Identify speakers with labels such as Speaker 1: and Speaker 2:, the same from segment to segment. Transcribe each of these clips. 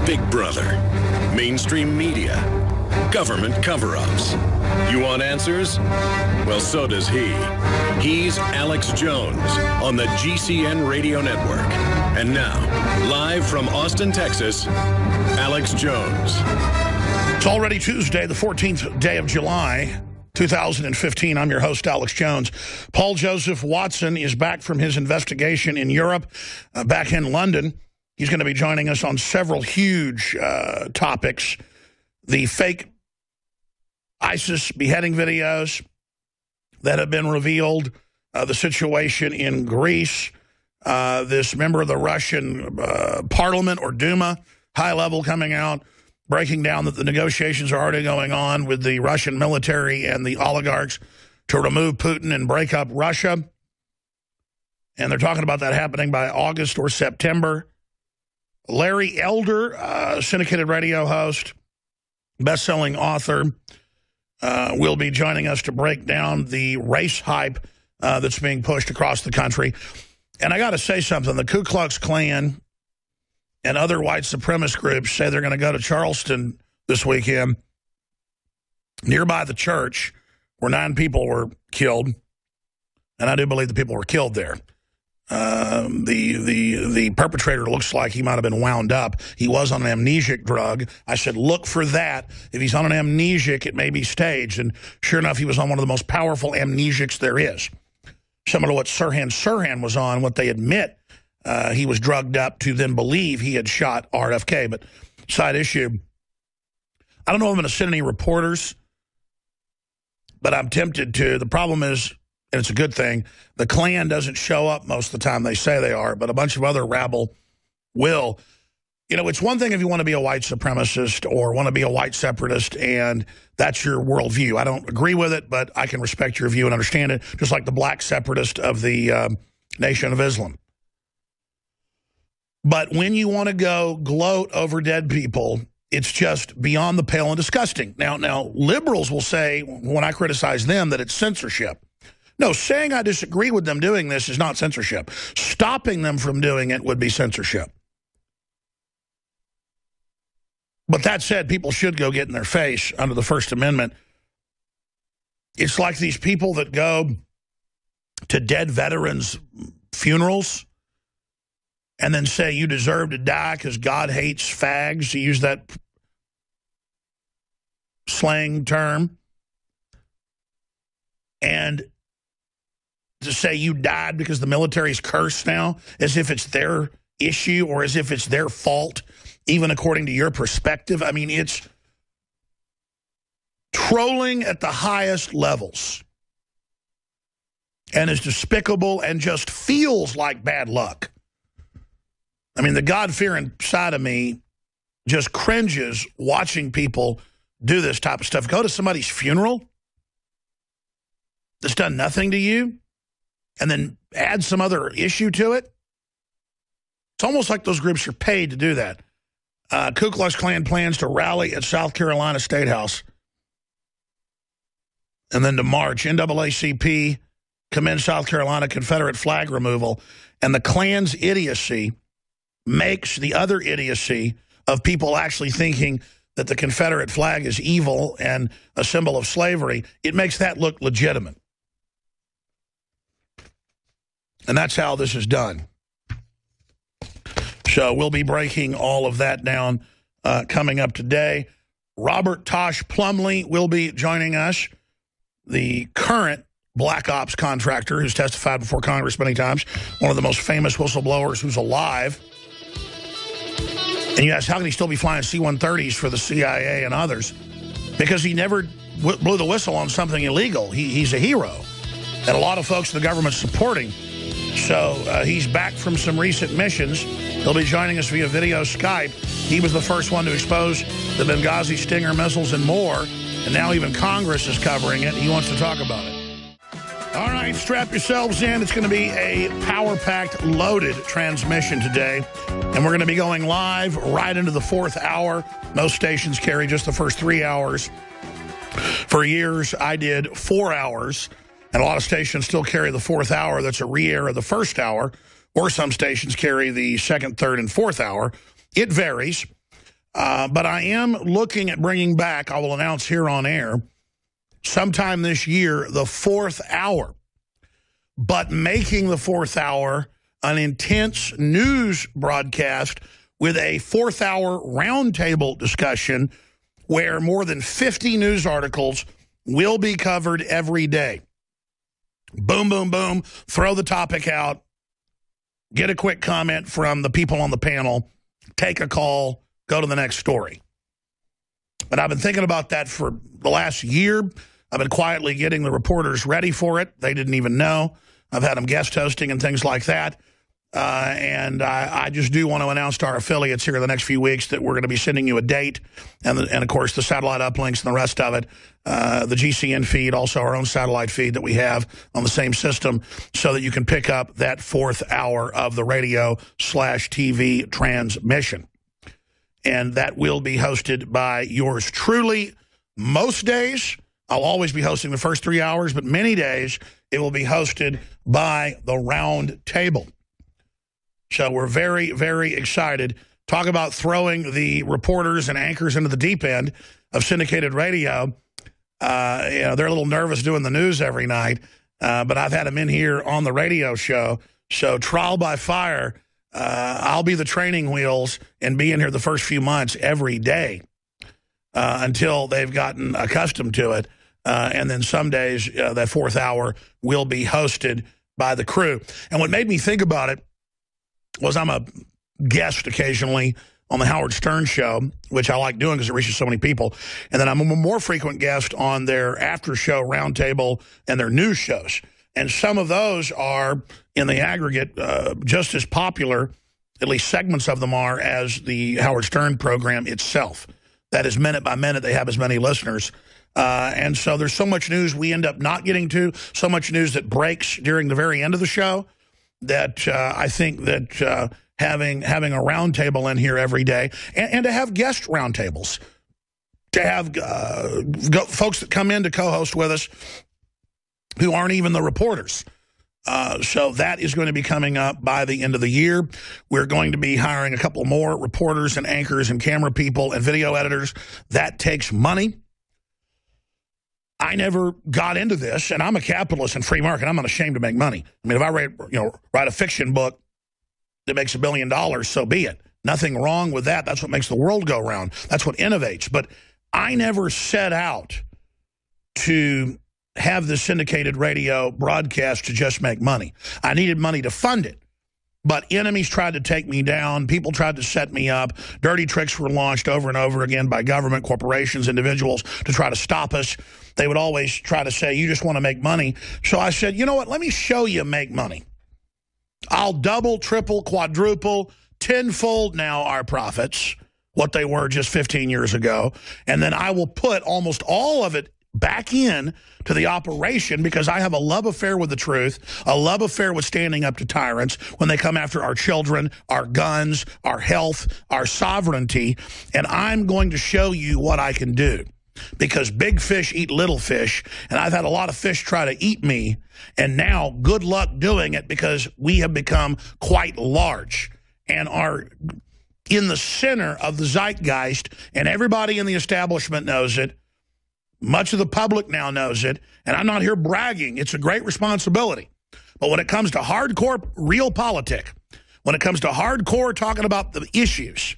Speaker 1: Big Brother, mainstream media, government cover-ups. You want answers? Well, so does he. He's Alex Jones on the GCN Radio Network. And now, live from Austin, Texas, Alex Jones.
Speaker 2: It's already Tuesday, the 14th day of July, 2015. I'm your host, Alex Jones. Paul Joseph Watson is back from his investigation in Europe, back in London. He's going to be joining us on several huge topics. The fake ISIS beheading videos that have been revealed, the situation in Greece, this member of the Russian parliament or Duma, high level coming out, breaking down that the negotiations are already going on with the Russian military and the oligarchs to remove Putin and break up Russia. And they're talking about that happening by August or September. Larry Elder, syndicated radio host, best-selling author, will be joining us to break down the race hype that's being pushed across the country. And I got to say something. The Ku Klux Klan and other white supremacist groups say they're going to go to Charleston this weekend, nearby the church, where 9 people were killed. And I do believe the people were killed there. The perpetrator looks like he might have been wound up. He was on an amnesic drug. I said, look for that. If he's on an amnesic, it may be staged. And sure enough, he was on one of the most powerful amnesics there is. Similar to what Sirhan was on, what they admit he was drugged up to then believe he had shot RFK. But side issue, I don't know if I'm going to send any reporters, but I'm tempted to. The problem is, and it's a good thing, the Klan doesn't show up most of the time. They say they are, but a bunch of other rabble will. You know, it's one thing if you want to be a white supremacist or want to be a white separatist, and that's your worldview. I don't agree with it, but I can respect your view and understand it, just like the black separatist of the Nation of Islam. But when you want to go gloat over dead people, it's just beyond the pale and disgusting. Now, liberals will say, when I criticize them, that it's censorship. No, saying I disagree with them doing this is not censorship. Stopping them from doing it would be censorship. But that said, people should go get in their face under the First Amendment. It's like these people that go to dead veterans' funerals and then say you deserve to die because God hates fags, to use that slang term. And to say you died because the military's cursed now, as if it's their issue or as if it's their fault, even according to your perspective. I mean, it's trolling at the highest levels and is despicable and just feels like bad luck. I mean, the God-fearing side of me just cringes watching people do this type of stuff. Go to somebody's funeral that's done nothing to you, and then add some other issue to it. It's almost like those groups are paid to do that. Ku Klux Klan plans to rally at South Carolina State House. And then to march. NAACP commends South Carolina Confederate flag removal. And the Klan's idiocy makes the other idiocy of people actually thinking that the Confederate flag is evil and a symbol of slavery. It makes that look legitimate. And that's how this is done. So we'll be breaking all of that down coming up today. Robert Tosh Plumle will be joining us, the current Black Ops contractor who's testified before Congress many times, one of the most famous whistleblowers who's alive. And you ask, how can he still be flying C-130s for the CIA and others? Because he never blew the whistle on something illegal. He's a hero. And a lot of folks in the government support him. So he's back from some recent missions. He'll be joining us via video Skype. He was the first one to expose the Benghazi Stinger missiles and more. And now even Congress is covering it. He wants to talk about it. All right, strap yourselves in. It's going to be a power-packed, loaded transmission today. And we're going to be going live right into the 4th hour. Most stations carry just the first 3 hours. For years, I did 4 hours. And a lot of stations still carry the 4th hour. That's a re-air of the 1st hour. Or some stations carry the 2nd, 3rd, and 4th hour. It varies. But I am looking at bringing back, I will announce here on air, sometime this year, the 4th hour. But making the 4th hour an intense news broadcast with a 4th hour roundtable discussion where more than 50 news articles will be covered every day. Boom, boom, boom, throw the topic out, get a quick comment from the people on the panel, take a call, go to the next story. But I've been thinking about that for the last year. I've been quietly getting the reporters ready for it. They didn't even know. I've had them guest hosting and things like that. And I just do want to announce to our affiliates here in the next few weeks that we're going to be sending you a date and of course, the satellite uplinks and the rest of it, the GCN feed, also our own satellite feed that we have on the same system so that you can pick up that 4th hour of the radio/TV transmission. And that will be hosted by yours truly. Most days, I'll always be hosting the first 3 hours, but many days it will be hosted by the round table. So we're very, very excited. Talk about throwing the reporters and anchors into the deep end of syndicated radio. They're a little nervous doing the news every night, but I've had them in here on the radio show. So trial by fire, I'll be the training wheels and be in here the first few months every day until they've gotten accustomed to it. And then some days, that 4th hour will be hosted by the crew. And what made me think about it was I'm a guest occasionally on the Howard Stern show, which I like doing because it reaches so many people. And then I'm a more frequent guest on their after-show roundtable and their news shows. And some of those are, in the aggregate, just as popular, at least segments of them are, as the Howard Stern program itself. That is, minute by minute, they have as many listeners. And so there's so much news we end up not getting to, so much news that breaks during the very end of the show, that I think that having a roundtable in here every day, and to have guest roundtables, to have folks that come in to co-host with us who aren't even the reporters. So that is going to be coming up by the end of the year. We're going to be hiring a couple more reporters and anchors and camera people and video editors. That takes money. I never got into this, and I'm a capitalist and free market. I'm not ashamed to make money. I mean, if I write a fiction book that makes $1 billion, so be it. Nothing wrong with that. That's what makes the world go round. That's what innovates. But I never set out to have the syndicated radio broadcast to just make money. I needed money to fund it. But enemies tried to take me down. People tried to set me up. Dirty tricks were launched over and over again by government, corporations, individuals to try to stop us. They would always try to say, you just want to make money. So I said, you know what? Let me show you make money. I'll double, triple, quadruple, tenfold now our profits, what they were just 15 years ago. And then I will put almost all of it back in to the operation because I have a love affair with the truth, a love affair with standing up to tyrants when they come after our children, our guns, our health, our sovereignty, and I'm going to show you what I can do. Because big fish eat little fish, and I've had a lot of fish try to eat me, and now good luck doing it because we have become quite large and are in the center of the zeitgeist, and everybody in the establishment knows it. Much of the public now knows it, and I'm not here bragging. It's a great responsibility. But when it comes to hardcore real politic, when it comes to hardcore talking about the issues,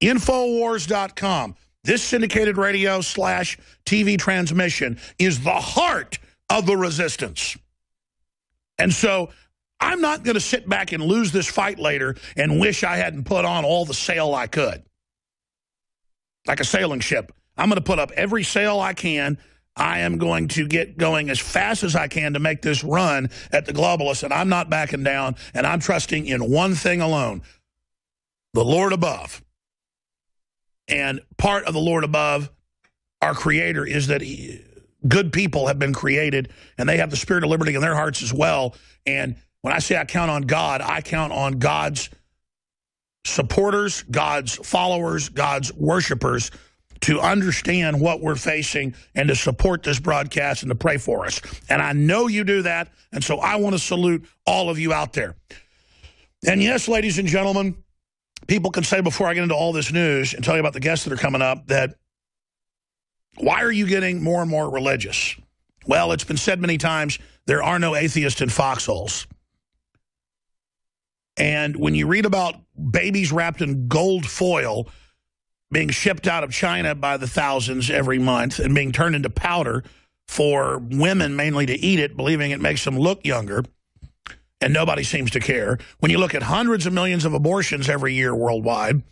Speaker 2: Infowars.com, this syndicated radio / TV transmission is the heart of the resistance. And so I'm not going to sit back and lose this fight later and wish I hadn't put on all the sail I could. Like a sailing ship. I'm going to put up every sail I can. I am going to get going as fast as I can to make this run at the globalists, and I'm not backing down, and I'm trusting in one thing alone, the Lord above. And part of the Lord above, our Creator, is that good people have been created, and they have the spirit of liberty in their hearts as well. And when I say I count on God, I count on God's supporters, God's followers, God's worshipers to understand what we're facing and to support this broadcast and to pray for us. And I know you do that, and so I want to salute all of you out there. And yes, ladies and gentlemen, people can say before I get into all this news and tell you about the guests that are coming up that why are you getting more and more religious? Well, it's been said many times, there are no atheists in foxholes. And when you read about babies wrapped in gold foil being shipped out of China by the thousands every month and being turned into powder for women mainly to eat it, believing it makes them look younger, and nobody seems to care. When you look at hundreds of millions of abortions every year worldwide,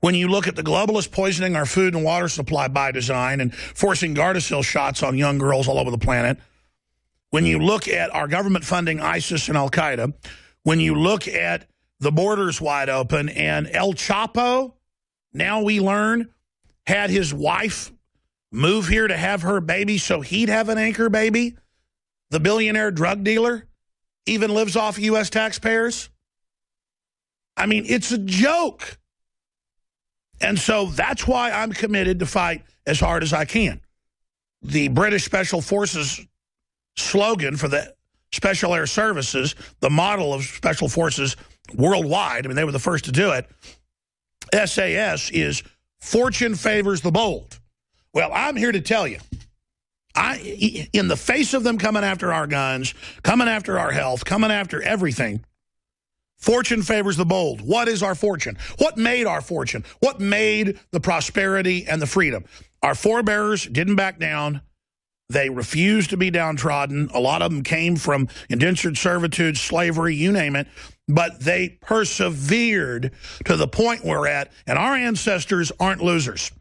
Speaker 2: when you look at the globalists poisoning our food and water supply by design and forcing Gardasil shots on young girls all over the planet, when you look at our government funding ISIS and Al-Qaeda, when you look at the borders wide open and El Chapo, now we learn, had his wife move here to have her baby so he'd have an anchor baby, the billionaire drug dealer even lives off U.S. taxpayers. I mean, it's a joke. And so that's why I'm committed to fight as hard as I can. The British Special Forces slogan for the Special Air Services, the model of Special Forces worldwide, I mean, they were the first to do it, SAS is fortune favors the bold. Well, I'm here to tell you, in the face of them coming after our guns, coming after our health, coming after everything, fortune favors the bold. What is our fortune? What made our fortune? What made the prosperity and the freedom? Our forebears didn't back down. They refused to be downtrodden. A lot of them came from indentured servitude, slavery, you name it. But they persevered to the point we're at, and our ancestors aren't losers.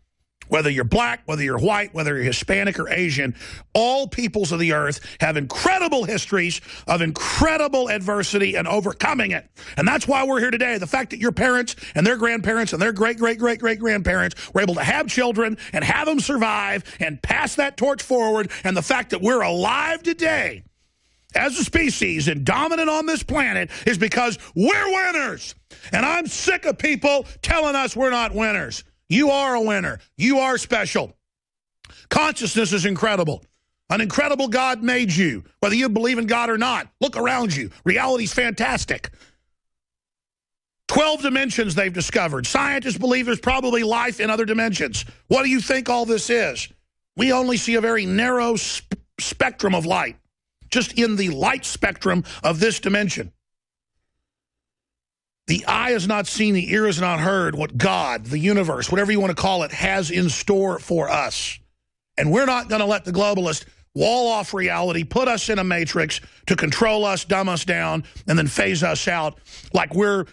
Speaker 2: Whether you're black, whether you're white, whether you're Hispanic or Asian, all peoples of the earth have incredible histories of incredible adversity and overcoming it. And that's why we're here today. The fact that your parents and their grandparents and their great-great-great-great-grandparents were able to have children and have them survive and pass that torch forward, and the fact that we're alive today as a species and dominant on this planet is because we're winners. And I'm sick of people telling us we're not winners. You are a winner. You are special. Consciousness is incredible. An incredible God made you, whether you believe in God or not. Look around you. Reality's fantastic. 12 dimensions they've discovered. Scientists believe there's probably life in other dimensions. What do you think all this is? We only see a very narrow spectrum of light, just in the light spectrum of this dimension. The eye has not seen, the ear has not heard what God, the universe, whatever you want to call it, has in store for us. And we're not going to let the globalists wall off reality, put us in a matrix to control us, dumb us down, and then phase us out like we're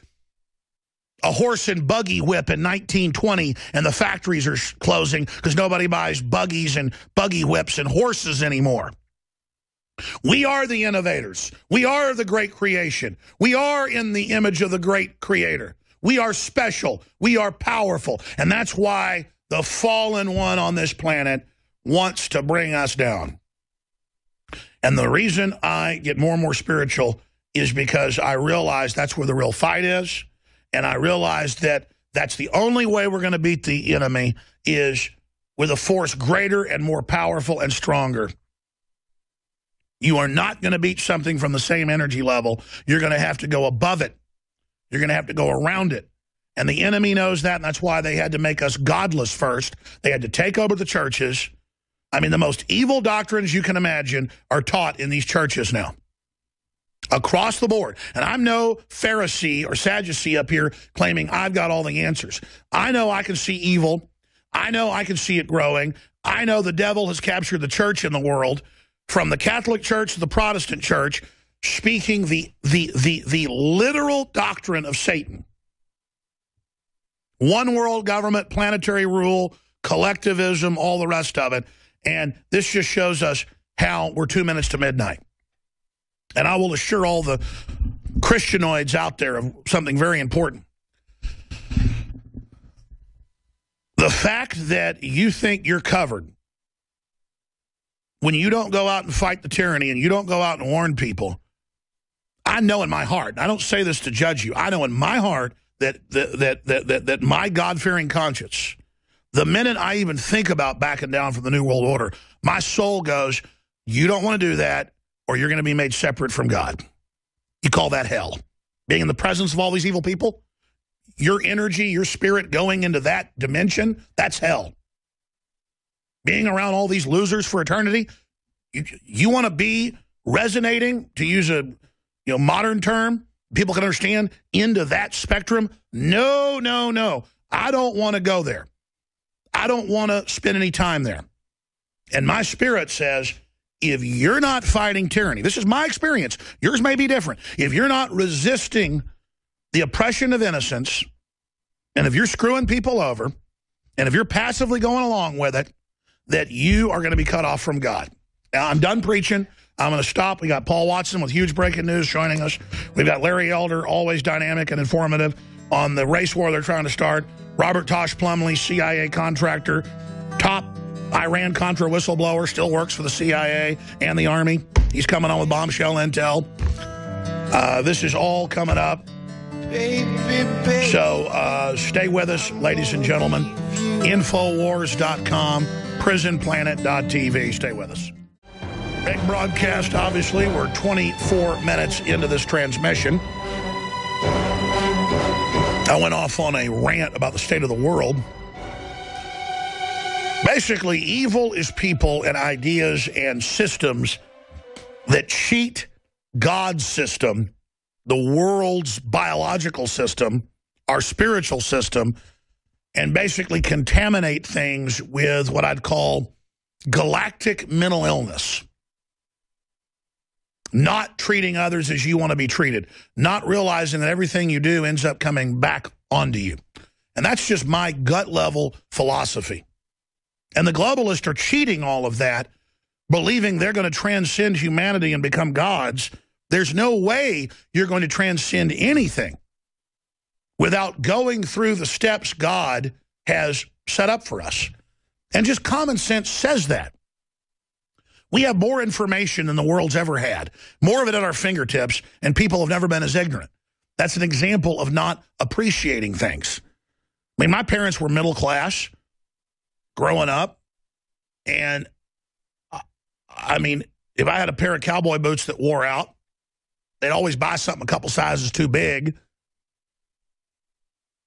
Speaker 2: a horse and buggy whip in 1920 and the factories are closing because nobody buys buggies and buggy whips and horses anymore. We are the innovators. We are the great creation. We are in the image of the great creator. We are special. We are powerful. And that's why the fallen one on this planet wants to bring us down. And the reason I get more and more spiritual is because I realize that's where the real fight is. And I realize that that's the only way we're going to beat the enemy is with a force greater and more powerful and stronger. You are not going to beat something from the same energy level. You're going to have to go above it. You're going to have to go around it. And the enemy knows that, and that's why they had to make us godless first. They had to take over the churches. I mean, the most evil doctrines you can imagine are taught in these churches now. Across the board. And I'm no Pharisee or Sadducee up here claiming I've got all the answers. I know I can see evil. I know I can see it growing. I know the devil has captured the church in the world, from the Catholic Church to the Protestant Church, speaking the literal doctrine of Satan. One world government, planetary rule, collectivism, all the rest of it. And this just shows us how we're 2 minutes to midnight. And I will assure all the Christianoids out there of something very important. The fact that you think you're covered when you don't go out and fight the tyranny and you don't go out and warn people, I know in my heart, I don't say this to judge you, I know in my heart that my God-fearing conscience, the minute I even think about backing down from the New World Order, my soul goes, you don't want to do that or you're going to be made separate from God. You call that hell. Being in the presence of all these evil people, your energy, your spirit going into that dimension, that's hell. Being around all these losers for eternity, you want to be resonating, to use a modern term, people can understand, into that spectrum? No, no, no. I don't want to go there. I don't want to spend any time there. And my spirit says, if you're not fighting tyranny, this is my experience, yours may be different. If you're not resisting the oppression of innocence, and if you're screwing people over, and if you're passively going along with it, that you are going to be cut off from God. Now, I'm done preaching. I'm going to stop. We got Paul Watson with huge breaking news joining us. We've got Larry Elder, always dynamic and informative, on the race war they're trying to start. Robert Tosh Plumle, CIA contractor, top Iran-Contra whistleblower, still works for the CIA and the Army. He's coming on with bombshell intel. This is all coming up. So stay with us, ladies and gentlemen. Infowars.com, prisonplanet.tv. Stay with us. Big broadcast, obviously. We're 24 minutes into this transmission. I went off on a rant about the state of the world. Basically, evil is people and ideas and systems that cheat God's system, the world's biological system, our spiritual system, and basically contaminate things with what I'd call galactic mental illness. Not treating others as you want to be treated. Not realizing that everything you do ends up coming back onto you. And that's just my gut-level philosophy. And the globalists are cheating all of that, believing they're going to transcend humanity and become gods. There's no way you're going to transcend anything without going through the steps God has set up for us. And just common sense says that. We have more information than the world's ever had, more of it at our fingertips, and people have never been as ignorant. That's an example of not appreciating things. I mean, my parents were middle class growing up, and I mean, if I had a pair of cowboy boots that wore out, they'd always buy something a couple sizes too big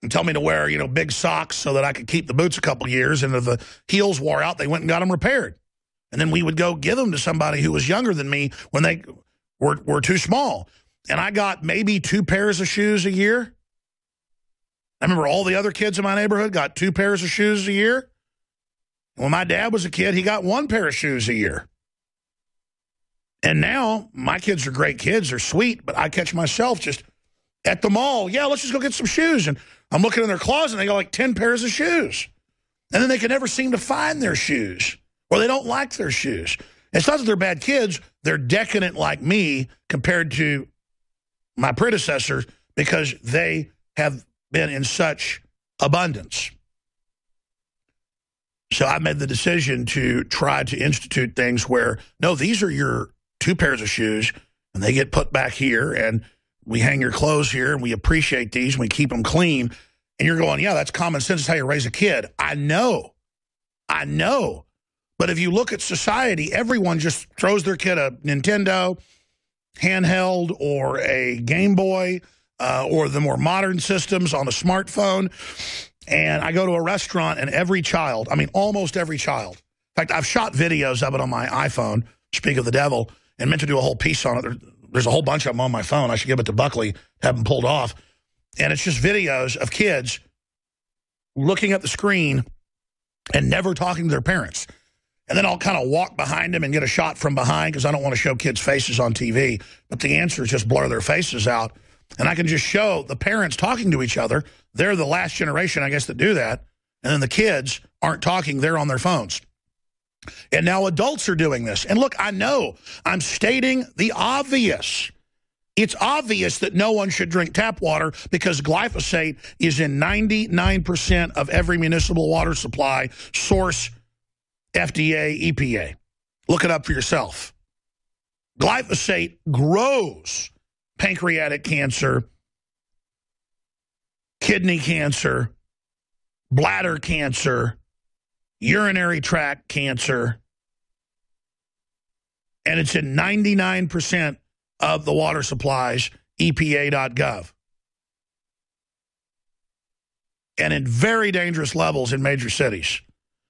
Speaker 2: and tell me to wear, big socks so that I could keep the boots a couple years, and if the heels wore out, they went and got them repaired. And then we would go give them to somebody who was younger than me when they were too small. And I got maybe 2 pairs of shoes a year. I remember all the other kids in my neighborhood got 2 pairs of shoes a year. When my dad was a kid, he got 1 pair of shoes a year. And now my kids are great kids. They're sweet, but I catch myself just at the mall. Yeah, let's just go get some shoes. And I'm looking in their closet, and they got like 10 pairs of shoes. And then they can never seem to find their shoes. Or they don't like their shoes. It's not that they're bad kids. They're decadent like me compared to my predecessors because they have been in such abundance. So I made the decision to try to institute things where, no, these are your 2 pairs of shoes, and they get put back here, and we hang your clothes here, and we appreciate these, and we keep them clean. And you're going, yeah, that's common sense. It's how you raise a kid. I know. But if you look at society, everyone just throws their kid a Nintendo, handheld, or a Game Boy, or the more modern systems on a smartphone. And I go to a restaurant, and every child, I mean, almost every child. In fact, I've shot videos of it on my iPhone, speak of the devil, and meant to do a whole piece on it. There's a whole bunch of them on my phone. I should give it to Buckley, have them pulled off. And it's just videos of kids looking at the screen and never talking to their parents. And then I'll kind of walk behind them and get a shot from behind because I don't want to show kids' faces on TV. But the answer is just blur their faces out. And I can just show the parents talking to each other. They're the last generation, I guess, that do that. And then the kids aren't talking. They're on their phones. And now adults are doing this. And look, I know I'm stating the obvious. It's obvious that no one should drink tap water because glyphosate is in 99% of every municipal water supply source, FDA, EPA. Look it up for yourself. Glyphosate grows pancreatic cancer, kidney cancer, bladder cancer, urinary tract cancer, and it's in 99% of the water supplies, EPA.gov. and in very dangerous levels in major cities.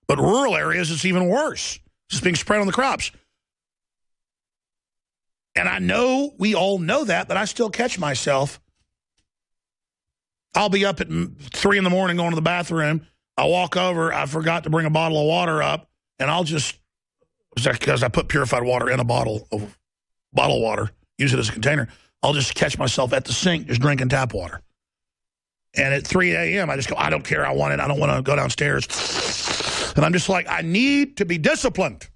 Speaker 2: But rural areas, it's even worse. It's being spread on the crops. And I know we all know that, but I still catch myself. I'll be up at 3 in the morning going to the bathroom. I walk over. I forgot to bring a bottle of water up, and I'll just, because I put purified water in a bottle of water, use it as a container, I'll just catch myself at the sink just drinking tap water. And at 3 a.m., I just go, I don't care. I want it. I don't want to go downstairs. And I'm just like, I need to be disciplined.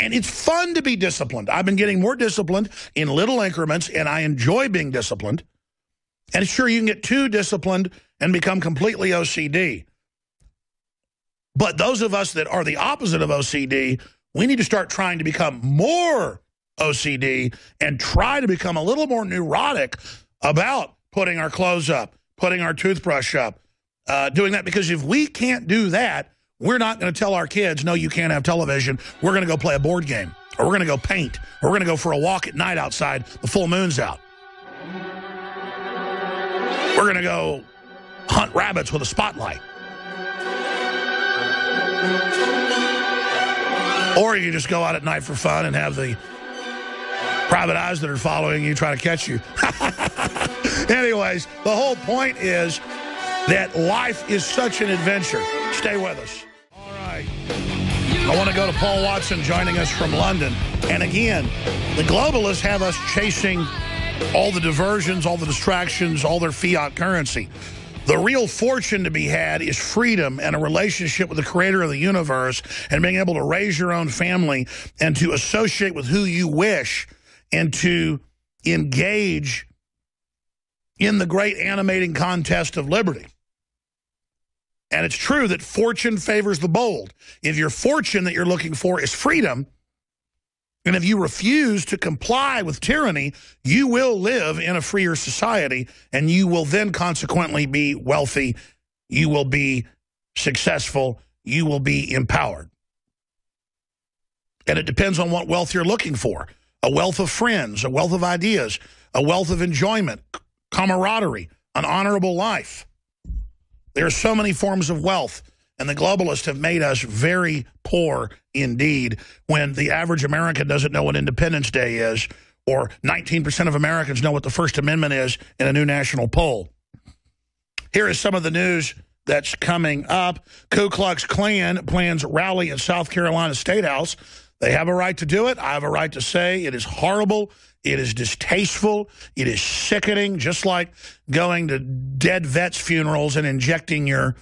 Speaker 2: And it's fun to be disciplined. I've been getting more disciplined in little increments, and I enjoy being disciplined. And sure, you can get too disciplined and become completely OCD. But those of us that are the opposite of OCD, we need to start trying to become more OCD and try to become a little more neurotic about putting our clothes up, putting our toothbrush up, doing that. Because if we can't do that, we're not going to tell our kids, no, you can't have television. We're going to go play a board game, or we're going to go paint, or we're going to go for a walk at night outside. The full moon's out. We're going to go hunt rabbits with a spotlight. Or you just go out at night for fun and have the private eyes that are following you try to catch you. Anyways, the whole point is that life is such an adventure. Stay with us. All right. I want to go to Paul Watson joining us from London. And again, the globalists have us chasing all the diversions, all the distractions, all their fiat currency. The real fortune to be had is freedom and a relationship with the creator of the universe and being able to raise your own family and to associate with who you wish and to engage in the great animating contest of liberty. And it's true that fortune favors the bold. If your fortune that you're looking for is freedom, and if you refuse to comply with tyranny, you will live in a freer society, and you will then consequently be wealthy, you will be successful, you will be empowered. And it depends on what wealth you're looking for. A wealth of friends, a wealth of ideas, a wealth of enjoyment, camaraderie, an honorable life. There are so many forms of wealth. And the globalists have made us very poor indeed when the average American doesn't know what Independence Day is, or 19% of Americans know what the First Amendment is in a new national poll. Here is some of the news that's coming up. Ku Klux Klan plans rally at South Carolina State House. They have a right to do it. I have a right to say it is horrible. It is distasteful. It is sickening, just like going to dead vets' funerals and injecting your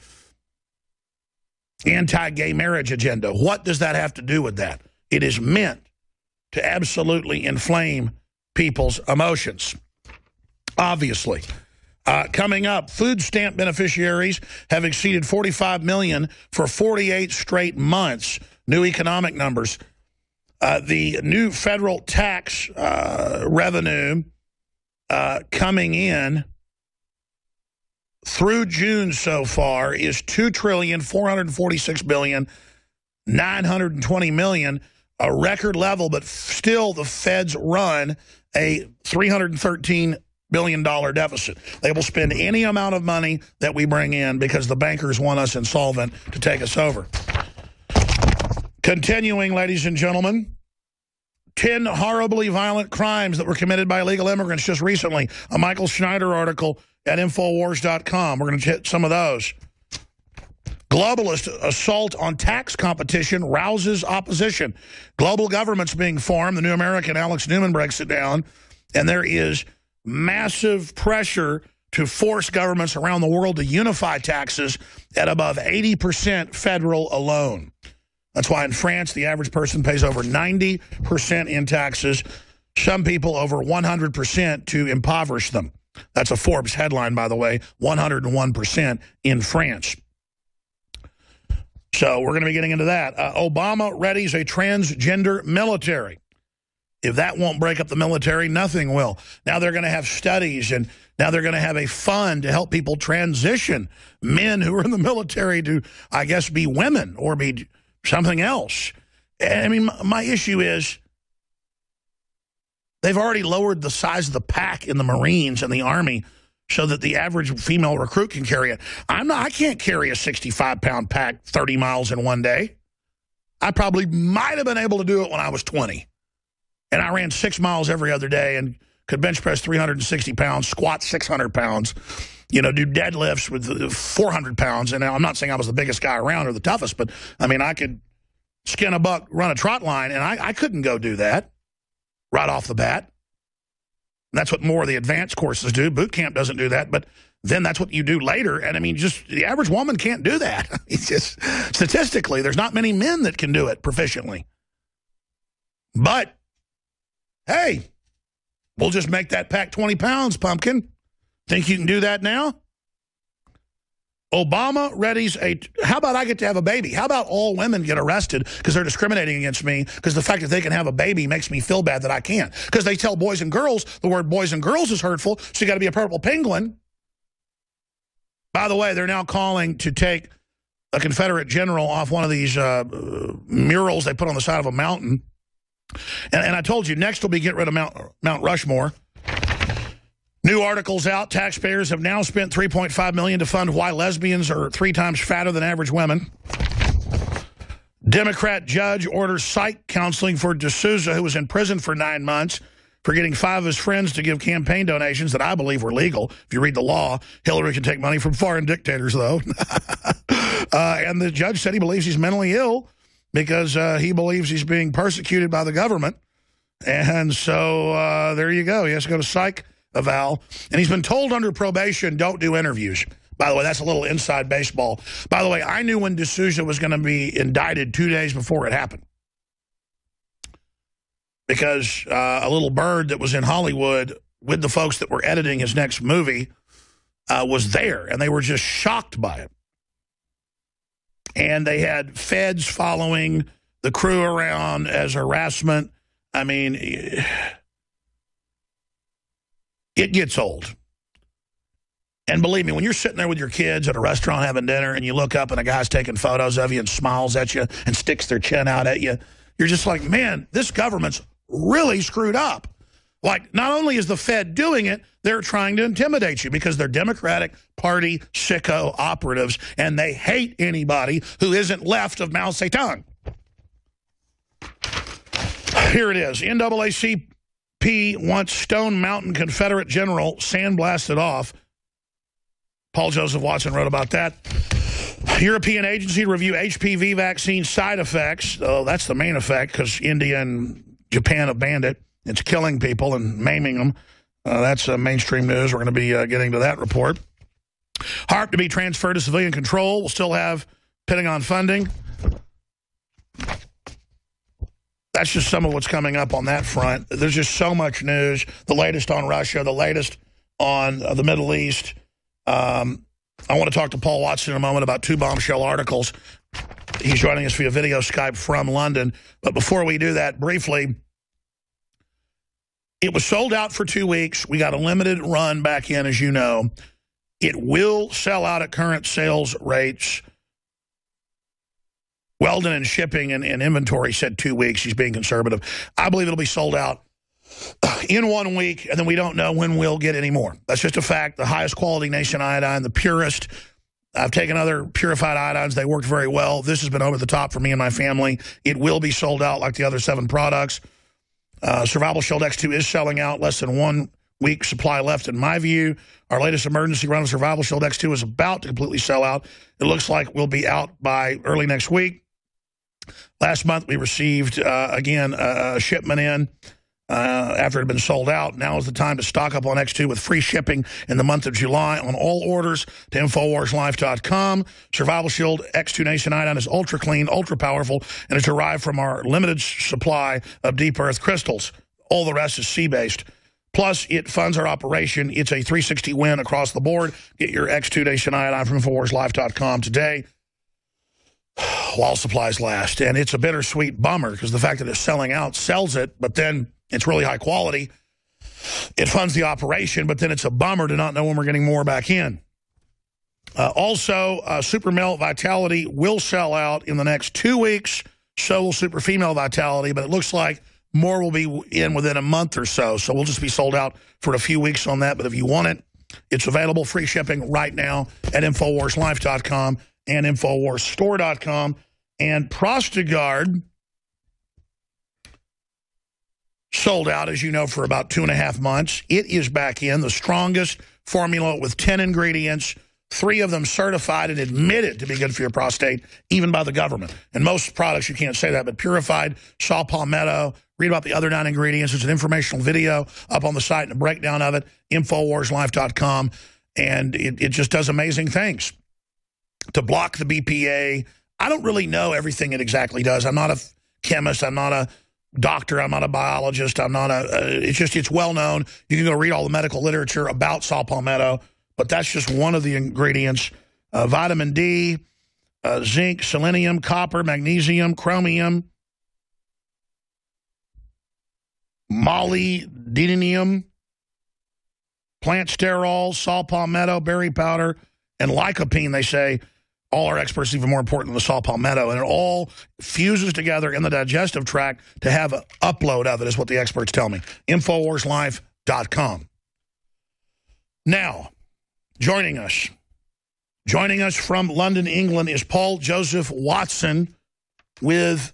Speaker 2: anti-gay marriage agenda. What does that have to do with that? It is meant to absolutely inflame people's emotions, obviously. Coming up, food stamp beneficiaries have exceeded 45 million for 48 straight months. New economic numbers. The new federal tax revenue coming in through June so far is $2,446,920,000,000, a record level, but still the feds run a $313 billion deficit. They will spend any amount of money that we bring in because the bankers want us insolvent to take us over. Continuing, ladies and gentlemen, 10 horribly violent crimes that were committed by illegal immigrants just recently. A Michael Schneider article at Infowars.com. We're going to hit some of those. Globalist assault on tax competition rouses opposition. Global government's being formed. The New American, Alex Newman, breaks it down. And there is massive pressure to force governments around the world to unify taxes at above 80% federal alone. That's why in France, the average person pays over 90% in taxes. Some people over 100% to impoverish them. That's a Forbes headline, by the way, 101% in France. So we're going to be getting into that. Obama readies a transgender military. If that won't break up the military, nothing will. Now they're going to have studies, and now they're going to have a fund to help people transition men who are in the military to, I guess, be women or be something else. And I mean, my issue is they've already lowered the size of the pack in the Marines and the Army so that the average female recruit can carry it. I can't carry a 65-pound pack 30 miles in one day. I probably might have been able to do it when I was 20. And I ran 6 miles every other day and could bench press 360 pounds, squat 600 pounds, do deadlifts with 400 pounds. And I'm not saying I was the biggest guy around or the toughest, but, I mean, I could skin a buck, run a trot line, and I couldn't go do that right off the bat. And that's what more of the advanced courses do. Boot camp doesn't do that, but then that's what you do later. And, I mean, just the average woman can't do that. It's just, statistically, there's not many men that can do it proficiently. But, hey, we'll just make that pack 20 pounds, pumpkin. Think you can do that now? Obama readies how about I get to have a baby? How about all women get arrested because they're discriminating against me because the fact that they can have a baby makes me feel bad that I can't? Because they tell boys and girls the word boys and girls is hurtful, so you got to be a purple penguin. By the way, they're now calling to take a Confederate general off one of these murals they put on the side of a mountain. And I told you, next will be get rid of Mount Rushmore. New articles out. Taxpayers have now spent $3.5 million to fund why lesbians are 3 times fatter than average women. Democrat judge orders psych counseling for D'Souza, who was in prison for 9 months for getting 5 of his friends to give campaign donations that I believe were legal. If you read the law, Hillary can take money from foreign dictators, though. And the judge said he believes he's mentally ill because he believes he's being persecuted by the government. And so there you go. He has to go to psych eval. And he's been told under probation, don't do interviews. By the way, that's a little inside baseball. By the way, I knew when D'Souza was going to be indicted 2 days before it happened. Because a little bird that was in Hollywood with the folks that were editing his next movie was there. And they were just shocked by it. And they had feds following the crew around as harassment. I mean, it gets old. And believe me, when you're sitting there with your kids at a restaurant having dinner and you look up and a guy's taking photos of you and smiles at you and sticks their chin out at you, you're just like, man, this government's really screwed up. Like, not only is the Fed doing it, they're trying to intimidate you because they're Democratic Party sicko operatives, and they hate anybody who isn't left of Mao Zedong. Here it is. NAACP wants Stone Mountain Confederate general sandblasted off. Paul Joseph Watson wrote about that. European agency to review HPV vaccine side effects. Oh, that's the main effect because India and Japan have banned it. It's killing people and maiming them. That's mainstream news. We're going to be getting to that report. HARP to be transferred to civilian control. We'll still have Pentagon funding. That's just some of what's coming up on that front. There's just so much news. The latest on Russia, the latest on the Middle East. I want to talk to Paul Watson in a moment about 2 bombshell articles. He's joining us via video Skype from London. But before we do that, briefly, it was sold out for 2 weeks. We got a limited run back in, as you know. It will sell out at current sales rates. Weldon and shipping and inventory said 2 weeks. He's being conservative. I believe it'll be sold out in 1 week, and then we don't know when we'll get any more. That's just a fact. The highest quality Nation iodine, the purest. I've taken other purified iodines. They worked very well. This has been over the top for me and my family. It will be sold out like the other 7 products. Survival Shield X2 is selling out. Less than 1 week supply left, in my view. Our latest emergency run of Survival Shield X2 is about to completely sell out. It looks like we'll be out by early next week. Last month, we received, again, a shipment in after it had been sold out. Now is the time to stock up on X2 with free shipping in the month of July on all orders to InfoWarsLife.com. Survival Shield X2 Nation Iodine is ultra clean, ultra powerful, and it's derived from our limited supply of deep earth crystals. All the rest is sea-based. Plus, it funds our operation. It's a 360 win across the board. Get your X2 Nation Iodine from InfoWarsLife.com today while supplies last. And it's a bittersweet bummer because the fact that it's selling out sells it, but then it's really high quality. It funds the operation, but then it's a bummer to not know when we're getting more back in. Also, Super Male Vitality will sell out in the next 2 weeks. So will Super Female Vitality, but it looks like more will be in within a month or so. So we'll just be sold out for a few weeks on that. But if you want it, It's available, free shipping right now at InfoWarsLife.com and InfoWarsStore.com. And Prostagard sold out, as you know, for about 2.5 months. It is back in, the strongest formula with 10 ingredients, 3 of them certified and admitted to be good for your prostate, even by the government. And most products, you can't say that, but purified saw palmetto. Read about the other 9 ingredients. It's an informational video up on the site and a breakdown of it, InfoWarsLife.com. And it just does amazing things to block the BPA. I don't really know everything it exactly does. I'm not a chemist. I'm not a doctor. I'm not a biologist. I'm not it's well known. You can go read all the medical literature about saw palmetto, but that's just one of the ingredients. Vitamin D, zinc, selenium, copper, magnesium, chromium, molybdenum, plant sterol, saw palmetto, berry powder, and lycopene, they say. All our experts even more important than the saw palmetto, and it all fuses together in the digestive tract to have an upload of it, is what the experts tell me. InfoWarsLife.com. Now, joining us from London, England, is Paul Joseph Watson with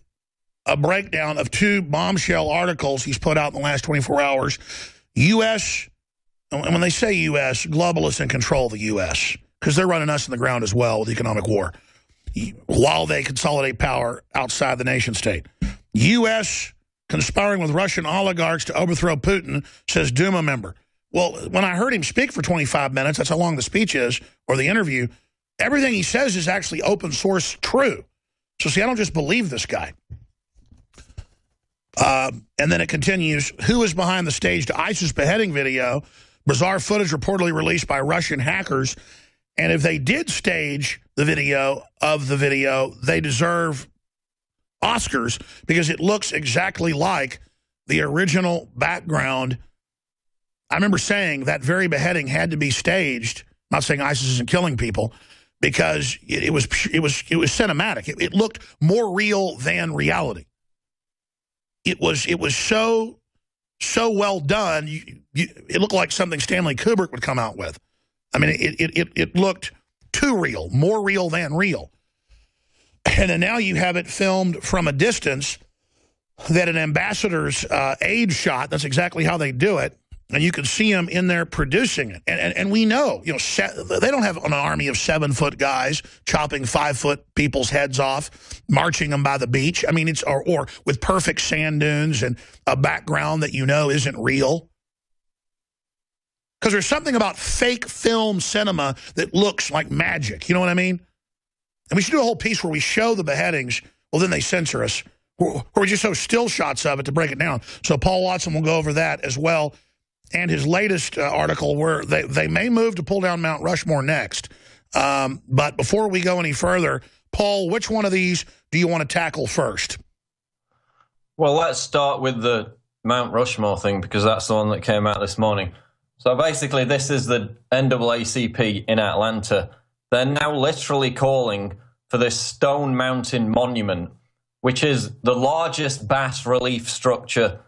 Speaker 2: a breakdown of 2 bombshell articles he's put out in the last 24 hours. U.S., and when they say U.S., globalists in control of the U.S., because they're running us in the ground as well with economic war, while they consolidate power outside the nation state. U.S. conspiring with Russian oligarchs to overthrow Putin, says Duma member. Well, when I heard him speak for 25 minutes, that's how long the speech is, or the interview, everything he says is actually open source true. So see, I don't just believe this guy. And then it continues, who is behind the staged ISIS beheading video? Bizarre footage reportedly released by Russian hackers. And if they did stage the video, they deserve Oscars because it looks exactly like the original background. I remember saying that very beheading had to be staged. I'm not saying ISIS isn't killing people, because it was cinematic. It looked more real than reality. It was so well done. It looked like something Stanley Kubrick would come out with. I mean, it looked too real, more real than real. And then now you have it filmed from a distance that an ambassador's aide shot. That's exactly how they do it. And you can see them in there producing it. And we know, they don't have an army of 7-foot guys chopping 5-foot people's heads off, marching them by the beach. I mean, it's or with perfect sand dunes and a background that isn't real. Because there's something about fake film cinema that looks like magic. You know what I mean? And we should do a whole piece where we show the beheadings. Well, then they censor us. Where we just show still shots of it to break it down. So Paul Watson will go over that as well. And his latest article where they may move to pull down Mount Rushmore next. But before we go any further, Paul, which one of these do you want to tackle first?
Speaker 3: Well, let's start with the Mount Rushmore thing, because that's the one that came out this morning. So basically, this is the NAACP in Atlanta. They're now literally calling for this Stone Mountain Monument, which is the largest bas relief sculpture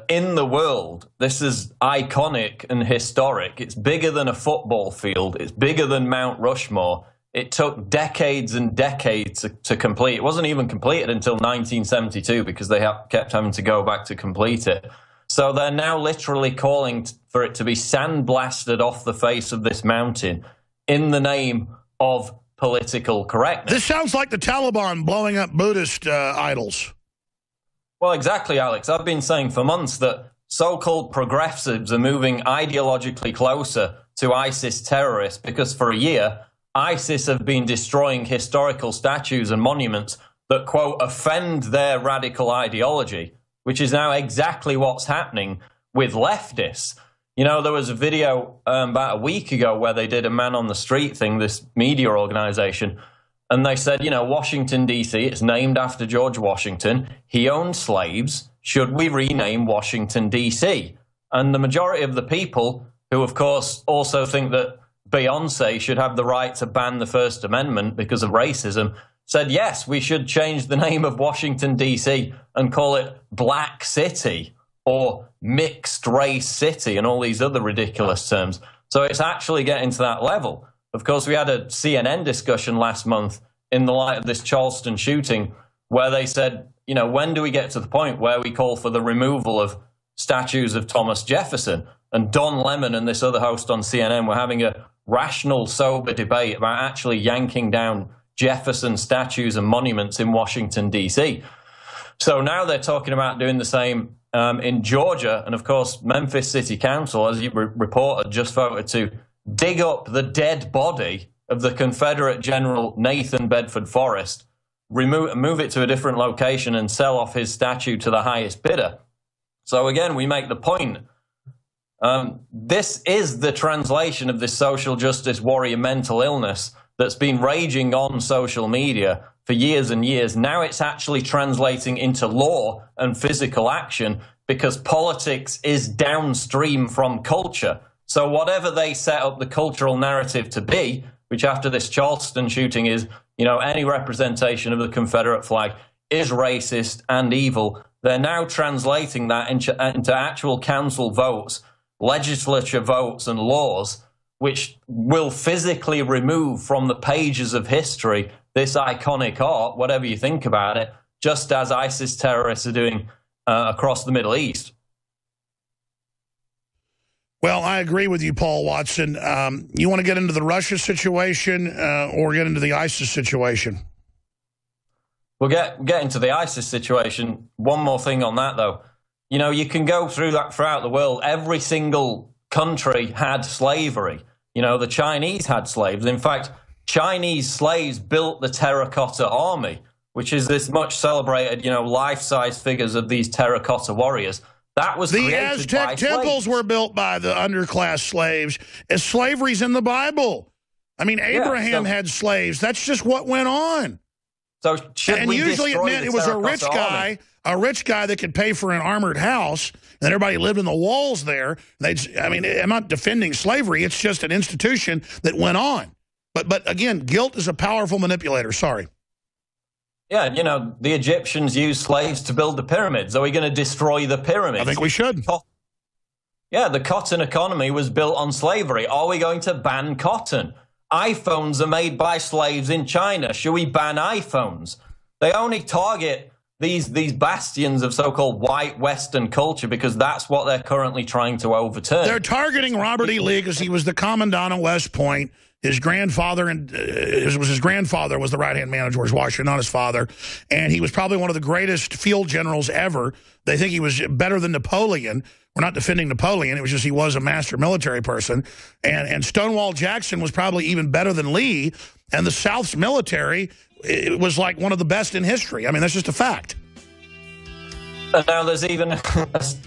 Speaker 3: in the world. This is iconic and historic. It's bigger than a football field. It's bigger than Mount Rushmore. It took decades and decades to complete. It wasn't even completed until 1972 because they kept having to go back to complete it. So they're now literally calling for it to be sandblasted off the face of this mountain in the name of political correctness.
Speaker 2: This sounds like the Taliban blowing up Buddhist idols.
Speaker 3: Well, exactly, Alex. I've been saying for months that so-called progressives are moving ideologically closer to ISIS terrorists because for a year, ISIS have been destroying historical statues and monuments that, quote, offend their radical ideology, which is now exactly what's happening with leftists. There was a video about a week ago where they did a man on the street thing, this media organization, and they said, Washington, D.C., it's named after George Washington. He owned slaves. Should we rename Washington, D.C.? And the majority of the people, who, of course, also think that Beyonce should have the right to ban the First Amendment because of racism, said, yes, we should change the name of Washington, D.C. and call it Black City or Mixed Race City and all these other ridiculous terms. So it's actually getting to that level. Of course, we had a CNN discussion last month in the light of this Charleston shooting where they said, you know, when do we get to the point where we call for the removal of statues of Thomas Jefferson? And Don Lemon and this other host on CNN were having a rational, sober debate about actually yanking down Jefferson statues and monuments in Washington, D.C. So now they're talking about doing the same in Georgia. And of course, Memphis City Council, as you reported, just voted to dig up the dead body of the Confederate General Nathan Bedford Forrest, move it to a different location and sell off his statue to the highest bidder. So again, we make the point. This is the translation of this social justice warrior mental illness that's been raging on social media for years and years. Now it's actually translating into law and physical action because politics is downstream from culture. So whatever they set up the cultural narrative to be, which after this Charleston shooting is, you know, any representation of the Confederate flag is racist and evil, they're now translating that into actual council votes, legislature votes and laws, which will physically remove from the pages of history this iconic art, whatever you think about it, just as ISIS terrorists are doing across the Middle East.
Speaker 2: Well, I agree with you, Paul Watson. You want to get into the Russia situation or get into the ISIS situation?
Speaker 3: We'll get into the ISIS situation. One more thing on that, though. You know, you can go through that throughout the world. Every single country had slavery. You know, the Chinese had slaves. In fact, Chinese slaves built the terracotta army, which is this much celebrated, you know, life-size figures of these terracotta warriors. That was
Speaker 2: the Aztec temples were built by the underclass slaves. As slavery's in the Bible. I mean, Abraham had slaves. That's just what went on.
Speaker 3: So and
Speaker 2: usually it meant it was a rich guy that could pay for an armored house, and everybody lived in the walls there. I mean, I'm not defending slavery. It's just an institution that went on. But again, guilt is a powerful manipulator. Sorry.
Speaker 3: Yeah, you know, the Egyptians used slaves to build the pyramids. Are we going to destroy the pyramids?
Speaker 2: I think we should.
Speaker 3: Yeah, the cotton economy was built on slavery. Are we going to ban cotton? iPhones are made by slaves in China. Should we ban iPhones? They only target these bastions of so-called white Western culture because that's what they're currently trying to overturn.
Speaker 2: They're targeting Robert E. Lee because he was the commandant of West Point. His grandfather his grandfather was the right-hand man of George Washington, not his father. And he was probably one of the greatest field generals ever. They think he was better than Napoleon. We're not defending Napoleon. It was just he was a master military person. And Stonewall Jackson was probably even better than Lee. And the South's military, it was like one of the best in history. I mean, that's just a fact.
Speaker 3: And now there's even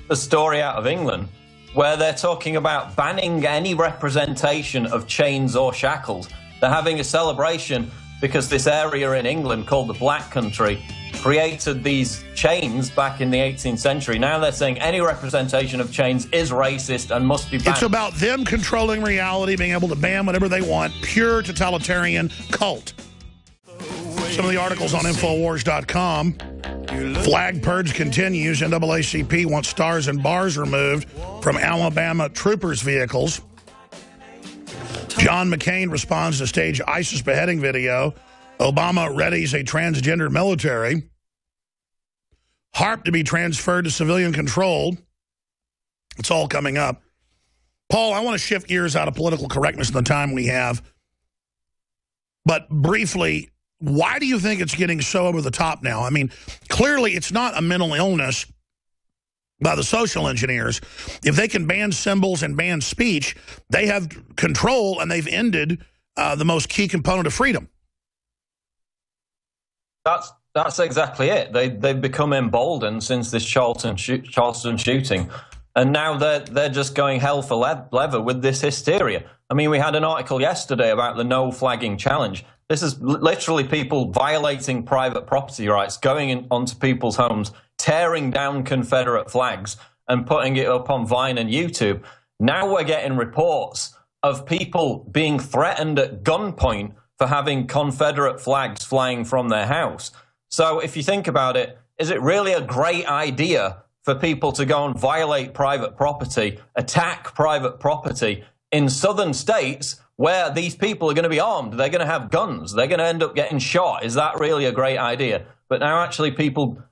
Speaker 3: a story out of England where they're talking about banning any representation of chains or shackles. They're having a celebration because this area in England called the Black Country created these chains back in the 18th century. Now they're saying any representation of chains is racist and must be banned.
Speaker 2: It's about them controlling reality, being able to ban whatever they want. Pure totalitarian cult. Some of the articles on Infowars.com. Flag purge continues. NAACP wants stars and bars removed from Alabama troopers' vehicles. John McCain responds to stage ISIS beheading video. Obama readies a transgender military. HARP to be transferred to civilian control. It's all coming up. Paul, I want to shift gears out of political correctness in the time we have. But briefly, why do you think it's getting so over the top now? I mean, clearly it's not a mental illness by the social engineers. If they can ban symbols and ban speech, they have control and they've ended the most key component of freedom.
Speaker 3: That's exactly it. They've become emboldened since this Charleston shooting. And now they're just going hell for leather with this hysteria. I mean, we had an article yesterday about the no flagging challenge. This is literally people violating private property rights, going onto people's homes, tearing down Confederate flags and putting it up on Vine and YouTube. Now we're getting reports of people being threatened at gunpoint for having Confederate flags flying from their house. So if you think about it, is it really a great idea for people to go and violate private property, attack private property in southern states where these people are going to be armed. They're going to have guns. They're going to end up getting shot. Is that really a great idea? But now actually people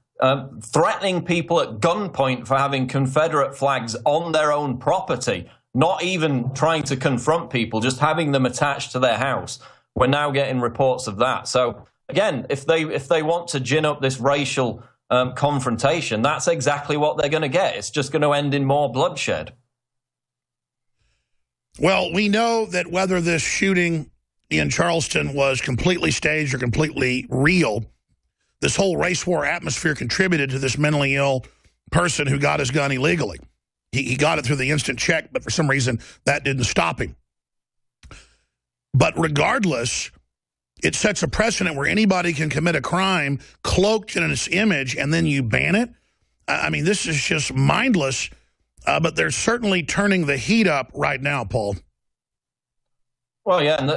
Speaker 3: threatening people at gunpoint for having Confederate flags on their own property, not even trying to confront people, just having them attached to their house. We're now getting reports of that. So again, if they want to gin up this racial confrontation, that's exactly what they're going to get. It's just going to end in more bloodshed.
Speaker 2: Well, we know that whether this shooting in Charleston was completely staged or completely real, this whole race war atmosphere contributed to this mentally ill person who got his gun illegally. He got it through the instant check, but for some reason that didn't stop him. But regardless, it sets a precedent where anybody can commit a crime cloaked in its image and then you ban it. I mean, this is just mindless. But they're certainly turning the heat up right now, Paul.
Speaker 3: Well, yeah, and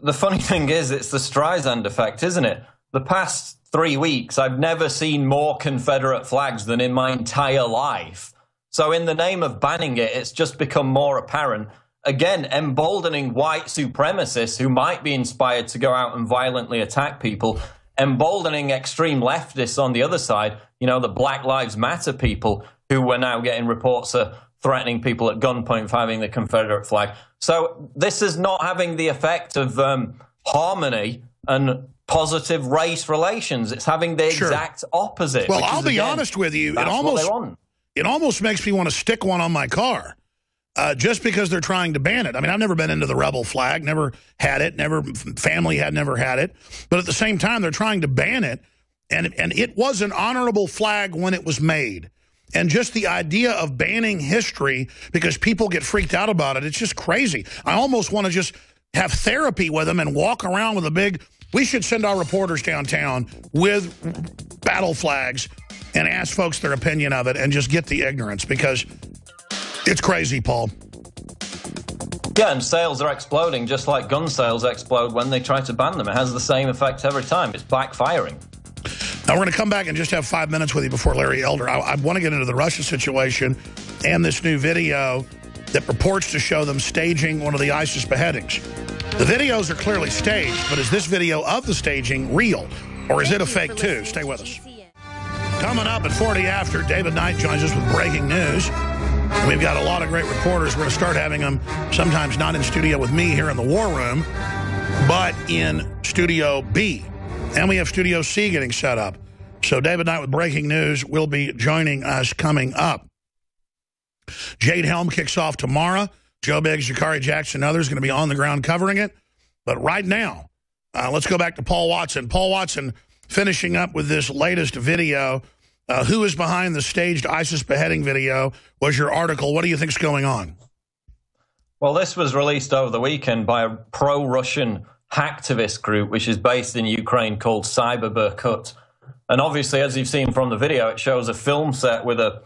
Speaker 3: the funny thing is, it's the Streisand effect, isn't it? The past 3 weeks, I've never seen more Confederate flags than in my entire life. So in the name of banning it, it's just become more apparent. Again, emboldening white supremacists who might be inspired to go out and violently attack people, emboldening extreme leftists on the other side, you know, the Black Lives Matter people who were now getting reports of threatening people at gunpoint for having the Confederate flag. So this is not having the effect of harmony and positive race relations. It's having the exact opposite.
Speaker 2: Well, I'll be honest with you. It almost makes me want to stick one on my car just because they're trying to ban it. I mean, I've never been into the rebel flag, never had it, family had never had it. But at the same time, they're trying to ban it. And it was an honorable flag when it was made. And just the idea of banning history because people get freaked out about it, it's just crazy. I almost want to just have therapy with them and walk around with a big, we should send our reporters downtown with battle flags and ask folks their opinion of it and just get the ignorance because it's crazy, Paul.
Speaker 3: Yeah, and sales are exploding just like gun sales explode when they try to ban them. It has the same effect every time. It's backfiring.
Speaker 2: Now, we're going to come back and just have 5 minutes with you before Larry Elder. I want to get into the Russia situation and this new video that purports to show them staging one of the ISIS beheadings. The videos are clearly staged, but is this video of the staging real, or is it a fake too? Stay with us. Coming up at 40 after, David Knight joins us with breaking news. We've got a lot of great reporters. We're going to start having them sometimes not in studio with me here in the War Room, but in Studio B. And we have Studio C getting set up. So David Knight with breaking news will be joining us coming up. Jade Helm kicks off tomorrow. Joe Biggs, Jakari Jackson, and others going to be on the ground covering it. But right now, let's go back to Paul Watson. Paul Watson finishing up with this latest video. Who is behind the staged ISIS beheading video was your article. What do you think is going on?
Speaker 3: Well, this was released over the weekend by a pro-Russian hacktivist group, which is based in Ukraine, called Cyber Berkut. And obviously, as you've seen from the video, it shows a film set with a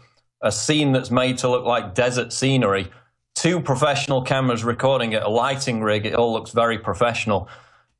Speaker 3: scene that's made to look like desert scenery. 2 professional cameras recording it, a lighting rig. It all looks very professional.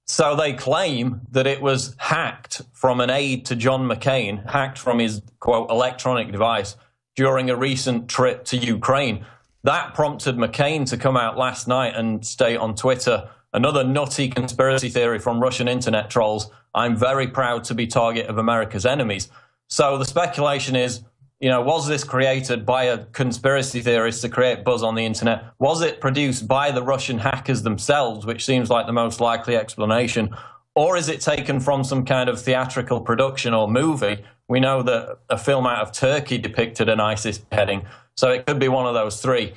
Speaker 3: So they claim that it was hacked from an aide to John McCain, hacked from his, quote, electronic device during a recent trip to Ukraine. That prompted McCain to come out last night and state on Twitter, another nutty conspiracy theory from Russian internet trolls. I'm very proud to be target of America's enemies. So the speculation is, you know, was this created by a conspiracy theorist to create buzz on the internet? Was it produced by the Russian hackers themselves, which seems like the most likely explanation? Or is it taken from some kind of theatrical production or movie? We know that a film out of Turkey depicted an ISIS beheading, so it could be one of those 3.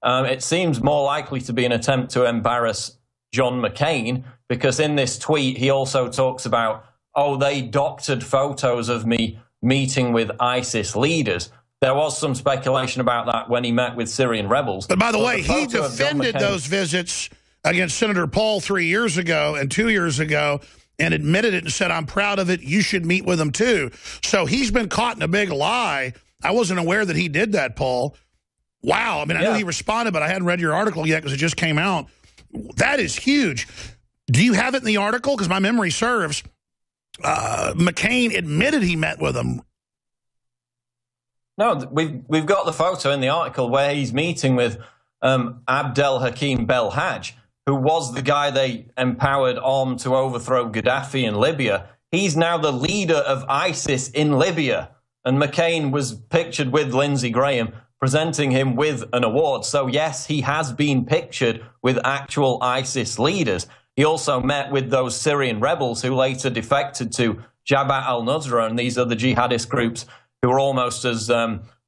Speaker 3: It seems more likely to be an attempt to embarrass John McCain, because in this tweet he also talks about, oh, they doctored photos of me meeting with ISIS leaders. There was some speculation about that when he met with Syrian rebels.
Speaker 2: But by the way, he defended those visits against Senator Paul 3 years ago and 2 years ago and admitted it and said, I'm proud of it. You should meet with him too. So he's been caught in a big lie. I wasn't aware that he did that, Paul. Wow. I mean, I knew he responded, but I hadn't read your article yet because it just came out. That is huge. Do you have it in the article? Because my memory serves. McCain admitted he met with him.
Speaker 3: No, we've got the photo in the article where he's meeting with Abdel Hakim Belhaj, who was the guy they empowered armed to overthrow Gaddafi in Libya. He's now the leader of ISIS in Libya. And McCain was pictured with Lindsey Graham, presenting him with an award. So yes, he has been pictured with actual ISIS leaders. He also met with those Syrian rebels who later defected to Jabhat al-Nusra and these other jihadist groups who are almost as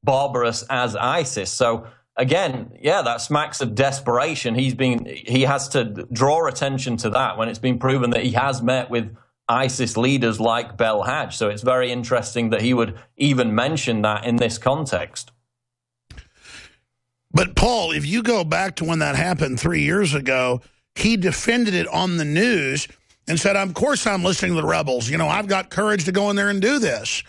Speaker 3: barbarous as ISIS. So again, yeah, that smacks of desperation. He has to draw attention to that when it's been proven that he has met with ISIS leaders like Belhaj. So it's very interesting that he would even mention that in this context.
Speaker 2: But Paul, if you go back to when that happened 3 years ago, he defended it on the news and said, of course I'm listening to the rebels. You know, I've got courage to go in there and do this.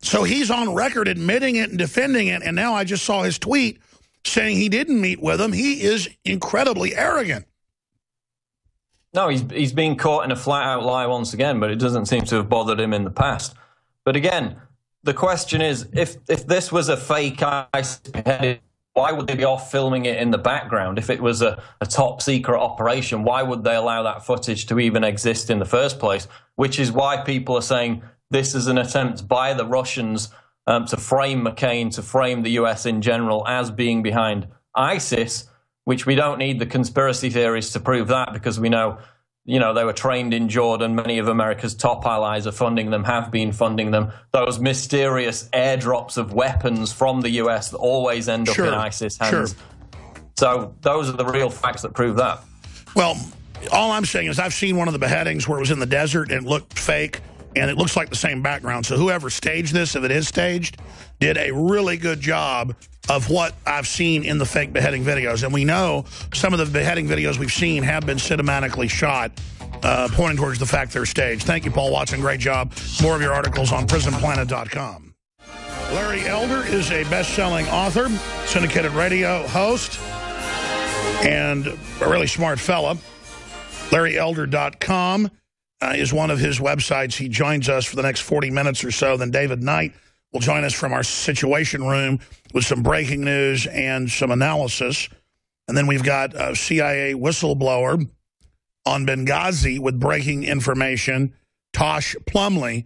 Speaker 2: So he's on record admitting it and defending it, and now I just saw his tweet saying he didn't meet with them. He is incredibly arrogant.
Speaker 3: No, he's been caught in a flat-out lie once again, but it doesn't seem to have bothered him in the past. But again, the question is, if this was a fake ISIS beheading, why would they be off filming it in the background? If it was a top-secret operation, why would they allow that footage to even exist in the first place? Which is why people are saying this is an attempt by the Russians to frame McCain, to frame the US in general as being behind ISIS, which we don't need the conspiracy theories to prove that, because we know, they were trained in Jordan. Many of America's top allies are funding them, have been funding them. Those mysterious airdrops of weapons from the US that always end up in ISIS hands. Sure. So those are the real facts that prove that.
Speaker 2: Well, all I'm saying is I've seen one of the beheadings where it was in the desert and it looked fake, and it looks like the same background. So whoever staged this, if it is staged, did a really good job of what I've seen in the fake beheading videos. And we know some of the beheading videos we've seen have been cinematically shot, pointing towards the fact they're staged. Thank you, Paul Watson. Great job. More of your articles on prisonplanet.com. Larry Elder is a best-selling author, syndicated radio host, and a really smart fella. LarryElder.com is one of his websites. He joins us for the next 40 minutes or so. Then David Knight will join us from our Situation Room with some breaking news and some analysis. And then we've got a CIA whistleblower on Benghazi with breaking information, Tosh Plumle,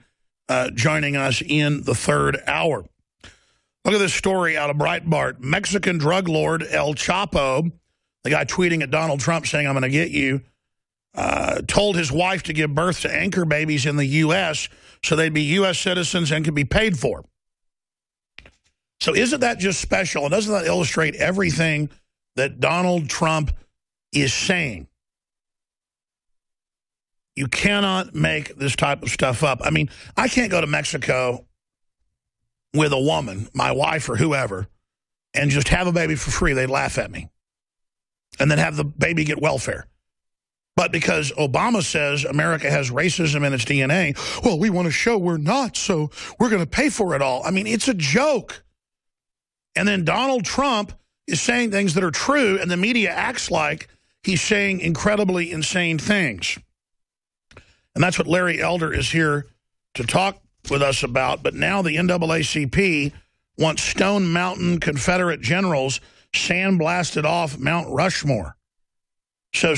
Speaker 2: joining us in the third hour. Look at this story out of Breitbart. Mexican drug lord El Chapo, the guy tweeting at Donald Trump saying, I'm going to get you, told his wife to give birth to anchor babies in the U.S. so they'd be U.S. citizens and could be paid for. So isn't that just special? And doesn't that illustrate everything that Donald Trump is saying? You cannot make this type of stuff up. I mean, I can't go to Mexico with a woman, my wife or whoever, and just have a baby for free. They'd laugh at me. And then have the baby get welfare. But because Obama says America has racism in its DNA, well, we want to show we're not, so we're going to pay for it all. I mean, it's a joke. And then Donald Trump is saying things that are true, and the media acts like he's saying incredibly insane things. And that's what Larry Elder is here to talk with us about. But now the NAACP wants Stone Mountain Confederate generals sandblasted off Mount Rushmore. So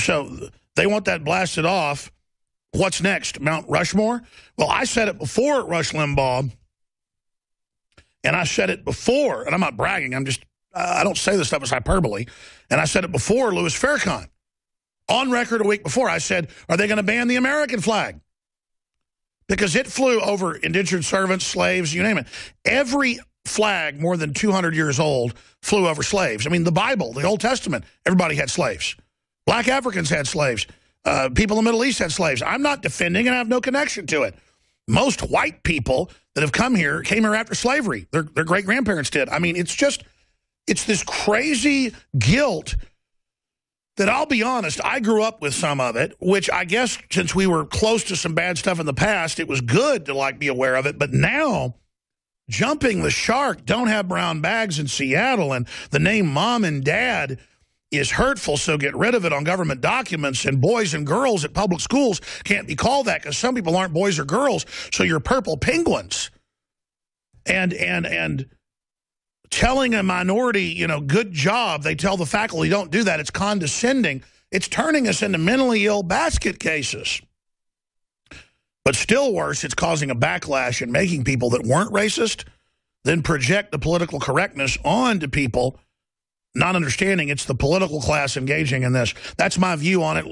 Speaker 2: they want that blasted off. What's next? Mount Rushmore? Well, I said it before Rush Limbaugh. And I said it before, and I'm not bragging, I don't say this stuff as hyperbole. And I said it before Louis Farrakhan. On record a week before, I said, are they going to ban the American flag? Because it flew over indentured servants, slaves, you name it. Every flag more than 200 years old flew over slaves. I mean, the Bible, the Old Testament, everybody had slaves. Black Africans had slaves. People in the Middle East had slaves. I'm not defending and I have no connection to it. Most white people that have come here came here after slavery. Their great-grandparents did. I mean, it's this crazy guilt that, I'll be honest, I grew up with some of it, which I guess since we were close to some bad stuff in the past, it was good to, be aware of it. But now, jumping the shark, don't have brown bags in Seattle, and the name mom and dad is hurtful, so get rid of it on government documents, and boys and girls at public schools can't be called that because some people aren't boys or girls, so you're purple penguins. And telling a minority, good job, they tell the faculty, don't do that. It's condescending. It's turning us into mentally ill basket cases. But still worse, it's causing a backlash and making people that weren't racist then project the political correctness onto people, not understanding it's the political class engaging in this. That's my view on it.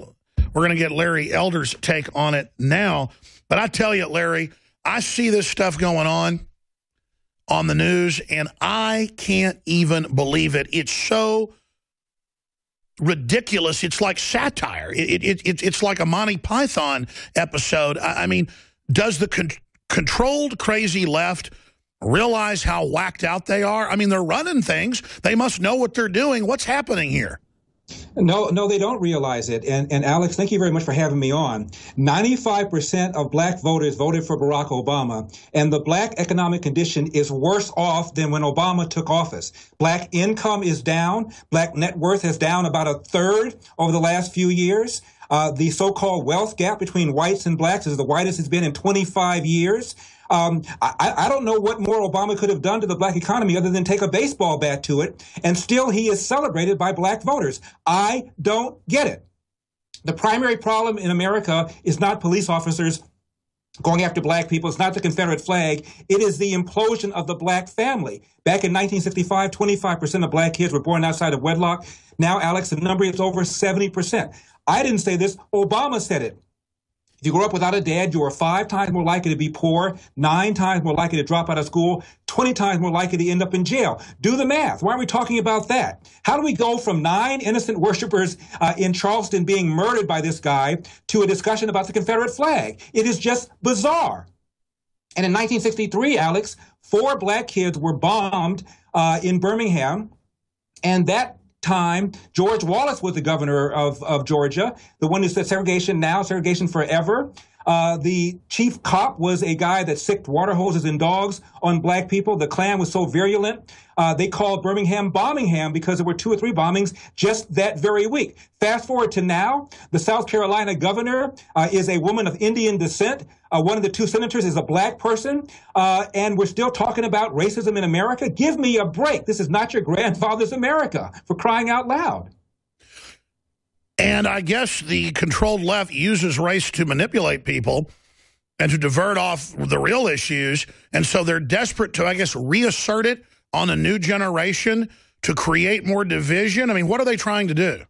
Speaker 2: We're going to get Larry Elder's take on it now. But I tell you, Larry, I see this stuff going on the news, and I can't even believe it. It's so ridiculous. It's like satire. It's like a Monty Python episode. I mean, does the controlled, crazy left realize how whacked out they are? I mean, they're running things. They must know what they're doing. What's happening here?
Speaker 4: No, they don't realize it. And Alex, thank you very much for having me on. 95% of black voters voted for Barack Obama, and the black economic condition is worse off than when Obama took office. Black income is down. Black net worth is down about a third over the last few years. The so-called wealth gap between whites and blacks is the widest it's been in 25 years. I don't know what more Obama could have done to the black economy other than take a baseball bat to it, and still he is celebrated by black voters. I don't get it. The primary problem in America is not police officers going after black people. It's not the Confederate flag. It is the implosion of the black family. Back in 1965, 25% of black kids were born outside of wedlock. Now, Alex, the number is over 70%. I didn't say this. Obama said it. If you grow up without a dad, you are 5 times more likely to be poor, 9 times more likely to drop out of school, 20 times more likely to end up in jail. Do the math. Why are we talking about that? How do we go from 9 innocent worshipers in Charleston being murdered by this guy to a discussion about the Confederate flag? It is just bizarre. And in 1963, Alex, 4 black kids were bombed in Birmingham, and that time, George Wallace was the governor of Georgia, the one who said segregation now, segregation forever. The chief cop was a guy that sicked water hoses and dogs on black people. The Klan was so virulent. They called Birmingham Bombingham because there were 2 or 3 bombings just that very week. Fast forward to now, the South Carolina governor is a woman of Indian descent. One of the 2 senators is a black person. And we're still talking about racism in America. Give me a break. This is not your grandfather's America, for crying out loud.
Speaker 2: And I guess the controlled left uses race to manipulate people and to divert off the real issues. And so they're desperate to, I guess, reassert it on a new generation to create more division. I mean, what are they trying to do?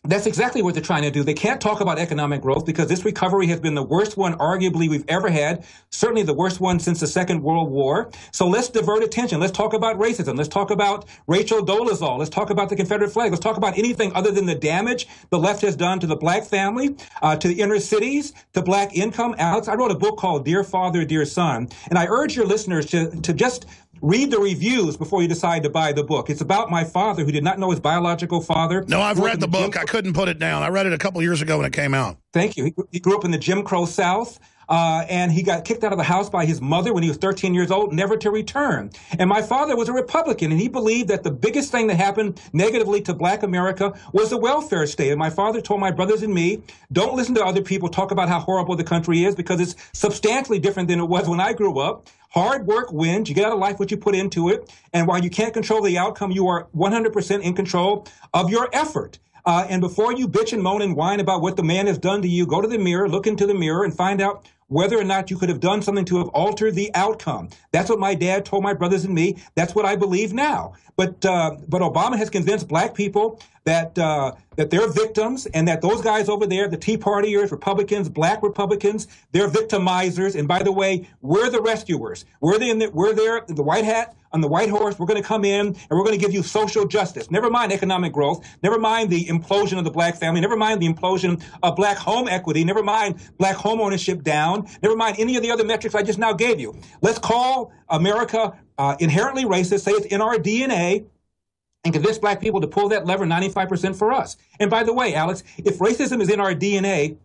Speaker 4: That's exactly what they're trying to do. They can't talk about economic growth because this recovery has been the worst one arguably we've ever had, certainly the worst one since the Second World War. So let's divert attention. Let's talk about racism. Let's talk about Rachel Dolezal. Let's talk about the Confederate flag. Let's talk about anything other than the damage the left has done to the black family, to the inner cities, to black income. Alex, I wrote a book called Dear Father, Dear Son, and I urge your listeners to just read the reviews before you decide to buy the book. It's about my father who did not know his biological father.
Speaker 2: No, I've read the book. I couldn't put it down. I read it a couple years ago when it came out.
Speaker 4: Thank you. He grew up in the Jim Crow South. And he got kicked out of the house by his mother when he was 13 years old, never to return. And my father was a Republican, and he believed that the biggest thing that happened negatively to black America was the welfare state. And my father told my brothers and me, don't listen to other people talk about how horrible the country is, because it's substantially different than it was when I grew up. Hard work wins. You get out of life what you put into it. And while you can't control the outcome, you are 100% in control of your effort. And before you bitch and moan and whine about what the man has done to you, go to the mirror, look into the mirror, and find out whether or not you could have done something to have altered the outcome. That's what my dad told my brothers and me. That's what I believe now. But Obama has convinced black people that they're victims, and that those guys over there, the Tea Partiers, Republicans, black Republicans, they're victimizers. And by the way, we're the rescuers. We're there in the white hat, on the white horse. We're going to come in and we're going to give you social justice. Never mind economic growth. Never mind the implosion of the black family. Never mind the implosion of black home equity. Never mind black home ownership down. Never mind any of the other metrics I just now gave you. Let's call America inherently racist, say it's in our DNA, and convince black people to pull that lever 95% for us. And by the way, Alex, if racism is in our DNA,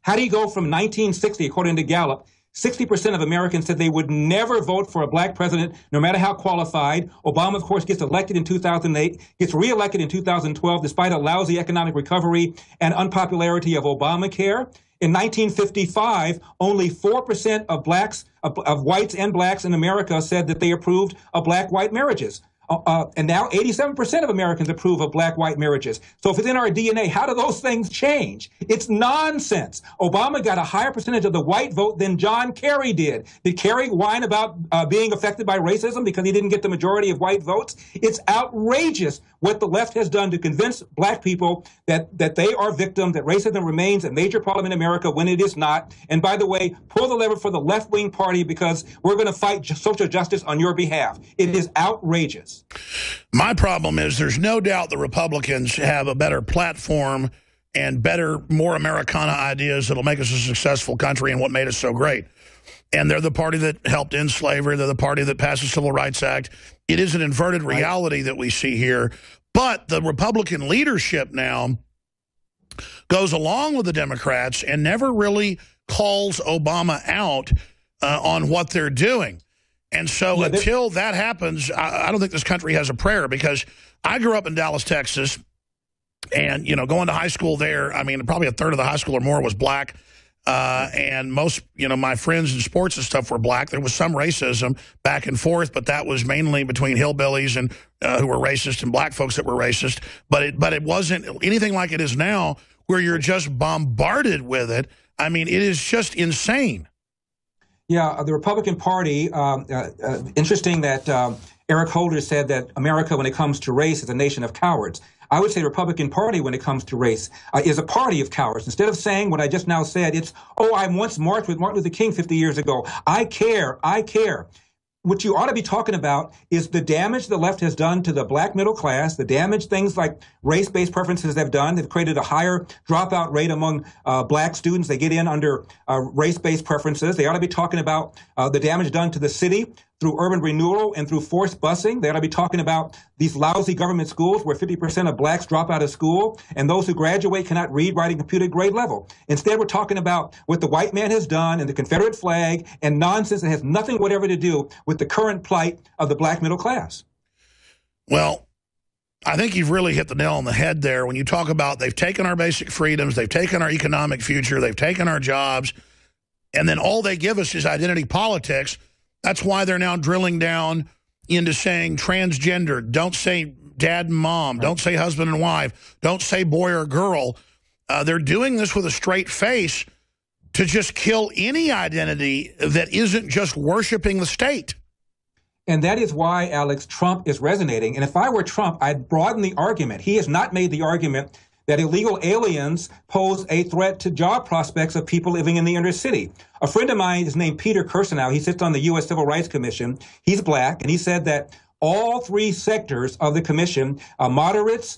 Speaker 4: how do you go from 1960, according to Gallup, 60% of Americans said they would never vote for a black president, no matter how qualified. Obama, of course, gets elected in 2008, gets reelected in 2012, despite a lousy economic recovery and unpopularity of Obamacare. In 1955, only 4% of blacks, of whites and blacks in America said that they approved of black-white marriages. And now 87% of Americans approve of black-white marriages. So if it's in our DNA, how do those things change? It's nonsense. Obama got a higher percentage of the white vote than John Kerry did. Did Kerry whine about being affected by racism because he didn't get the majority of white votes? It's outrageous what the left has done to convince black people that they are victims, that racism remains a major problem in America when it is not. And by the way, pull the lever for the left-wing party because we're going to fight social justice on your behalf. It is outrageous.
Speaker 2: My problem is there's no doubt the Republicans have a better platform and better, more Americana ideas that'll make us a successful country and what made us so great. And they're the party that helped end slavery. They're the party that passed the Civil Rights Act. It is an inverted reality that we see here. But the Republican leadership now goes along with the Democrats and never really calls Obama out on what they're doing. And so until that happens, I don't think this country has a prayer, because I grew up in Dallas, Texas, and, you know, going to high school there, I mean, probably a third of the high school or more was black. And most, you know, my friends in sports and stuff were black. There was some racism back and forth, but that was mainly between hillbillies and who were racist and black folks that were racist. But it wasn't anything like it is now, where you're just bombarded with it. I mean, it is just insane.
Speaker 4: Yeah, the Republican Party, interesting that Eric Holder said that America, when it comes to race, is a nation of cowards. I would say the Republican Party, when it comes to race, is a party of cowards. Instead of saying what I just now said, it's, oh, I once marched with Martin Luther King 50 years ago. I care. I care. What you ought to be talking about is the damage the left has done to the black middle class, the damage things like race-based preferences have done. They've created a higher dropout rate among black students. They get in under race-based preferences. They ought to be talking about the damage done to the city through urban renewal and through forced busing. They ought to be talking about these lousy government schools where 50% of blacks drop out of school and those who graduate cannot read, write, and compute at grade level. Instead, we're talking about what the white man has done and the Confederate flag and nonsense that has nothing whatever to do with the current plight of the black middle class.
Speaker 2: Well, I think you've really hit the nail on the head there when you talk about they've taken our basic freedoms, they've taken our economic future, they've taken our jobs, and then all they give us is identity politics. That's why they're now drilling down into saying transgender. Don't say dad and mom. Don't say husband and wife. Don't say boy or girl. They're doing this with a straight face to just kill any identity that isn't just worshiping the state.
Speaker 4: And that is why, Alex, Trump is resonating. And if I were Trump, I'd broaden the argument. He has not made the argument that illegal aliens pose a threat to job prospects of people living in the inner city. A friend of mine is named Peter Kirsanow. He sits on the U.S. Civil Rights Commission. He's black, and he said that all three sectors of the commission, moderates,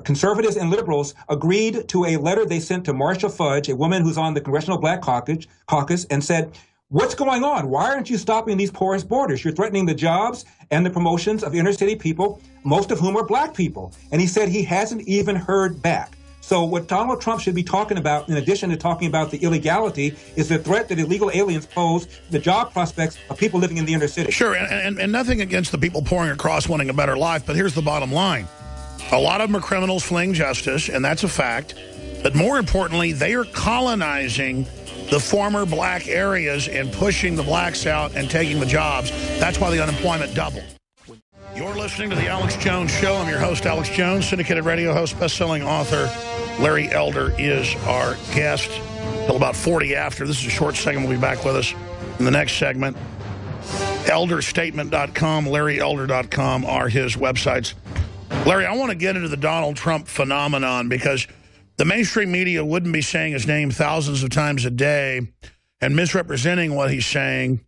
Speaker 4: conservatives, and liberals, agreed to a letter they sent to Marcia Fudge, a woman who's on the Congressional Black Caucus, and said, what's going on? Why aren't you stopping these porous borders? You're threatening the jobs and the promotions of inner city people, most of whom are black people. And he said he hasn't even heard back. So what Donald Trump should be talking about, in addition to talking about the illegality, is the threat that illegal aliens pose to the job prospects of people living in the inner city.
Speaker 2: Sure, and nothing against the people pouring across wanting a better life, but here's the bottom line. A lot of them are criminals fleeing justice, and that's a fact. But more importantly, they are colonizing the former black areas and pushing the blacks out and taking the jobs. That's why the unemployment doubled. You're listening to The Alex Jones Show. I'm your host, Alex Jones, syndicated radio host, best-selling author. Larry Elder is our guest till about 40 after. This is a short segment. We'll be back with us in the next segment. Elderstatement.com, LarryElder.com are his websites. Larry, I want to get into the Donald Trump phenomenon because the mainstream media wouldn't be saying his name thousands of times a day and misrepresenting what he's saying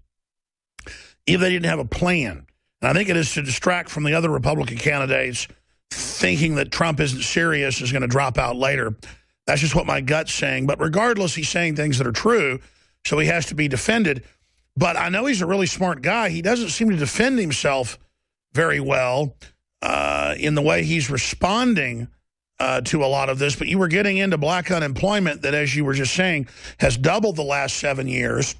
Speaker 2: if they didn't have a plan. And I think it is to distract from the other Republican candidates thinking that Trump isn't serious, is going to drop out later. That's just what my gut's saying. But regardless, he's saying things that are true, so he has to be defended. But I know he's a really smart guy. He doesn't seem to defend himself very well in the way he's responding to a lot of this. But you were getting into black unemployment that, as you were just saying, has doubled the last 7 years.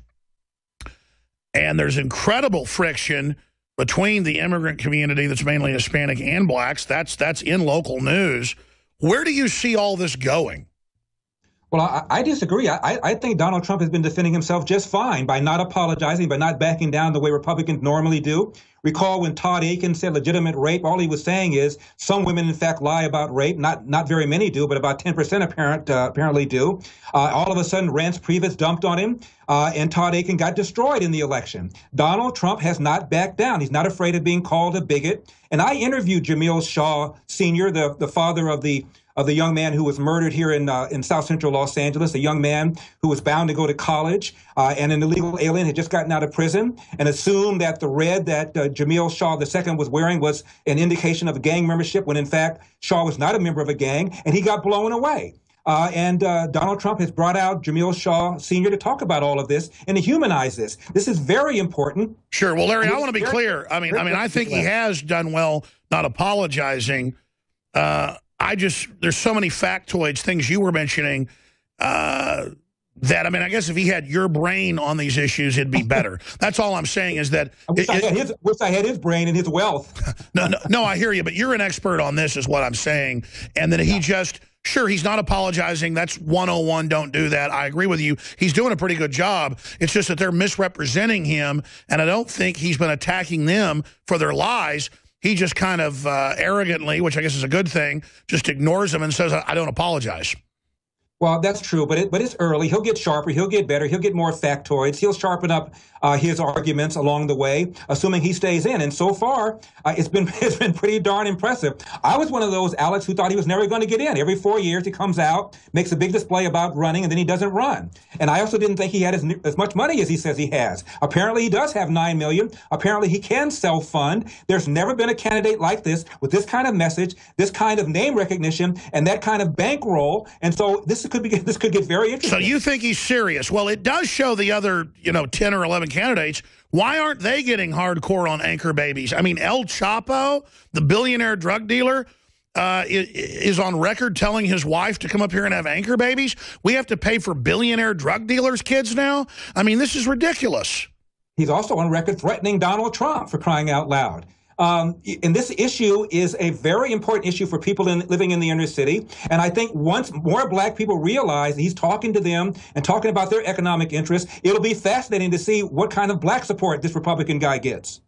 Speaker 2: And there's incredible friction between the immigrant community that's mainly Hispanic and blacks. That's in local news. Where do you see all this going?
Speaker 4: Well, I disagree. I think Donald Trump has been defending himself just fine by not apologizing, by not backing down the way Republicans normally do. Recall when Todd Aiken said legitimate rape, all he was saying is some women, in fact, lie about rape. Not very many do, but about 10% apparently do. All of a sudden, Reince Priebus dumped on him, and Todd Aiken got destroyed in the election. Donald Trump has not backed down. He's not afraid of being called a bigot. And I interviewed Jamil Shaw Sr., the father of the young man who was murdered here in South Central Los Angeles, a young man who was bound to go to college, and an illegal alien had just gotten out of prison, and assumed that the red that Jamil Shaw II was wearing was an indication of gang membership, when in fact Shaw was not a member of a gang, and he got blown away. And Donald Trump has brought out Jamil Shaw Sr. to talk about all of this and to humanize this. This is very important.
Speaker 2: Sure. Well, Larry, I want to be clear. I mean, I think he has done well not apologizing. There's so many factoids, things you were mentioning, that, I mean, I guess if he had your brain on these issues, it'd be better. That's all I'm saying is that...
Speaker 4: I wish I had his brain and his wealth.
Speaker 2: No, I hear you, but you're an expert on this is what I'm saying. And that he just... Sure, he's not apologizing. That's 101. Don't do that. I agree with you. He's doing a pretty good job. It's just that they're misrepresenting him, and I don't think he's been attacking them for their lies. He just kind of arrogantly, which I guess is a good thing, just ignores them and says, I don't apologize.
Speaker 4: Well, that's true, but it's early. He'll get sharper. He'll get better. He'll get more factoids. He'll sharpen up his arguments along the way, assuming he stays in. And so far, it's been pretty darn impressive. I was one of those, Alex, who thought he was never going to get in. Every 4 years, he comes out, makes a big display about running, and then he doesn't run. And I also didn't think he had as much money as he says he has. Apparently, he does have $9 million. Apparently, he can self-fund. There's never been a candidate like this with this kind of message, this kind of name recognition, and that kind of bankroll. And so this could get very interesting.
Speaker 2: So you think he's serious? Well, it does show the other, 10 or 11 candidates. Why aren't they getting hardcore on anchor babies? I mean, El Chapo, the billionaire drug dealer, is on record telling his wife to come up here and have anchor babies. We have to pay for billionaire drug dealers' kids now? I mean, this is ridiculous.
Speaker 4: He's also on record threatening Donald Trump, for crying out loud. And this issue is a very important issue for people living in the inner city. And I think once more black people realize he's talking to them and talking about their economic interests, it'll be fascinating to see what kind of black support this Republican guy gets.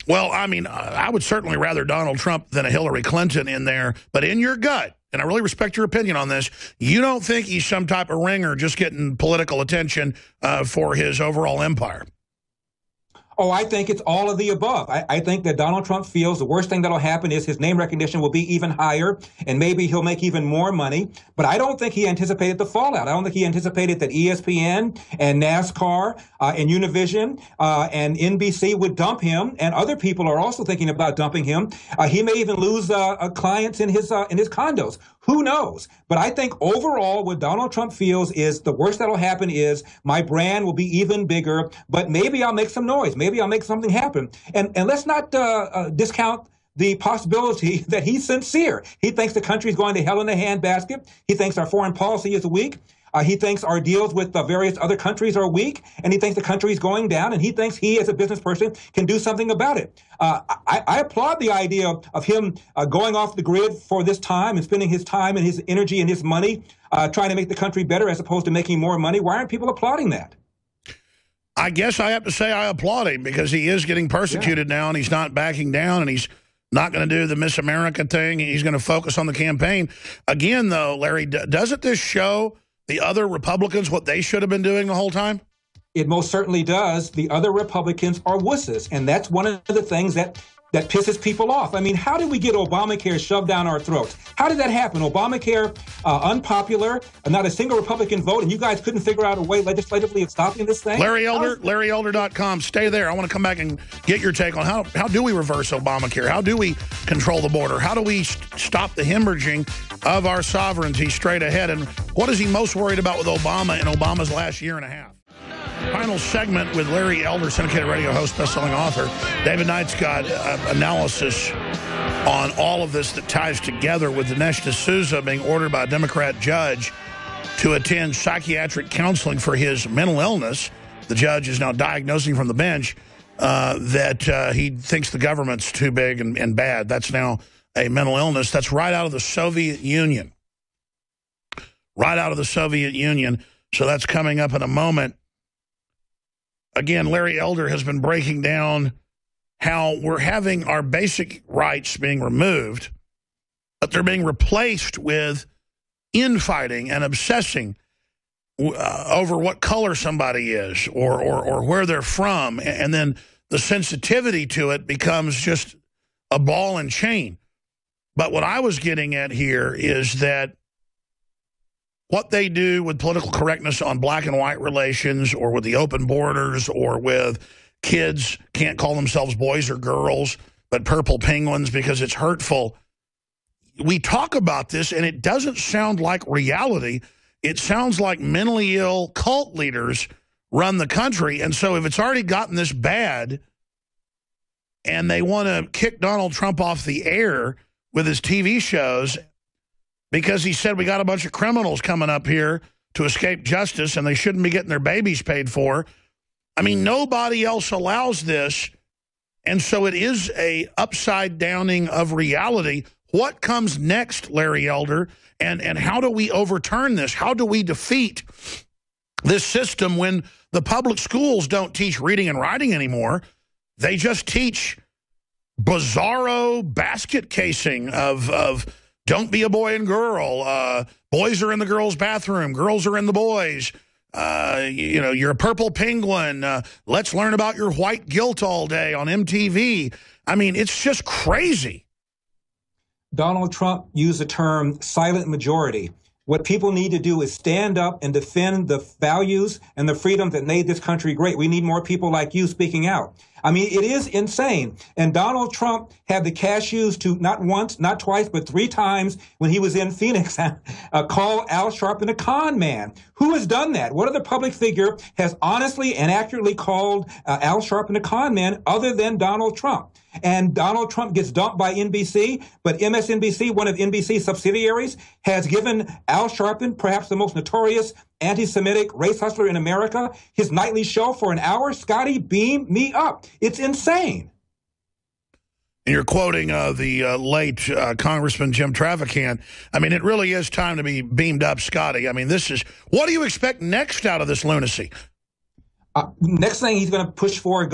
Speaker 2: Well, I mean, I would certainly rather Donald Trump than a Hillary Clinton in there. But in your gut, and I really respect your opinion on this, you don't think he's some type of ringer just getting political attention for his overall empire?
Speaker 4: Oh, I think it's all of the above. I think that Donald Trump feels the worst thing that'll happen is his name recognition will be even higher, and maybe he'll make even more money. But I don't think he anticipated the fallout. I don't think he anticipated that ESPN and NASCAR and Univision and NBC would dump him, and other people are also thinking about dumping him. He may even lose clients in his condos. Who knows? But I think overall what Donald Trump feels is the worst that'll happen is my brand will be even bigger, but maybe I'll make some noise. Maybe I'll make something happen. And let's not discount the possibility that he's sincere. He thinks the country's going to hell in a handbasket. He thinks our foreign policy is weak. He thinks our deals with various other countries are weak, and he thinks the country is going down, and he thinks he, as a business person, can do something about it. I applaud the idea of him going off the grid for this time and spending his time and his energy and his money trying to make the country better as opposed to making more money. Why aren't people applauding that?
Speaker 2: I guess I have to say I applaud him because he is getting persecuted now, and he's not backing down, and he's not going to do the Miss America thing. He's going to focus on the campaign. Again, though, Larry, doesn't this show the other Republicans what they should have been doing the whole time?
Speaker 4: It most certainly does. The other Republicans are wusses, and that's one of the things that pisses people off. I mean, how did we get Obamacare shoved down our throats? How did that happen? Obamacare, unpopular, not a single Republican vote, and you guys couldn't figure out a way legislatively of stopping this thing?
Speaker 2: Larry Elder, LarryElder.com. Stay there. I want to come back and get your take on how do we reverse Obamacare? How do we control the border? How do we stop the hemorrhaging of our sovereignty straight ahead? And what is he most worried about with Obama in Obama's last year and a half? Final segment with Larry Elder, syndicated radio host, best-selling author. David Knight's got analysis on all of this that ties together with Dinesh D'Souza being ordered by a Democrat judge to attend psychiatric counseling for his mental illness. The judge is now diagnosing from the bench that he thinks the government's too big and bad. That's now a mental illness. That's right out of the Soviet Union. right out of the Soviet Union. So that's coming up in a moment. Again, Larry Elder has been breaking down how we're having our basic rights being removed, but they're being replaced with infighting and obsessing over what color somebody is or where they're from. And then the sensitivity to it becomes just a ball and chain. But what I was getting at here is that what they do with political correctness on black and white relations or with the open borders or with kids can't call themselves boys or girls, but purple penguins because it's hurtful. We talk about this, and it doesn't sound like reality. It sounds like mentally ill cult leaders run the country. And so if it's already gotten this bad and they want to kick Donald Trump off the air with his TV shows because he said we got a bunch of criminals coming up here to escape justice and they shouldn't be getting their babies paid for. I mean, nobody else allows this. And so it is a upside downing of reality. What comes next, Larry Elder? And how do we overturn this? How do we defeat this system when the public schools don't teach reading and writing anymore? They just teach bizarro basket casing of don't be a boy and girl. Boys are in the girls' bathroom. Girls are in the boys'. You know, you're a purple penguin. Let's learn about your white guilt all day on MTV. I mean, it's just crazy.
Speaker 4: Donald Trump used the term silent majority. What people need to do is stand up and defend the values and the freedom that made this country great. We need more people like you speaking out. I mean, it is insane. And Donald Trump had the cashews to not once, not twice, but 3 times when he was in Phoenix, call Al Sharpton a con man. Who has done that? What other public figure has honestly and accurately called Al Sharpton a con man other than Donald Trump? And Donald Trump gets dumped by NBC, but MSNBC, one of NBC's subsidiaries, has given Al Sharpton, perhaps the most notorious anti-Semitic race hustler in America, his nightly show for an hour. Scotty, beam me up. It's insane.
Speaker 2: And you're quoting the late Congressman Jim Traficant. I mean, it really is time to be beamed up, Scotty. I mean, this is, what do you expect next out of this lunacy?
Speaker 4: Next thing, he's going to push for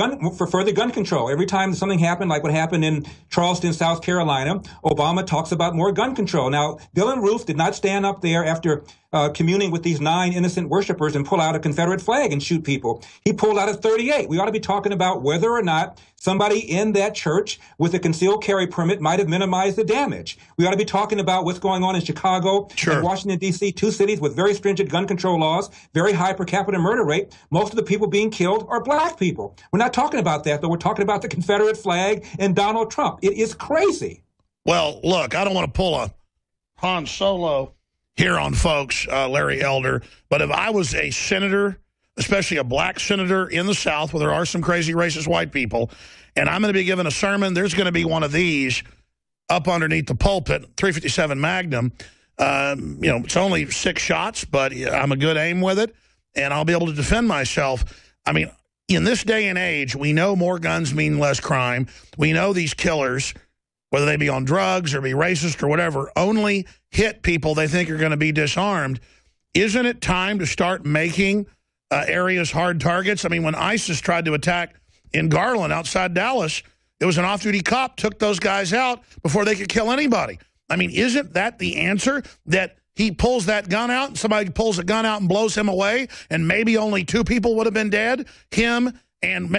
Speaker 4: further gun control. Every time something happened, like what happened in Charleston, South Carolina, Obama talks about more gun control. Now, Dylann Roof did not stand up there after communing with these 9 innocent worshipers and pull out a Confederate flag and shoot people. He pulled out a .38. We ought to be talking about whether or not somebody in that church with a concealed carry permit might have minimized the damage. We ought to be talking about what's going on in Chicago and Washington, D.C., 2 cities with very stringent gun control laws, very high per capita murder rate. Most of the people being killed are black people. We're not talking about that, though. We're talking about the Confederate flag and Donald Trump. It is crazy.
Speaker 2: Well, look, I don't want to pull a Han Solo here on folks, Larry Elder, but if I was a senator, especially a black senator in the South, where there are some crazy racist white people, and I'm going to be given a sermon, there's going to be one of these up underneath the pulpit, 357 Magnum. You know, it's only 6 shots, but I'm a good aim with it, and I'll be able to defend myself. I mean, in this day and age, we know more guns mean less crime. We know these killers, whether they be on drugs or be racist or whatever, only hit people they think are going to be disarmed. Isn't it time to start making areas hard targets? I mean, when ISIS tried to attack in Garland outside Dallas, it was an off-duty cop took those guys out before they could kill anybody. I mean, isn't that the answer? That he pulls that gun out and somebody pulls a gun out and blows him away and maybe only 2 people would have been dead? Him and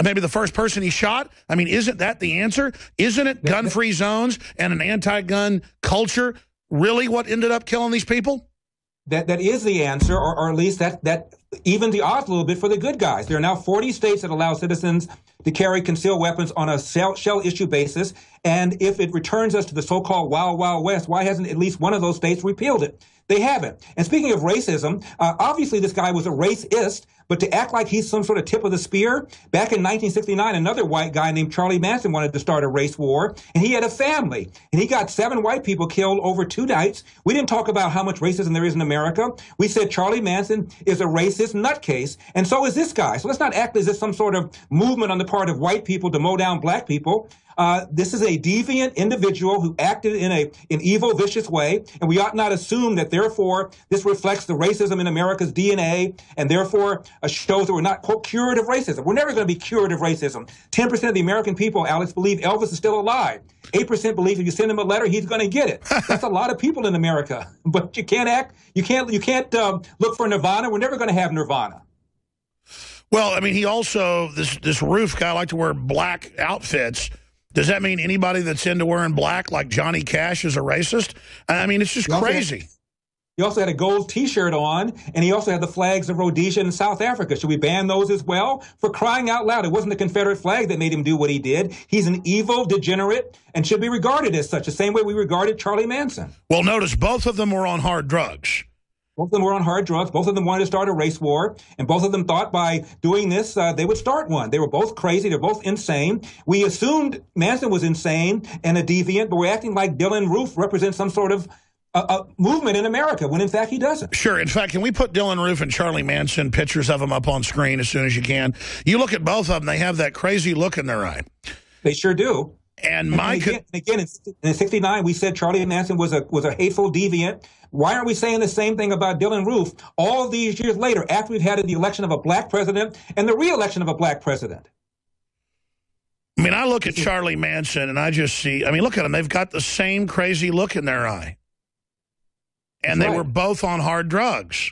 Speaker 2: maybe the first person he shot? I mean, isn't that the answer? Isn't it gun-free zones and an anti-gun culture really what ended up killing these people?
Speaker 4: That is the answer, or at least that even the odds a little bit for the good guys. There are now 40 states that allow citizens to carry concealed weapons on a shell issue basis. And if it returns us to the so-called Wild Wild West, why hasn't at least one of those states repealed it? They haven't. And speaking of racism, obviously this guy was a racist, but to act like he's some sort of tip of the spear, back in 1969, another white guy named Charlie Manson wanted to start a race war, and he had a family, and he got 7 white people killed over 2 nights. We didn't talk about how much racism there is in America. We said Charlie Manson is a racist nutcase, and so is this guy. So let's not act as if some sort of movement on the part of white people to mow down black people. This is a deviant individual who acted in an evil, vicious way, and we ought not assume that, therefore, this reflects the racism in America's DNA, and therefore shows that we're not, quote, cured of racism. We're never going to be cured of racism. 10% of the American people, Alex, believe Elvis is still alive. 8% believe if you send him a letter, he's going to get it. That's a lot of people in America. But you can't look for nirvana. We're never going to have nirvana.
Speaker 2: Well, I mean, he also, this roof guy liked to wear black outfits. Does that mean anybody that's into wearing black, like Johnny Cash, is a racist? I mean, it's just crazy.
Speaker 4: He also had a gold T-shirt on, and he also had the flags of Rhodesia and South Africa. Should we ban those as well? For crying out loud, it wasn't the Confederate flag that made him do what he did. He's an evil degenerate and should be regarded as such, the same way we regarded Charlie Manson.
Speaker 2: Well, notice both of them were on hard drugs.
Speaker 4: Both of them were on hard drugs. Both of them wanted to start a race war, and both of them thought by doing this, they would start one. They were both crazy. They're both insane. We assumed Manson was insane and a deviant, but we're acting like Dylan Roof represents some sort of a movement in America, when in fact he doesn't. Sure.
Speaker 2: In fact, can we put Dylan Roof and Charlie Manson, pictures of them up on screen as soon as you can? You look at both of them, they have that crazy look in their eye.
Speaker 4: They sure do.
Speaker 2: And
Speaker 4: again, in '69, we said Charlie Manson was a hateful deviant. Why aren't we saying the same thing about Dylan Roof all these years later, after we've had the election of a black president and the re-election of a black president?
Speaker 2: I mean, I look at Charlie Manson and I just see, I mean, look at them. They've got the same crazy look in their eye. And they were both on hard drugs.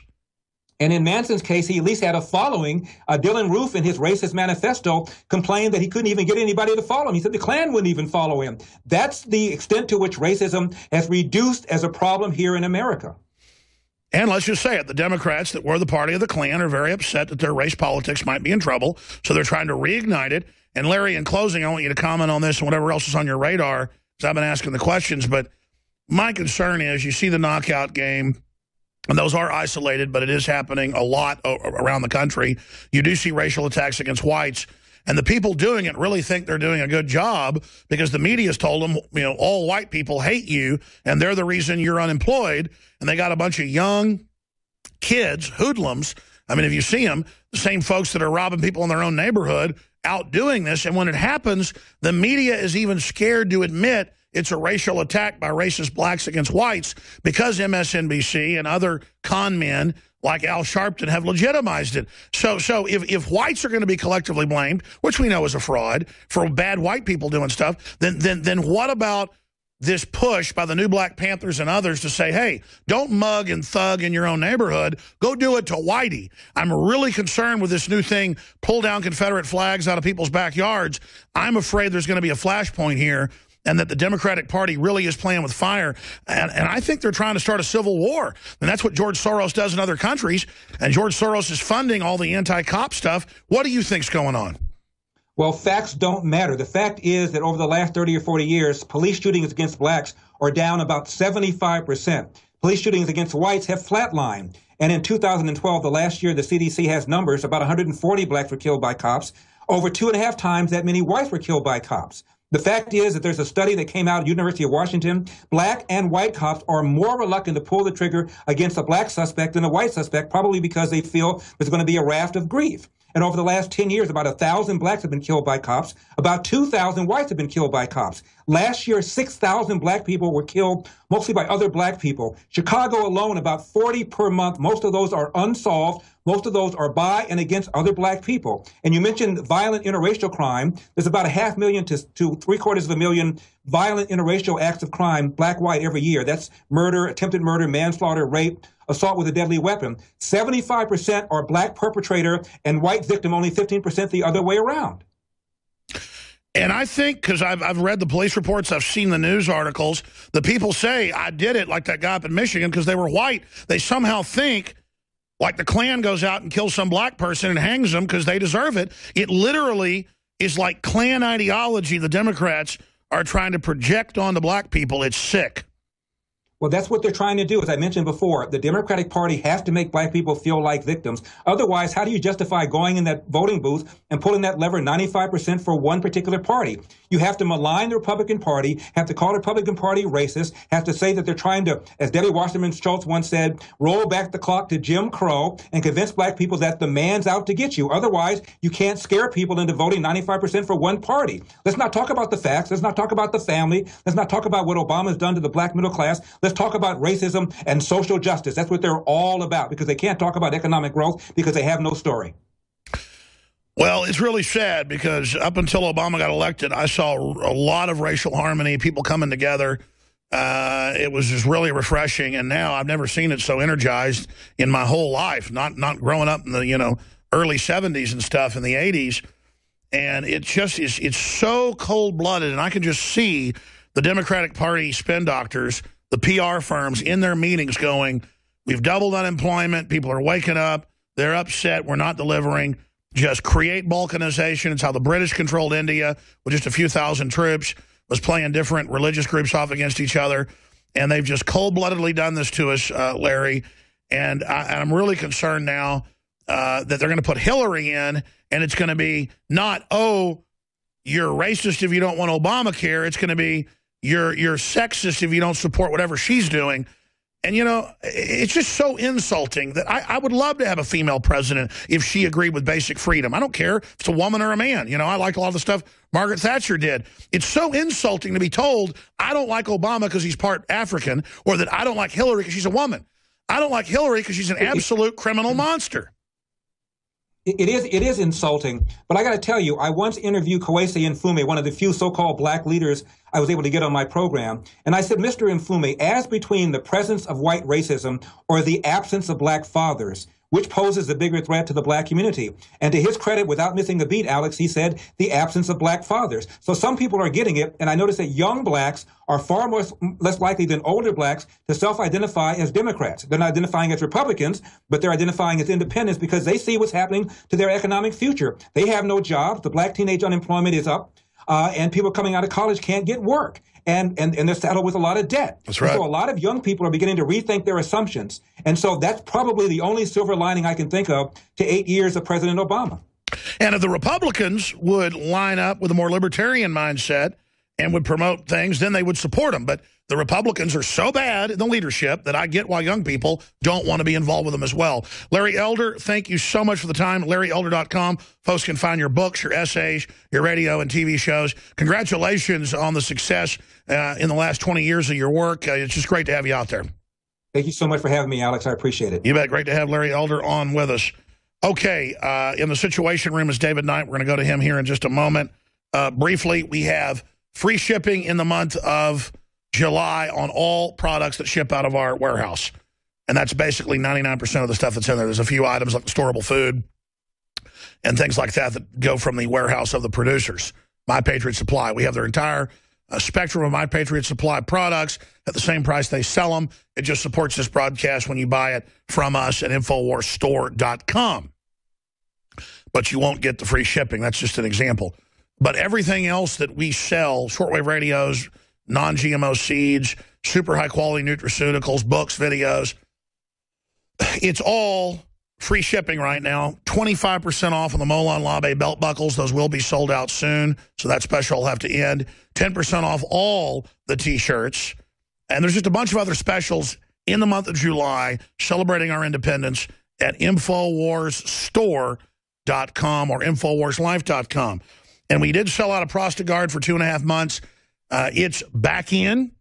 Speaker 4: And in Manson's case, he at least had a following. Dylan Roof, in his racist manifesto, complained that he couldn't even get anybody to follow him. He said the Klan wouldn't even follow him. That's the extent to which racism has reduced as a problem here in America.
Speaker 2: And let's just say it, the Democrats that were the party of the Klan are very upset that their race politics might be in trouble, so they're trying to reignite it. And Larry, in closing, I want you to comment on this and whatever else is on your radar, because I've been asking the questions, but my concern is you see the knockout game, and those are isolated, but it is happening a lot around the country. You do see racial attacks against whites, and the people doing it really think they're doing a good job because the media's told them, you know, all white people hate you, and they're the reason you're unemployed, and they got a bunch of young kids, hoodlums. I mean, if you see them, the same folks that are robbing people in their own neighborhood out doing this, and when it happens, the media is even scared to admit it's a racial attack by racist blacks against whites because MSNBC and other con men like Al Sharpton have legitimized it. So if whites are going to be collectively blamed, which we know is a fraud, for bad white people doing stuff, then what about this push by the New Black Panthers and others to say, hey, don't mug and thug in your own neighborhood. Go do it to whitey. I'm really concerned with this new thing, pull down Confederate flags out of people's backyards. I'm afraid there's going to be a flashpoint here, and that the Democratic Party really is playing with fire. And I think they're trying to start a civil war. And that's what George Soros does in other countries. And George Soros is funding all the anti-cop stuff. What do you think's going on?
Speaker 4: Well, facts don't matter. The fact is that over the last 30 or 40 years, police shootings against blacks are down about 75%. Police shootings against whites have flatlined. And in 2012, the last year the CDC has numbers, about 140 blacks were killed by cops. Over 2.5 times that many whites were killed by cops. The fact is that there's a study that came out at University of Washington. Black and white cops are more reluctant to pull the trigger against a black suspect than a white suspect, probably because they feel there's going to be a raft of grief. And over the last 10 years, about 1,000 blacks have been killed by cops. About 2,000 whites have been killed by cops. Last year, 6,000 black people were killed, mostly by other black people. Chicago alone, about 40 per month. Most of those are unsolved. Most of those are by and against other black people. And you mentioned violent interracial crime. There's about 500,000 to 750,000 violent interracial acts of crime, black, white, every year. That's murder, attempted murder, manslaughter, rape, assault with a deadly weapon. 75% are black perpetrator and white victim, only 15% the other way around.
Speaker 2: And I think, because I've read the police reports, I've seen the news articles, the people say, I did it, like that guy up in Michigan, because they were white. They somehow think, like the Klan goes out and kills some black person and hangs them because they deserve it. It literally is like Klan ideology the Democrats are trying to project onto black people. It's sick.
Speaker 4: Well, that's what they're trying to do. As I mentioned before, the Democratic Party has to make black people feel like victims. Otherwise, how do you justify going in that voting booth and pulling that lever 95% for one particular party? You have to malign the Republican Party, have to call the Republican Party racist, have to say that they're trying to, as Debbie Wasserman Schultz once said, roll back the clock to Jim Crow and convince black people that the man's out to get you. Otherwise, you can't scare people into voting 95% for one party. Let's not talk about the facts. Let's not talk about the family. Let's not talk about what Obama's done to the black middle class. Let's talk about racism and social justice. That's what they're all about, because they can't talk about economic growth because they have no story.
Speaker 2: Well, it's really sad because up until Obama got elected, I saw a lot of racial harmony, people coming together. It was just really refreshing, and now I've never seen it so energized in my whole life, not growing up in the early 70s and stuff, in the 80s. And it just is, it's so cold-blooded, and I can just see the Democratic Party spin doctors, the PR firms in their meetings going, we've doubled unemployment, people are waking up, they're upset, we're not delivering, just create balkanization. It's how the British controlled India with just a few thousand troops, was playing different religious groups off against each other, and they've just cold-bloodedly done this to us, Larry, and I'm really concerned now that they're going to put Hillary in, and it's going to be not, oh, you're racist if you don't want Obamacare, it's going to be you're sexist if you don't support whatever she's doing. And, it's just so insulting that I would love to have a female president if she agreed with basic freedom. I don't care if it's a woman or a man. I like a lot of the stuff Margaret Thatcher did. It's so insulting to be told I don't like Obama because he's part African, or that I don't like Hillary because she's a woman. I don't like Hillary because she's an absolute criminal monster.
Speaker 4: It is insulting, but I got to tell you, I once interviewed Kwesi Mfume, one of the few so-called black leaders I was able to get on my program, and I said, Mr. Mfume, as between the presence of white racism or the absence of black fathers, which poses a bigger threat to the black community? And to his credit, without missing a beat, Alex, he said the absence of black fathers. So some people are getting it, and I notice that young blacks are far less likely than older blacks to self-identify as Democrats. They're not identifying as Republicans, but they're identifying as independents because they see what's happening to their economic future. They have no jobs. The black teenage unemployment is up, and people coming out of college can't get work. And they're saddled with a lot of debt.
Speaker 2: That's right.
Speaker 4: So a lot of young people are beginning to rethink their assumptions. And so that's probably the only silver lining I can think of to 8 years of President Obama.
Speaker 2: And if the Republicans would line up with a more libertarian mindset and would promote things, then they would support them. But the Republicans are so bad in the leadership that I get why young people don't want to be involved with them as well. Larry Elder, thank you so much for the time. LarryElder.com. Folks can find your books, your essays, your radio and TV shows. Congratulations on the success in the last 20 years of your work. It's just great to have you out there.
Speaker 4: Thank you so much for having me, Alex. I appreciate it.
Speaker 2: You bet. Great to have Larry Elder on with us. Okay, in the Situation Room is David Knight. We're going to go to him here in just a moment. Briefly, we have free shipping in the month of July on all products that ship out of our warehouse. And that's basically 99% of the stuff that's in there. There's a few items like storable food and things like that that go from the warehouse of the producers. My Patriot Supply. We have their entire spectrum of My Patriot Supply products at the same price they sell them. It just supports this broadcast when you buy it from us at InfoWarsStore.com. But you won't get the free shipping. That's just an example. But everything else that we sell, shortwave radios, non-GMO seeds, super high-quality nutraceuticals, books, videos, it's all free shipping right now. 25% off on the Molon Labe belt buckles. Those will be sold out soon, so that special will have to end. 10% off all the T-shirts. And there's just a bunch of other specials in the month of July celebrating our independence at InfoWarsStore.com or InfoWarsLife.com. And we did sell out a Prostagard for 2.5 months. It's back in,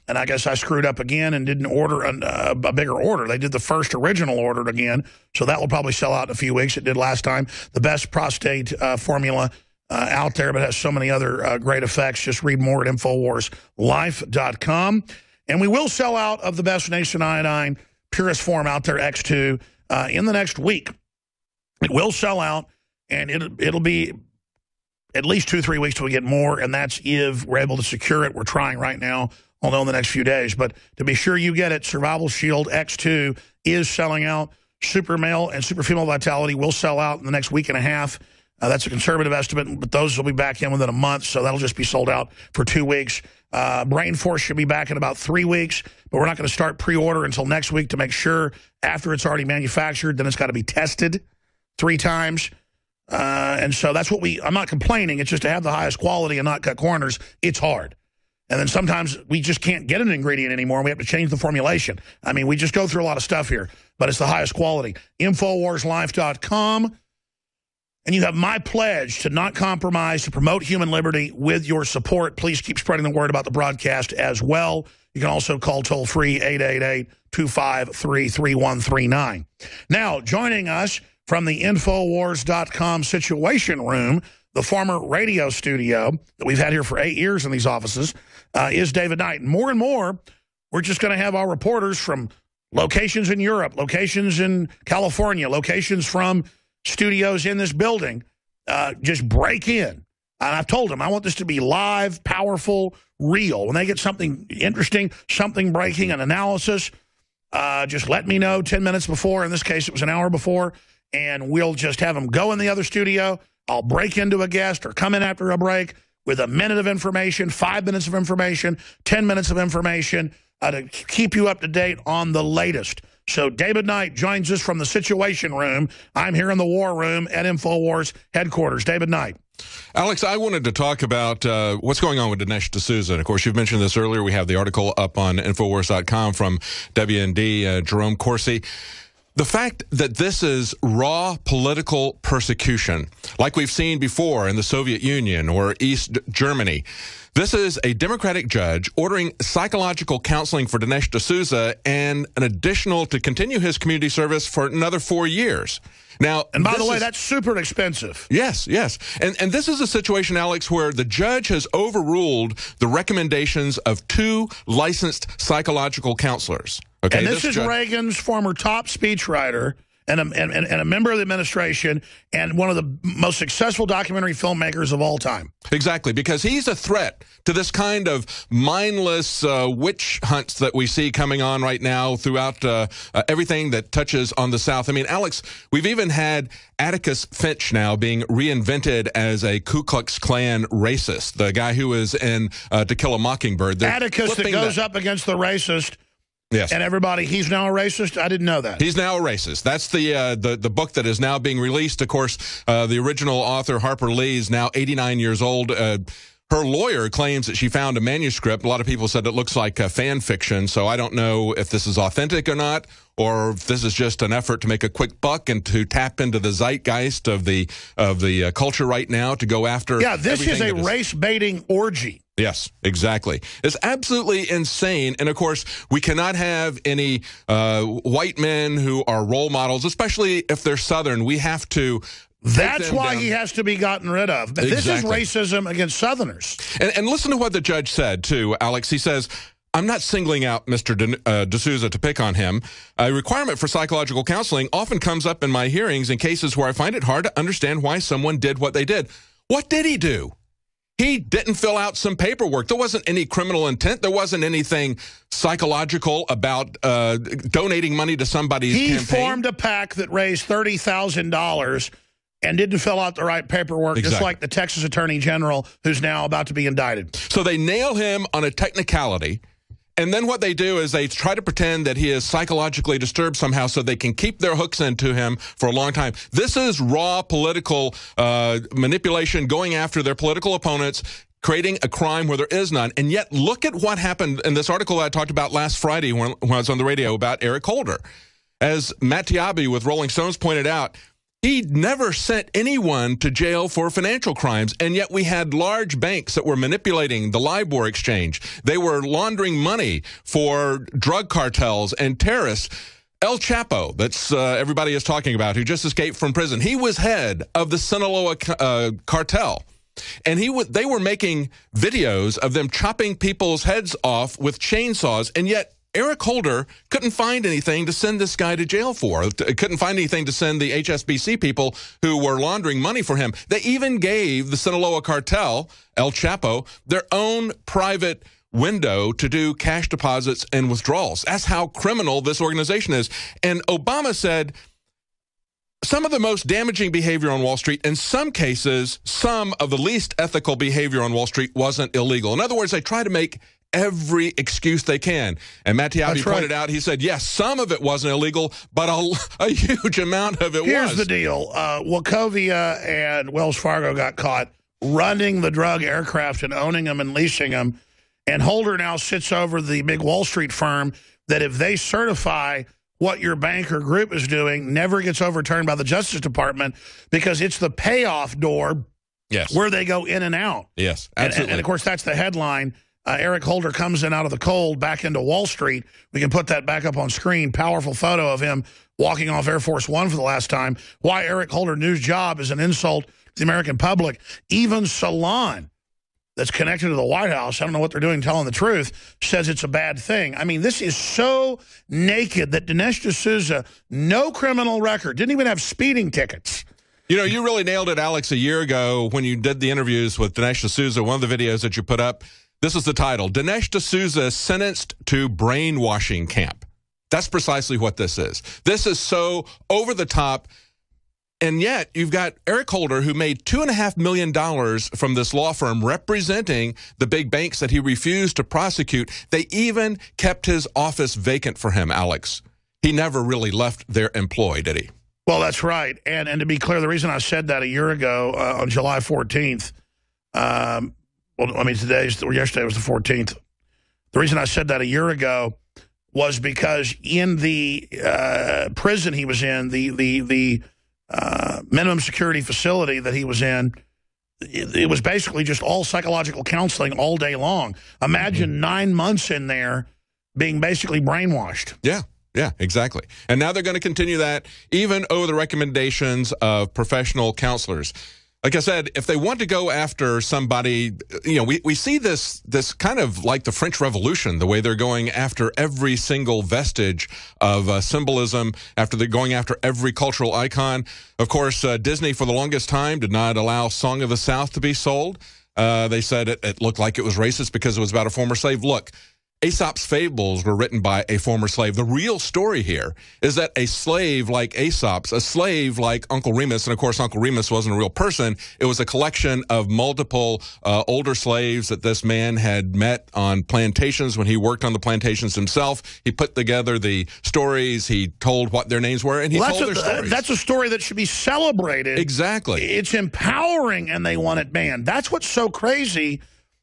Speaker 2: and I guess I screwed up again and didn't order a bigger order. They did the first original order again, so that will probably sell out in a few weeks. It did last time. The best prostate formula out there, but has so many other great effects. Just read more at InfoWarsLife.com. And we will sell out of the best Nation Iodine purest form out there, X2, in the next week. It will sell out, and it'll be at least 2-3 weeks till we get more, and that's if we're able to secure it. We're trying right now. I'll know in the next few days. But to be sure you get it, Survival Shield X2 is selling out. Super Male and Super Female Vitality will sell out in the next week and a half. That's a conservative estimate, but those will be back in within a month, so that'll just be sold out for 2 weeks. Brain Force should be back in about 3 weeks, but we're not going to start pre-order until next week to make sure after it's already manufactured, then it's got to be tested 3 times. And so that's what I'm not complaining. It's just to have the highest quality and not cut corners. It's hard. And then sometimes we just can't get an ingredient anymore, and we have to change the formulation. I mean, we just go through a lot of stuff here, but it's the highest quality. InfoWarsLife.com. And you have my pledge to not compromise, to promote human liberty with your support. Please keep spreading the word about the broadcast as well. You can also call toll-free 888-253-3139. Now, joining us from the Infowars.com Situation Room, the former radio studio that we've had here for 8 years in these offices, is David Knight. And more, we're just going to have our reporters from locations in Europe, locations in California, locations from studios in this building, just break in. And I've told them I want this to be live, powerful, real. When they get something interesting, something breaking, an analysis, just let me know 10 minutes before. In this case, it was an hour before, and we'll just have them go in the other studio. I'll break into a guest or come in after a break with a minute of information, 5 minutes of information, 10 minutes of information to keep you up to date on the latest. So David Knight joins us from the Situation Room. I'm here in the War Room at InfoWars headquarters. David Knight.
Speaker 5: Alex, I wanted to talk about what's going on with Dinesh D'Souza. And of course, you've mentioned this earlier. We have the article up on Infowars.com from WND, Jerome Corsi. The fact that this is raw political persecution, like we've seen before in the Soviet Union or East Germany. This is a Democratic judge ordering psychological counseling for Dinesh D'Souza and an additional to continue his community service for another 4 years. Now,
Speaker 2: and by the way, that's super expensive.
Speaker 5: Yes. And this is a situation, Alex, where the judge has overruled the recommendations of 2 licensed psychological counselors. Okay,
Speaker 2: and this is Reagan's former top speechwriter and a member of the administration and one of the most successful documentary filmmakers of all time.
Speaker 5: Exactly, because he's a threat to this kind of mindless witch hunts that we see coming on right now throughout everything that touches on the South. I mean, Alex, we've even had Atticus Finch now being reinvented as a Ku Klux Klan racist, the guy who was in To Kill a Mockingbird.
Speaker 2: Atticus that goes up against the racist.
Speaker 5: Yes.
Speaker 2: And everybody, he's now a racist? I didn't know that.
Speaker 5: He's now a racist. That's the book that is now being released. Of course, the original author, Harper Lee, is now 89 years old. Her lawyer claims that she found a manuscript. A lot of people said it looks like fan fiction, so I don't know if this is authentic or not, or if this is just an effort to make a quick buck and to tap into the zeitgeist of the culture right now to go after.
Speaker 2: Yeah, this is a race-baiting orgy.
Speaker 5: Yes, exactly. It's absolutely insane. And, of course, we cannot have any white men who are role models, especially if they're Southern. We have to...
Speaker 2: That's why he has to be gotten rid of. But
Speaker 5: exactly.
Speaker 2: This is racism against Southerners.
Speaker 5: And listen to what the judge said, too, Alex. He says, I'm not singling out Mr. D'Souza to pick on him. A requirement for psychological counseling often comes up in my hearings in cases where I find it hard to understand why someone did what they did. What did he do? He didn't fill out some paperwork. There wasn't any criminal intent. There wasn't anything psychological about donating money to somebody's campaign. He
Speaker 2: formed a PAC that raised $30,000 and didn't fill out the right paperwork, just like the Texas Attorney General, who's now about to be indicted.
Speaker 5: So they nail him on a technicality, and then what they do is they try to pretend that he is psychologically disturbed somehow so they can keep their hooks into him for a long time. This is raw political manipulation, going after their political opponents, creating a crime where there is none. And yet, look at what happened in this article that I talked about last Friday when I was on the radio about Eric Holder. As Matt Tiabi with Rolling Stones pointed out, he never sent anyone to jail for financial crimes, and yet we had large banks that were manipulating the LIBOR exchange. They were laundering money for drug cartels and terrorists. El Chapo, that's everybody is talking about, who just escaped from prison. He was head of the Sinaloa cartel. And they were making videos of them chopping people's heads off with chainsaws, and yet Eric Holder couldn't find anything to send this guy to jail for. Couldn't find anything to send the HSBC people who were laundering money for him. They even gave the Sinaloa cartel, El Chapo, their own private window to do cash deposits and withdrawals. That's how criminal this organization is. And Obama said, some of the most damaging behavior on Wall Street. In some cases, some of the least ethical behavior on Wall Street wasn't illegal. In other words, they try to make every excuse they can. And Matt Taibbi pointed out, he said, yes, some of it wasn't illegal, but a huge amount of it was.
Speaker 2: Here's the deal. Wachovia and Wells Fargo got caught running the drug aircraft and owning them and leasing them. And Holder now sits over the big Wall Street firm that if they certify what your bank or group is doing, never gets overturned by the Justice Department because it's the payoff door where they go in and out.
Speaker 5: Yes, absolutely.
Speaker 2: And of course, that's the headline. Eric Holder comes in out of the cold back into Wall Street. We can put that back up on screen. Powerful photo of him walking off Air Force One for the last time. Why Eric Holder News job is an insult to the American public. Even Salon, that's connected to the White House, I don't know what they're doing telling the truth, says it's a bad thing. I mean, this is so naked that Dinesh D'Souza, no criminal record, didn't even have speeding tickets.
Speaker 5: You know, you really nailed it, Alex, a year ago when you did the interviews with Dinesh D'Souza, one of the videos that you put up. This is the title, Dinesh D'Souza sentenced to brainwashing camp. That's precisely what this is. This is so over the top. And yet you've got Eric Holder, who made $2.5 million from this law firm representing the big banks that he refused to prosecute. They even kept his office vacant for him, Alex. He never really left their employ, did he?
Speaker 2: Well, that's right. And to be clear, the reason I said that a year ago on July 14th, well, I mean, yesterday was the 14th. The reason I said that a year ago was because in the prison he was in, the minimum security facility that he was in, it was basically just all psychological counseling all day long. Imagine 9 months in there being basically brainwashed.
Speaker 5: Yeah, exactly. And now they're going to continue that even over the recommendations of professional counselors. Like I said, if they want to go after somebody, you know, we see this kind of like the French Revolution, the way they're going after every single vestige of symbolism, after they're going after every cultural icon. Of course, Disney for the longest time did not allow Song of the South to be sold. They said it looked like it was racist because it was about a former slave. Look, Aesop's fables were written by a former slave. The real story here is that a slave like Aesop's, a slave like Uncle Remus, and of course Uncle Remus wasn't a real person. It was a collection of multiple older slaves that this man had met on plantations when he worked on the plantations himself. He put together the stories. He told what their names were, and he told their stories.
Speaker 2: That's a story that should be celebrated.
Speaker 5: Exactly.
Speaker 2: It's empowering, and they want it banned. That's what's so crazy,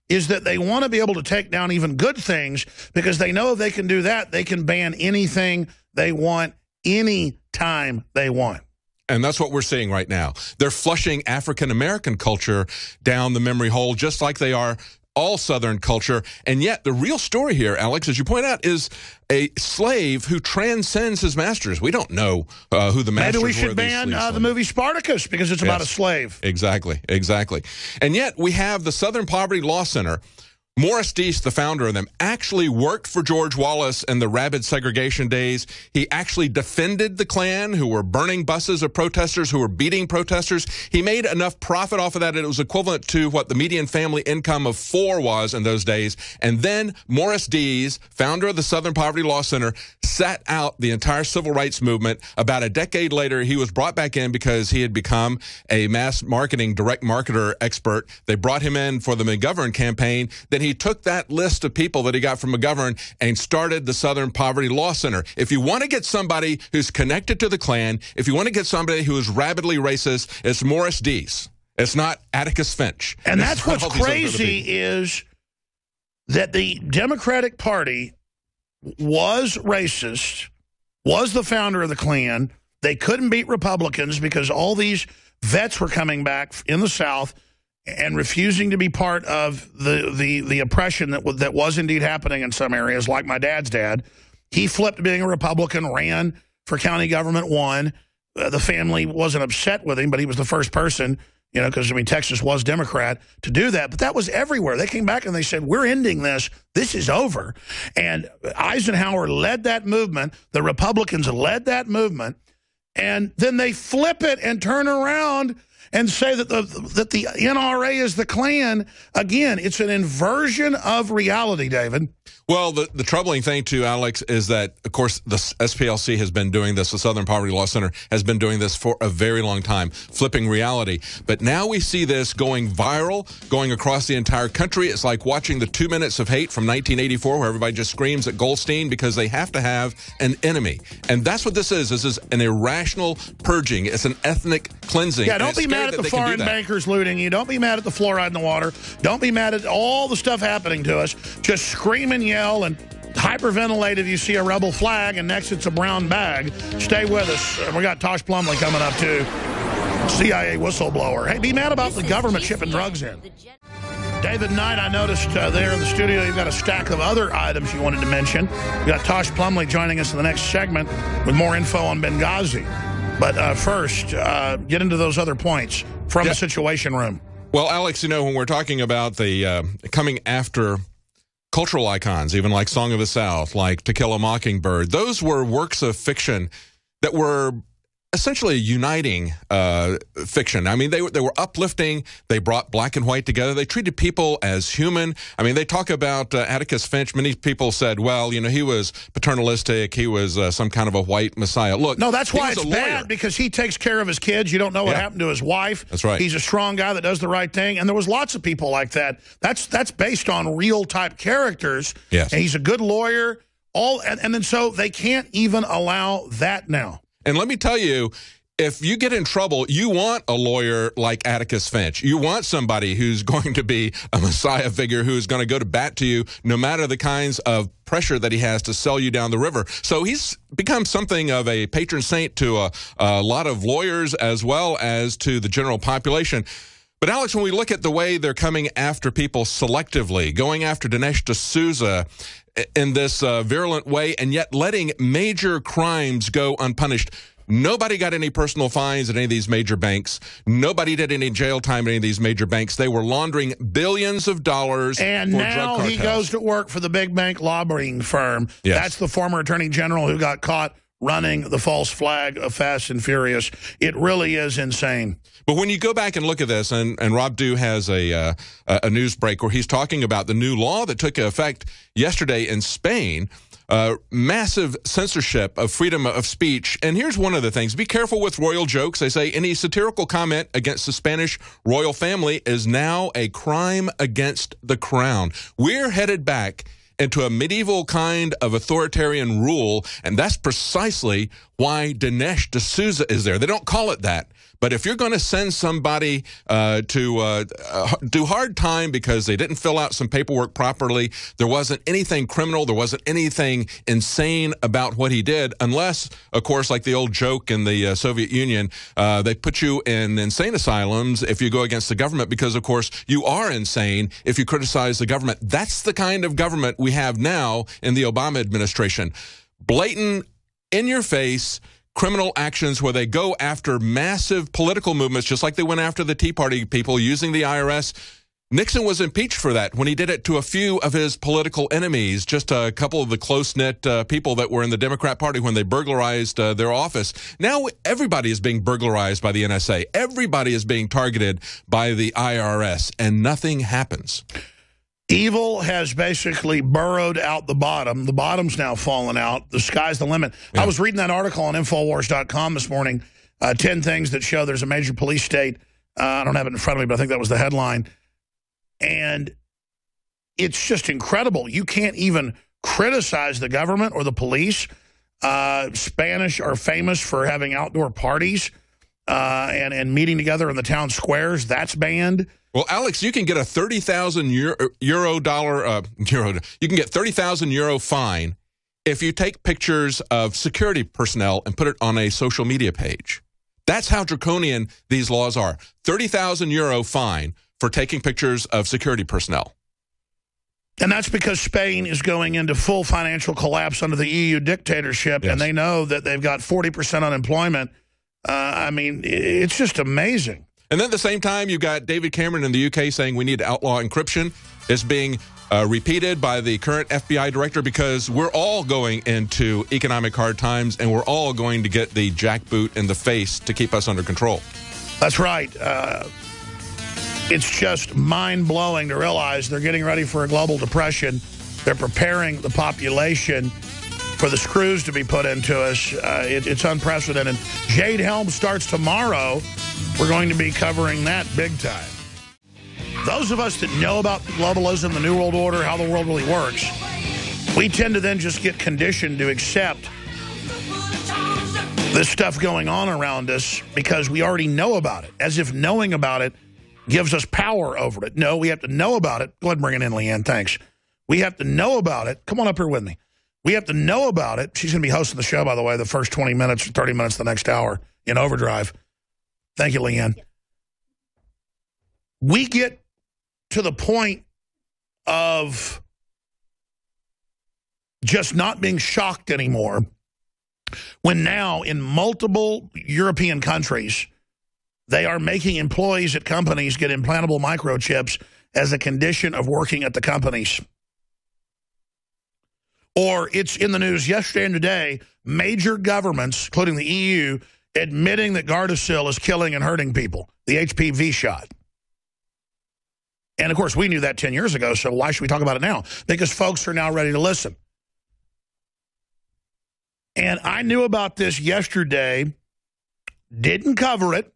Speaker 2: is that they want to be able to take down even good things because they know if they can do that, they can ban anything they want, anytime they want.
Speaker 5: And that's what we're seeing right now. They're flushing African-American culture down the memory hole just like they are all Southern culture. And yet the real story here, Alex, as you point out, is a slave who transcends his masters. We don't know who the masters were.
Speaker 2: Maybe we should ban the movie Spartacus because it's about a slave.
Speaker 5: Exactly, exactly. And yet we have the Southern Poverty Law Center. Morris Deese, the founder of them, actually worked for George Wallace in the rabid segregation days. He actually defended the Klan, who were burning buses of protesters, who were beating protesters. He made enough profit off of that, it was equivalent to what the median family income of 4 was in those days. And then Morris Deese, founder of the Southern Poverty Law Center, sat out the entire civil rights movement. About a decade later, he was brought back in because he had become a mass marketing, direct marketer expert. They brought him in for the McGovern campaign. Then he took that list of people that he got from McGovern and started the Southern Poverty Law Center. If you want to get somebody who's connected to the Klan, if you want to get somebody who is rabidly racist, it's Morris Deese. It's not Atticus Finch.
Speaker 2: And that's what's crazy is that the Democratic Party was racist, was the founder of the Klan. They couldn't beat Republicans because all these vets were coming back in the South and refusing to be part of the oppression that was indeed happening in some areas, like my dad's dad. He flipped being a Republican, ran for county government, won. The family wasn't upset with him, but he was the first person, you know, because, I mean, Texas was Democrat, to do that. But that was everywhere. They came back and they said, we're ending this. This is over. And Eisenhower led that movement. The Republicans led that movement. And then they flip it and turn around and say that the NRA is the Klan. Again, it's an inversion of reality, David.
Speaker 5: Well, the troubling thing, too, Alex, is that, of course, the SPLC has been doing this. The Southern Poverty Law Center has been doing this for a very long time, flipping reality. But now we see this going viral, going across the entire country. It's like watching the 2 Minutes of Hate from 1984, where everybody just screams at Goldstein because they have to have an enemy. And that's what this is. This is an irrational purging. It's an ethnic cleansing.
Speaker 2: Yeah, don't be mad at the foreign bankers looting you. Don't be mad at the fluoride in the water. Don't be mad at all the stuff happening to us. Just scream and yell and hyperventilate if you see a rebel flag, and next it's a brown bag. Stay with us. We got Tosh Plumle coming up, too. CIA whistleblower. Hey, be mad about the government shipping drugs in. David Knight, I noticed there in the studio, you've got a stack of other items you wanted to mention. We got Tosh Plumle joining us in the next segment with more info on Benghazi. But first, get into those other points from the Situation Room.
Speaker 5: Well, Alex, you know, when we're talking about the coming after cultural icons, even like Song of the South, like To Kill a Mockingbird, those were works of fiction that were essentially uniting fiction. I mean, they were uplifting. They brought black and white together. They treated people as human. I mean, they talk about Atticus Finch. Many people said, well, you know, he was paternalistic. He was some kind of a white messiah. Look,
Speaker 2: no, that's why it's bad, because he takes care of his kids. You don't know what happened to his wife.
Speaker 5: That's right.
Speaker 2: He's a strong guy that does the right thing. And there was lots of people like that. That's based on real type characters.
Speaker 5: Yes.
Speaker 2: And he's a good lawyer. And then so they can't even allow that now.
Speaker 5: And let me tell you, if you get in trouble, you want a lawyer like Atticus Finch. You want somebody who's going to be a messiah figure, who's going to go to bat to you no matter the kinds of pressure that he has to sell you down the river. So he's become something of a patron saint to a lot of lawyers as well as to the general population. But, Alex, when we look at the way they're coming after people selectively, going after Dinesh D'Souza in this virulent way, and yet letting major crimes go unpunished. Nobody got any personal fines at any of these major banks. Nobody did any jail time at any of these major banks. They were laundering billions of dollars
Speaker 2: and
Speaker 5: for
Speaker 2: now
Speaker 5: drug cartels.
Speaker 2: He goes to work for the big bank lobbying firm.
Speaker 5: Yes.
Speaker 2: That's the former attorney general who got caught running the false flag of Fast and Furious. It really is insane.
Speaker 5: But when you go back and look at this, and Rob Dew has a news break where he's talking about the new law that took effect yesterday in Spain, massive censorship of freedom of speech. And here's one of the things. Be careful with royal jokes. They say any satirical comment against the Spanish royal family is now a crime against the crown. We're headed back into a medieval kind of authoritarian rule, and that's precisely why Dinesh D'Souza is there. They don't call it that. But if you're going to send somebody to do hard time because they didn't fill out some paperwork properly, there wasn't anything criminal, there wasn't anything insane about what he did, unless, of course, like the old joke in the Soviet Union, they put you in insane asylums if you go against the government because, of course, you are insane if you criticize the government. That's the kind of government we have now in the Obama administration. Blatant, in-your-face criminal actions where they go after massive political movements, just like they went after the Tea Party people using the IRS. Nixon was impeached for that when he did it to a few of his political enemies, just a couple of the close-knit people that were in the Democrat Party when they burglarized their office. Now everybody is being burglarized by the NSA. Everybody is being targeted by the IRS, and nothing happens.
Speaker 2: Evil has basically burrowed out the bottom. The bottom's now fallen out. The sky's the limit. Yeah. I was reading that article on Infowars.com this morning, 10 things that show there's a major police state. I don't have it in front of me, but I think that was the headline. And it's just incredible. You can't even criticize the government or the police. Spanish are famous for having outdoor parties and meeting together in the town squares. That's banned.
Speaker 5: Well, Alex, you can get a 30,000 you can get 30,000 euro fine if you take pictures of security personnel and put it on a social media page. That's how draconian these laws are. 30,000 euro fine for taking pictures of security personnel.
Speaker 2: And that's because Spain is going into full financial collapse under the EU dictatorship, yes. And they know that they've got 40% unemployment. I mean, it's just amazing.
Speaker 5: And then at the same time, you've got David Cameron in the UK saying we need to outlaw encryption. It's being repeated by the current FBI director because we're all going into economic hard times and we're all going to get the jackboot in the face to keep us under control.
Speaker 2: That's right. It's just mind-blowing to realize they're getting ready for a global depression. They're preparing the population for the screws to be put into us. It's unprecedented. Jade Helm starts tomorrow. We're going to be covering that big time. Those of us that know about globalism, the New World Order, how the world really works, we tend to then just get conditioned to accept this stuff going on around us because we already know about it, as if knowing about it gives us power over it. No, we have to know about it. Go ahead and bring it in, Leanne. Thanks. We have to know about it. Come on up here with me. We have to know about it. She's going to be hosting the show, by the way, the first 20 minutes or 30 minutes the next hour in overdrive. Thank you, Leanne. We get to the point of just not being shocked anymore when now in multiple European countries, they are making employees at companies get implantable microchips as a condition of working at the companies. Or it's in the news yesterday and today, major governments, including the EU, admitting that Gardasil is killing and hurting people, the HPV shot. And, of course, we knew that 10 years ago, so why should we talk about it now? Because folks are now ready to listen. And I knew about this yesterday, didn't cover it,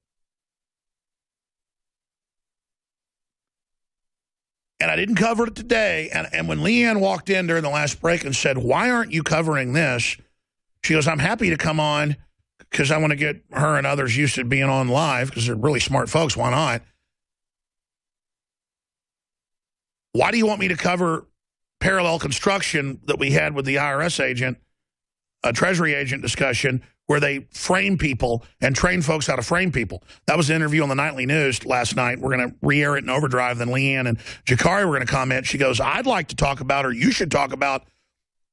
Speaker 2: and I didn't cover it today. And when Leanne walked in during the last break and said, why aren't you covering this? She goes, I'm happy to come on because I want to get her and others used to being on live because they're really smart folks. Why not? Why do you want me to cover parallel construction that we had with the IRS agent, a Treasury agent discussion, where they frame people and train folks how to frame people? That was an interview on the Nightly News last night. We're going to re-air it in overdrive. Then Leanne and Jakari were going to comment. She goes, I'd like to talk about, or you should talk about,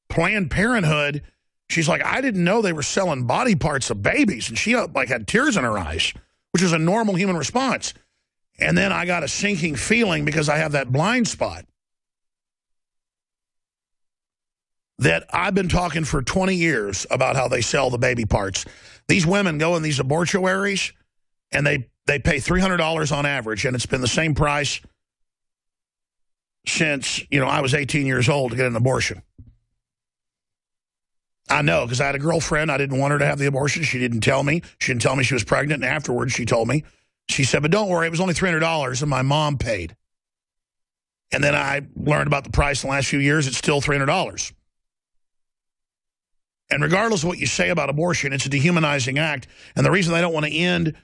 Speaker 2: Planned Parenthood. She's like, I didn't know they were selling body parts of babies. And she like had tears in her eyes, which is a normal human response. And then I got a sinking feeling because I have that blind spot that I've been talking for 20 years about how they sell the baby parts. These women go in these abortuaries, and they pay $300 on average, and it's been the same price since, I was 18 years old to get an abortion. I know, because I had a girlfriend. I didn't want her to have the abortion. She didn't tell me. She didn't tell me she was pregnant, and afterwards she told me. She said, but don't worry, it was only $300, and my mom paid. And then I learned about the price in the last few years. It's still $300. And regardless of what you say about abortion, it's a dehumanizing act. And the reason they don't want to end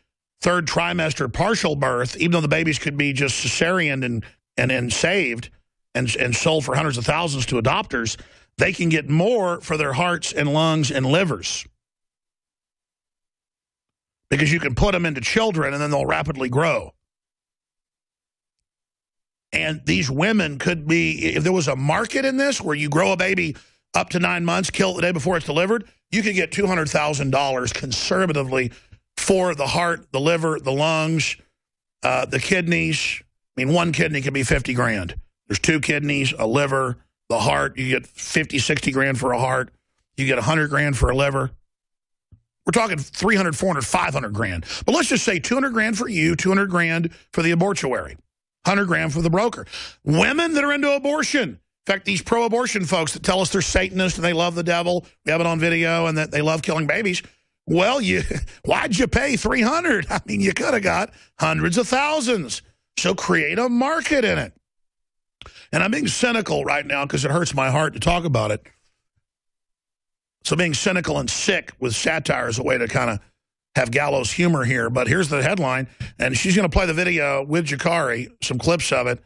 Speaker 2: third trimester partial birth, even though the babies could be just cesarean and saved and sold for hundreds of thousands to adopters, they can get more for their hearts and lungs and livers. Because you can put them into children and then they'll rapidly grow. And these women could be, if there was a market in this where you grow a baby up to 9 months, kill it the day before it's delivered, you could get $200,000 conservatively for the heart, the liver, the lungs, the kidneys. I mean, one kidney could be 50 grand. There's two kidneys, a liver, the heart. You get 50, 60 grand for a heart. You get 100 grand for a liver. We're talking 300, 400, 500 grand. But let's just say 200 grand for you, 200 grand for the abortuary, 100 grand for the broker. Women that are into abortion. In fact, these pro-abortion folks that tell us they're Satanists and they love the devil, we have it on video, and that they love killing babies. Well, why'd you pay $300? I mean, you could have got hundreds of thousands. So create a market in it. And I'm being cynical right now because it hurts my heart to talk about it. So being cynical and sick with satire is a way to kind of have gallows humor here. But here's the headline, and she's going to play the video with Jakari, some clips of it,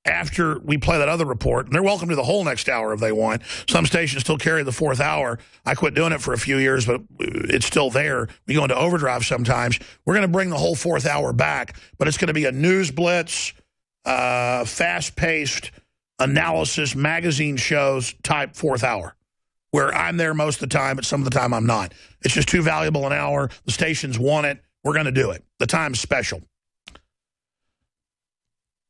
Speaker 2: after we play that other report. And they're welcome to the whole next hour if they want. Some stations still carry the fourth hour. I quit doing it for a few years, but it's still there. We go into overdrive sometimes. We're going to bring the whole fourth hour back, but it's going to be a news blitz, fast-paced analysis, magazine shows type fourth hour, where I'm there most of the time, but some of the time I'm not. It's just too valuable an hour. The stations want it. We're going to do it. The time's special.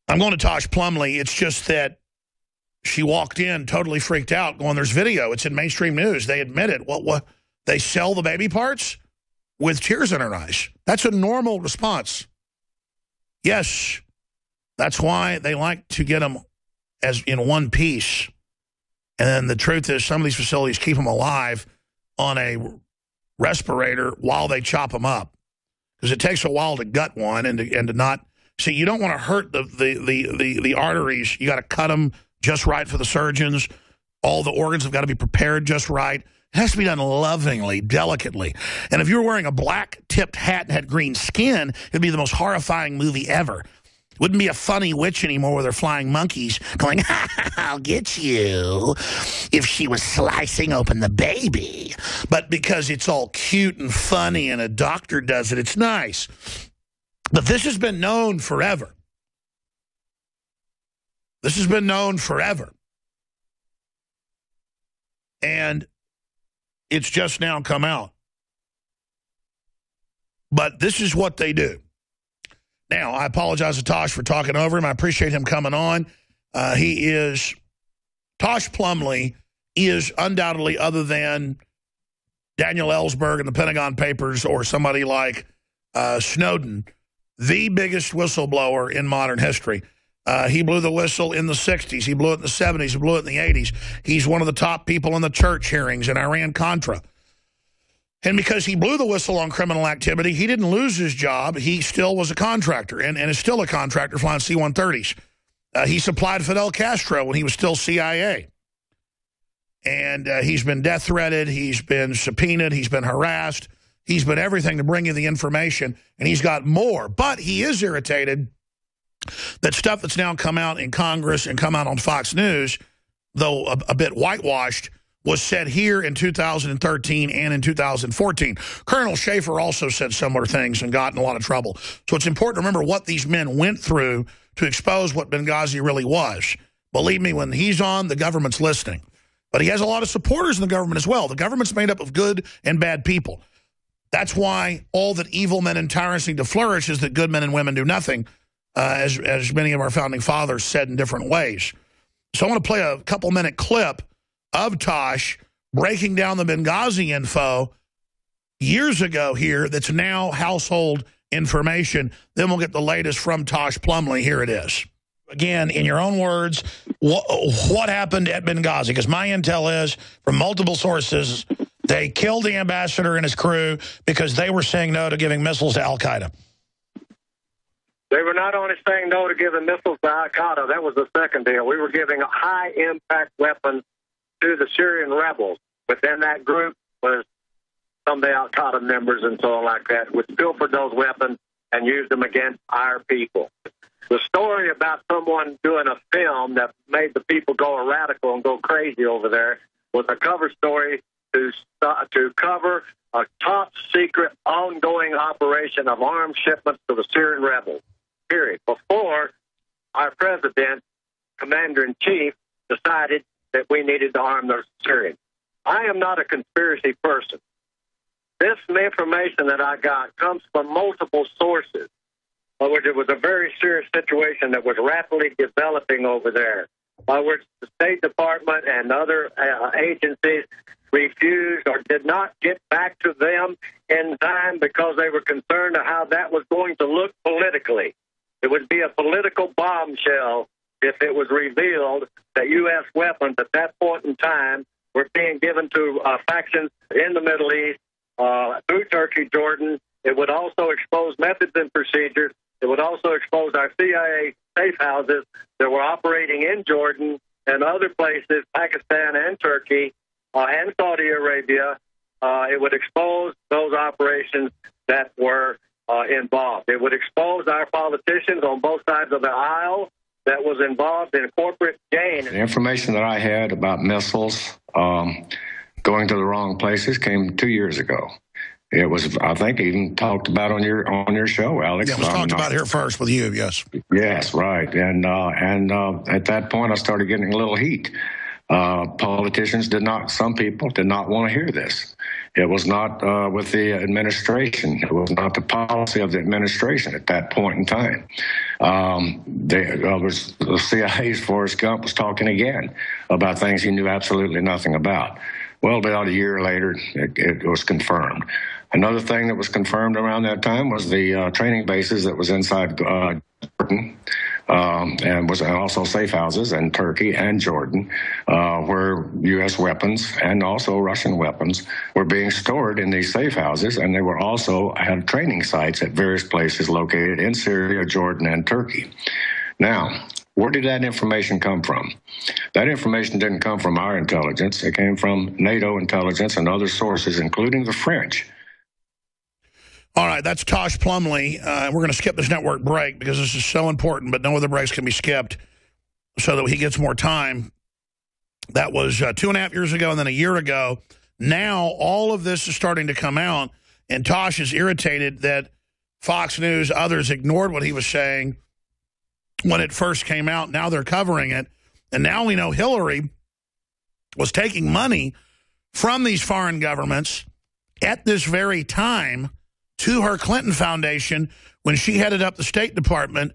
Speaker 2: I'm going to Tosh Plumle. It's just that she walked in totally freaked out going, there's video. It's in mainstream news. They admit it. What? They sell the baby parts? with tears in her eyes. That's a normal response. Yes, that's why they like to get them as in one piece. And then the truth is some of these facilities keep them alive on a respirator while they chop them up. Because it takes a while to gut one and to not... See, you don't want to hurt the arteries. You got to cut them just right for the surgeons. All the organs have got to be prepared just right. It has to be done lovingly, delicately. And if you were wearing a black-tipped hat and had green skin, it'd be the most horrifying movie ever. It wouldn't be a funny witch anymore with her flying monkeys going, ha, ha, I'll get you, if she was slicing open the baby. But because it's all cute and funny and a doctor does it, it's nice. But this has been known forever. This has been known forever. And it's just now come out. But this is what they do. Now, I apologize to Tosh for talking over him. I appreciate him coming on. Tosh Plumle is undoubtedly, other than Daniel Ellsberg and the Pentagon Papers or somebody like Snowden, the biggest whistleblower in modern history. He blew the whistle in the 60s. He blew it in the 70s. He blew it in the 80s. He's one of the top people in the church hearings in Iran-Contra. And because he blew the whistle on criminal activity, he didn't lose his job. He still was a contractor and is still a contractor flying C-130s. He supplied Fidel Castro when he was still CIA. And he's been death threatened. He's been subpoenaed. He's been harassed. He's been everything to bring you the information. And he's got more. But he is irritated that stuff that's now come out in Congress and come out on Fox News, though a bit whitewashed, was said here in 2013 and in 2014. Colonel Schaefer also said similar things and got in a lot of trouble. So it's important to remember what these men went through to expose what Benghazi really was. Believe me, when he's on, the government's listening. But he has a lot of supporters in the government as well. The government's made up of good and bad people. That's why all that evil men and tyrants need to flourish is that good men and women do nothing, as many of our founding fathers said in different ways. So I want to play a couple-minute clip of Tosh breaking down the Benghazi info years ago here that's now household information. Then we'll get the latest from Tosh Plumle. Here it is. Again, in your own words, what happened at Benghazi? Because my intel is, from multiple sources, they killed the ambassador and his crew because they were saying no to giving missiles to al-Qaeda.
Speaker 6: They were not only saying no to giving missiles to al-Qaeda. That was the second deal. We were giving high-impact weapons to the Syrian rebels. Within that group was some of the al-Qaeda members and so on like that, which pilfered those weapons and used them against our people. The story about someone doing a film that made the people go radical and go crazy over there was a cover story to cover a top-secret ongoing operation of arms shipments to the Syrian rebels, period. Before our president, commander-in-chief, decided that we needed to arm the Syrians. I am not a conspiracy person. This information that I got comes from multiple sources, by which it was a very serious situation that was rapidly developing over there, by which the State Department and other agencies refused or did not get back to them in time because they were concerned of how that was going to look politically. It would be a political bombshell if it was revealed that U.S. weapons at that point in time were being given to factions in the Middle East through Turkey, Jordan. It would also expose methods and procedures. It would also expose our CIA safe houses that were operating in Jordan and other places, Pakistan and Turkey and Saudi Arabia. It would expose those operations that were involved. It would expose our politicians on both sides of the aisle that was involved in corporate gain.
Speaker 7: The information that I had about missiles going to the wrong places came 2 years ago. It was, I think, even talked about on your show, Alex.
Speaker 2: Yeah, it was talked about here first with you, yes.
Speaker 7: Yes, right. And at that point, I started getting a little heat. Politicians some people did not want to hear this. It was not with the administration. It was not the policy of the administration at that point in time. The CIA's Forrest Gump was talking again about things he knew absolutely nothing about. Well, about a year later, it was confirmed. Another thing that was confirmed around that time was the training bases that was inside Jordan, and was also safe houses in Turkey and Jordan, where U.S. weapons and also Russian weapons were being stored in these safe houses, and they were also had training sites at various places located in Syria, Jordan, and Turkey. Now, where did that information come from? That information didn't come from our intelligence. It came from NATO intelligence and other sources, including the French.
Speaker 2: All right, that's Tosh Plumle. We're going to skip this network break because this is so important, but no other breaks can be skipped so that he gets more time. That was 2.5 years ago and then a year ago. Now all of this is starting to come out, and Tosh is irritated that Fox News, others ignored what he was saying when it first came out. Now they're covering it. And now we know Hillary was taking money from these foreign governments at this very time to her Clinton Foundation when she headed up the State Department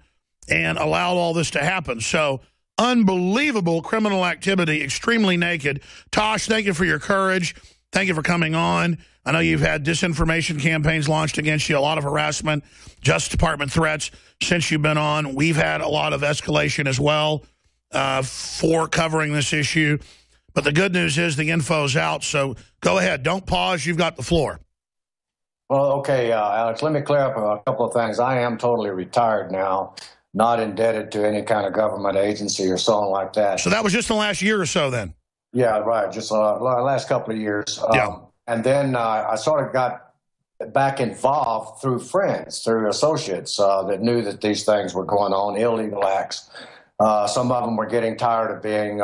Speaker 2: and allowed all this to happen. So unbelievable criminal activity, extremely naked. Tosh, thank you for your courage. Thank you for coming on. I know you've had disinformation campaigns launched against you, a lot of harassment, Justice Department threats since you've been on. We've had a lot of escalation as well for covering this issue. But the good news is the info's out, so go ahead. Don't pause. You've got the floor.
Speaker 8: Well, okay, Alex, let me clear up a couple of things. I am totally retired now, not indebted to any kind of government agency or something like that.
Speaker 2: So that was just the last year or so then?
Speaker 8: Yeah, right, just the last couple of years.
Speaker 2: Yeah.
Speaker 8: And then I sort of got back involved through friends, through associates that knew that these things were going on, illegal acts. Some of them were getting tired of being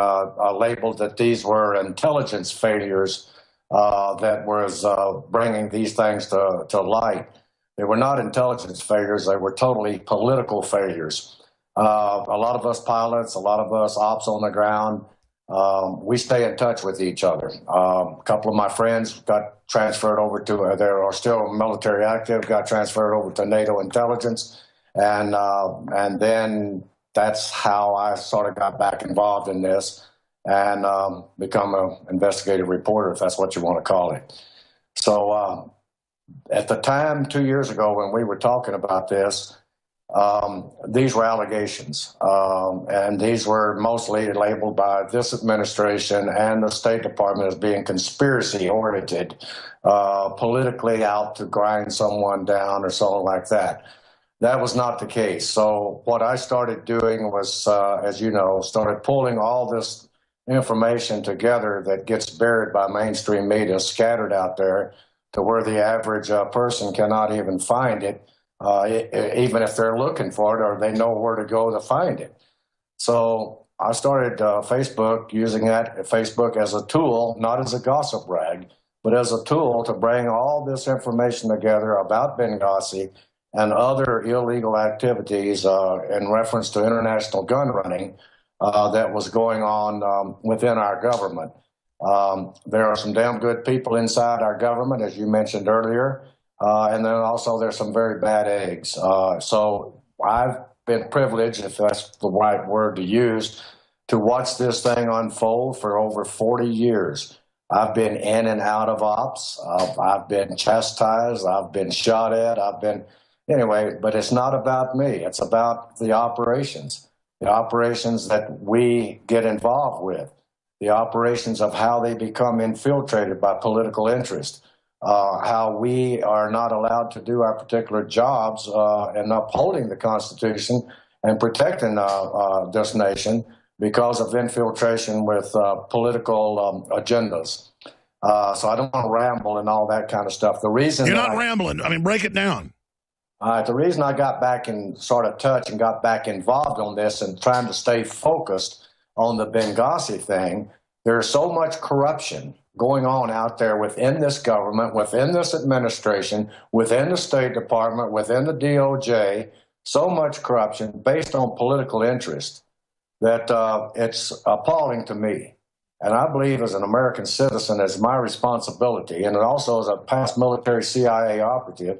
Speaker 8: labeled that these were intelligence failures that was bringing these things to light. They were not intelligence failures. They were totally political failures. A lot of us pilots, a lot of us ops on the ground, we stay in touch with each other. A couple of my friends got transferred over to, they are still military active, got transferred over to NATO intelligence. And then that's how I sort of got back involved in this and become an investigative reporter, if that's what you want to call it. So at the time, 2 years ago, when we were talking about this, these were allegations, and these were mostly labeled by this administration and the State Department as being conspiracy-oriented, politically out to grind someone down or something like that. That was not the case. So what I started doing was, as you know, started pulling all this information together that gets buried by mainstream media, scattered out there to where the average person cannot even find it, even if they're looking for it or they know where to go to find it. So I started Facebook, using Facebook as a tool, not as a gossip rag, but as a tool to bring all this information together about Benghazi and other illegal activities in reference to international gun running that was going on within our government. There are some damn good people inside our government, as you mentioned earlier, and then also there's some very bad eggs. So I've been privileged, if that's the right word to use, to watch this thing unfold for over 40 years. I've been in and out of ops. I've been chastised. I've been shot at. Anyway, but it's not about me. It's about the operations that we get involved with, the operations of how they become infiltrated by political interest, how we are not allowed to do our particular jobs in upholding the Constitution and protecting this nation because of infiltration with political agendas. So I don't want to ramble and all that kind of stuff. The reason
Speaker 2: you're not rambling. I mean, break it down.
Speaker 8: The reason I got back in sort of touch and got back involved on this and trying to stay focused on the Benghazi thing, there's so much corruption going on out there within this government, within this administration, within the State Department, within the DOJ, so much corruption based on political interest that it's appalling to me. And I believe as an American citizen, it's my responsibility, and also as a past military CIA operative,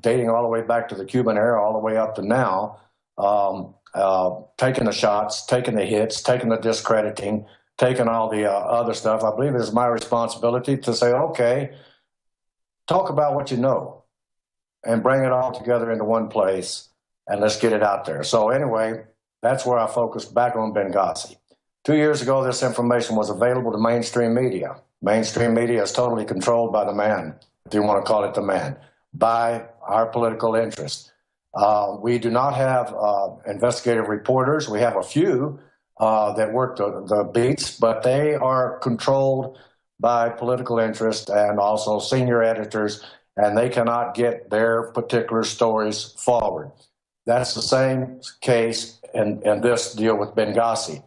Speaker 8: dating all the way back to the Cuban era, all the way up to now, taking the shots, taking the hits, taking the discrediting, taking all the other stuff. I believe it is my responsibility to say, okay, talk about what you know and bring it all together into one place, and let's get it out there. So anyway, that's where I focused back on Benghazi. 2 years ago, this information was available to mainstream media. Mainstream media is totally controlled by the man, if you want to call it the man, by our political interests. We do not have investigative reporters. We have a few that work the beats, but they are controlled by political interest and also senior editors, and they cannot get their particular stories forward. That's the same case in this deal with Benghazi.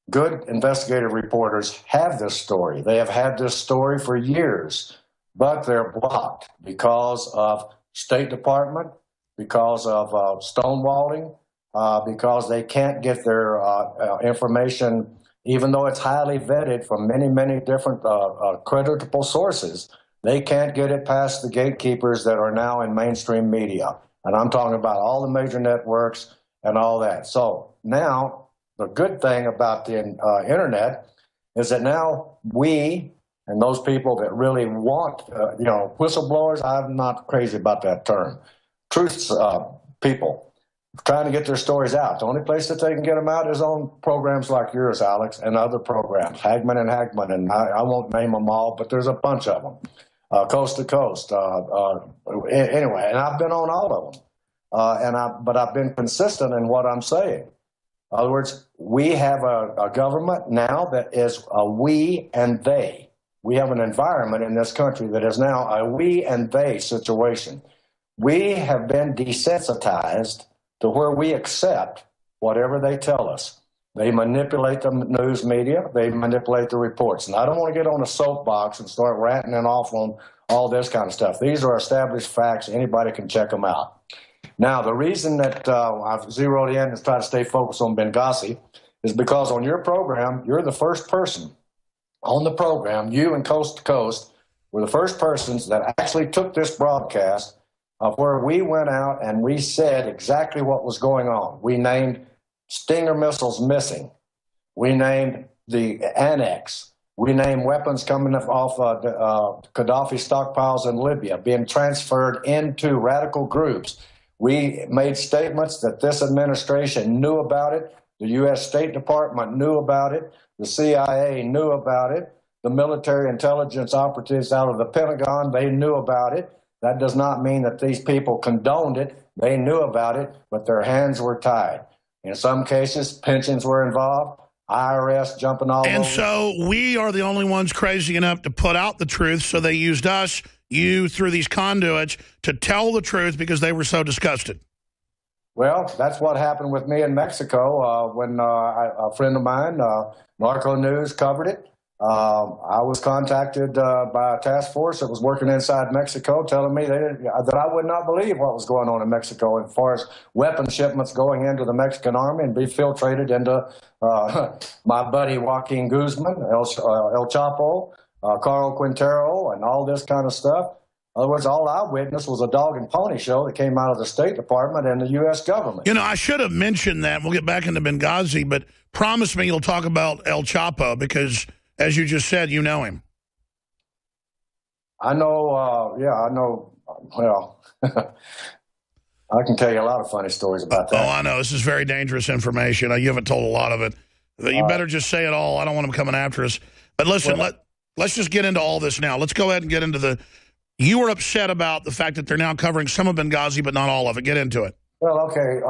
Speaker 8: Good investigative reporters have this story. They have had this story for years, but they're blocked because of State Department, because of stonewalling, because they can't get their information, even though it's highly vetted from many, many different creditable sources. They can't get it past the gatekeepers that are now in mainstream media. And I'm talking about all the major networks and all that. So now the good thing about the internet is that now we and those people that really want, whistleblowers, I'm not crazy about that term. Truth people trying to get their stories out. The only place that they can get them out is on programs like yours, Alex, and other programs, Hagman, and I won't name them all, but there's a bunch of them. Coast to Coast. Anyway, and I've been on all of them. But I've been consistent in what I'm saying. In other words, we have a government now that is a we and they. We have an environment in this country that is now a we and they situation. We have been desensitized to where we accept whatever they tell us. They manipulate the news media. They manipulate the reports. And I don't want to get on a soapbox and start ranting off on all this kind of stuff. These are established facts. Anybody can check them out. Now, the reason that I've zeroed in and tried to stay focused on Benghazi is because on your program, you're the first person on the program, you and Coast to Coast were the first persons that actually took this broadcast of where we went out and we said exactly what was going on. We named Stinger missiles missing. We named the annex. We named weapons coming off Gaddafi stockpiles in Libya being transferred into radical groups. We made statements that this administration knew about it. The U.S. State Department knew about it. The CIA knew about it. The military intelligence operatives out of the Pentagon, they knew about it. That does not mean that these people condoned it. They knew about it, but their hands were tied. In some cases, pensions were involved, IRS jumping all over.
Speaker 2: And so we are the only ones crazy enough to put out the truth, so they used us, you, through these conduits, to tell the truth because they were so disgusted.
Speaker 8: Well, that's what happened with me in Mexico when a friend of mine, Narco News, covered it. I was contacted by a task force that was working inside Mexico telling me that I would not believe what was going on in Mexico as far as weapon shipments going into the Mexican army and be filtrated into my buddy Joaquin Guzman, El Chapo, Carl Quintero, and all this kind of stuff. In other words, all I witnessed was a dog and pony show that came out of the State Department and the U.S. government.
Speaker 2: You know, I should have mentioned that. We'll get back into Benghazi, but promise me you'll talk about El Chapo because, as you just said, you know him.
Speaker 8: I know, I know. Well, I can tell you a lot of funny stories about that.
Speaker 2: Oh, I know. This is very dangerous information. You haven't told a lot of it. You better just say it all. I don't want them coming after us. But listen, let's just get into all this now. Let's go ahead and get into the... You were upset about the fact that they're now covering some of Benghazi, but not all of it. Get into it.
Speaker 8: Well, okay.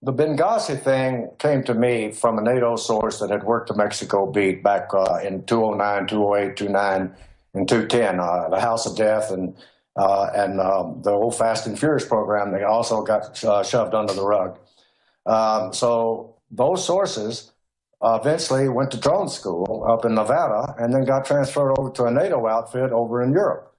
Speaker 8: The Benghazi thing came to me from a NATO source that had worked the Mexico beat back in 2009, 2008, 2009, and 2010, the House of Death and the old Fast and Furious program. They also got shoved under the rug. So those sources eventually went to drone school up in Nevada and then got transferred over to a NATO outfit over in Europe.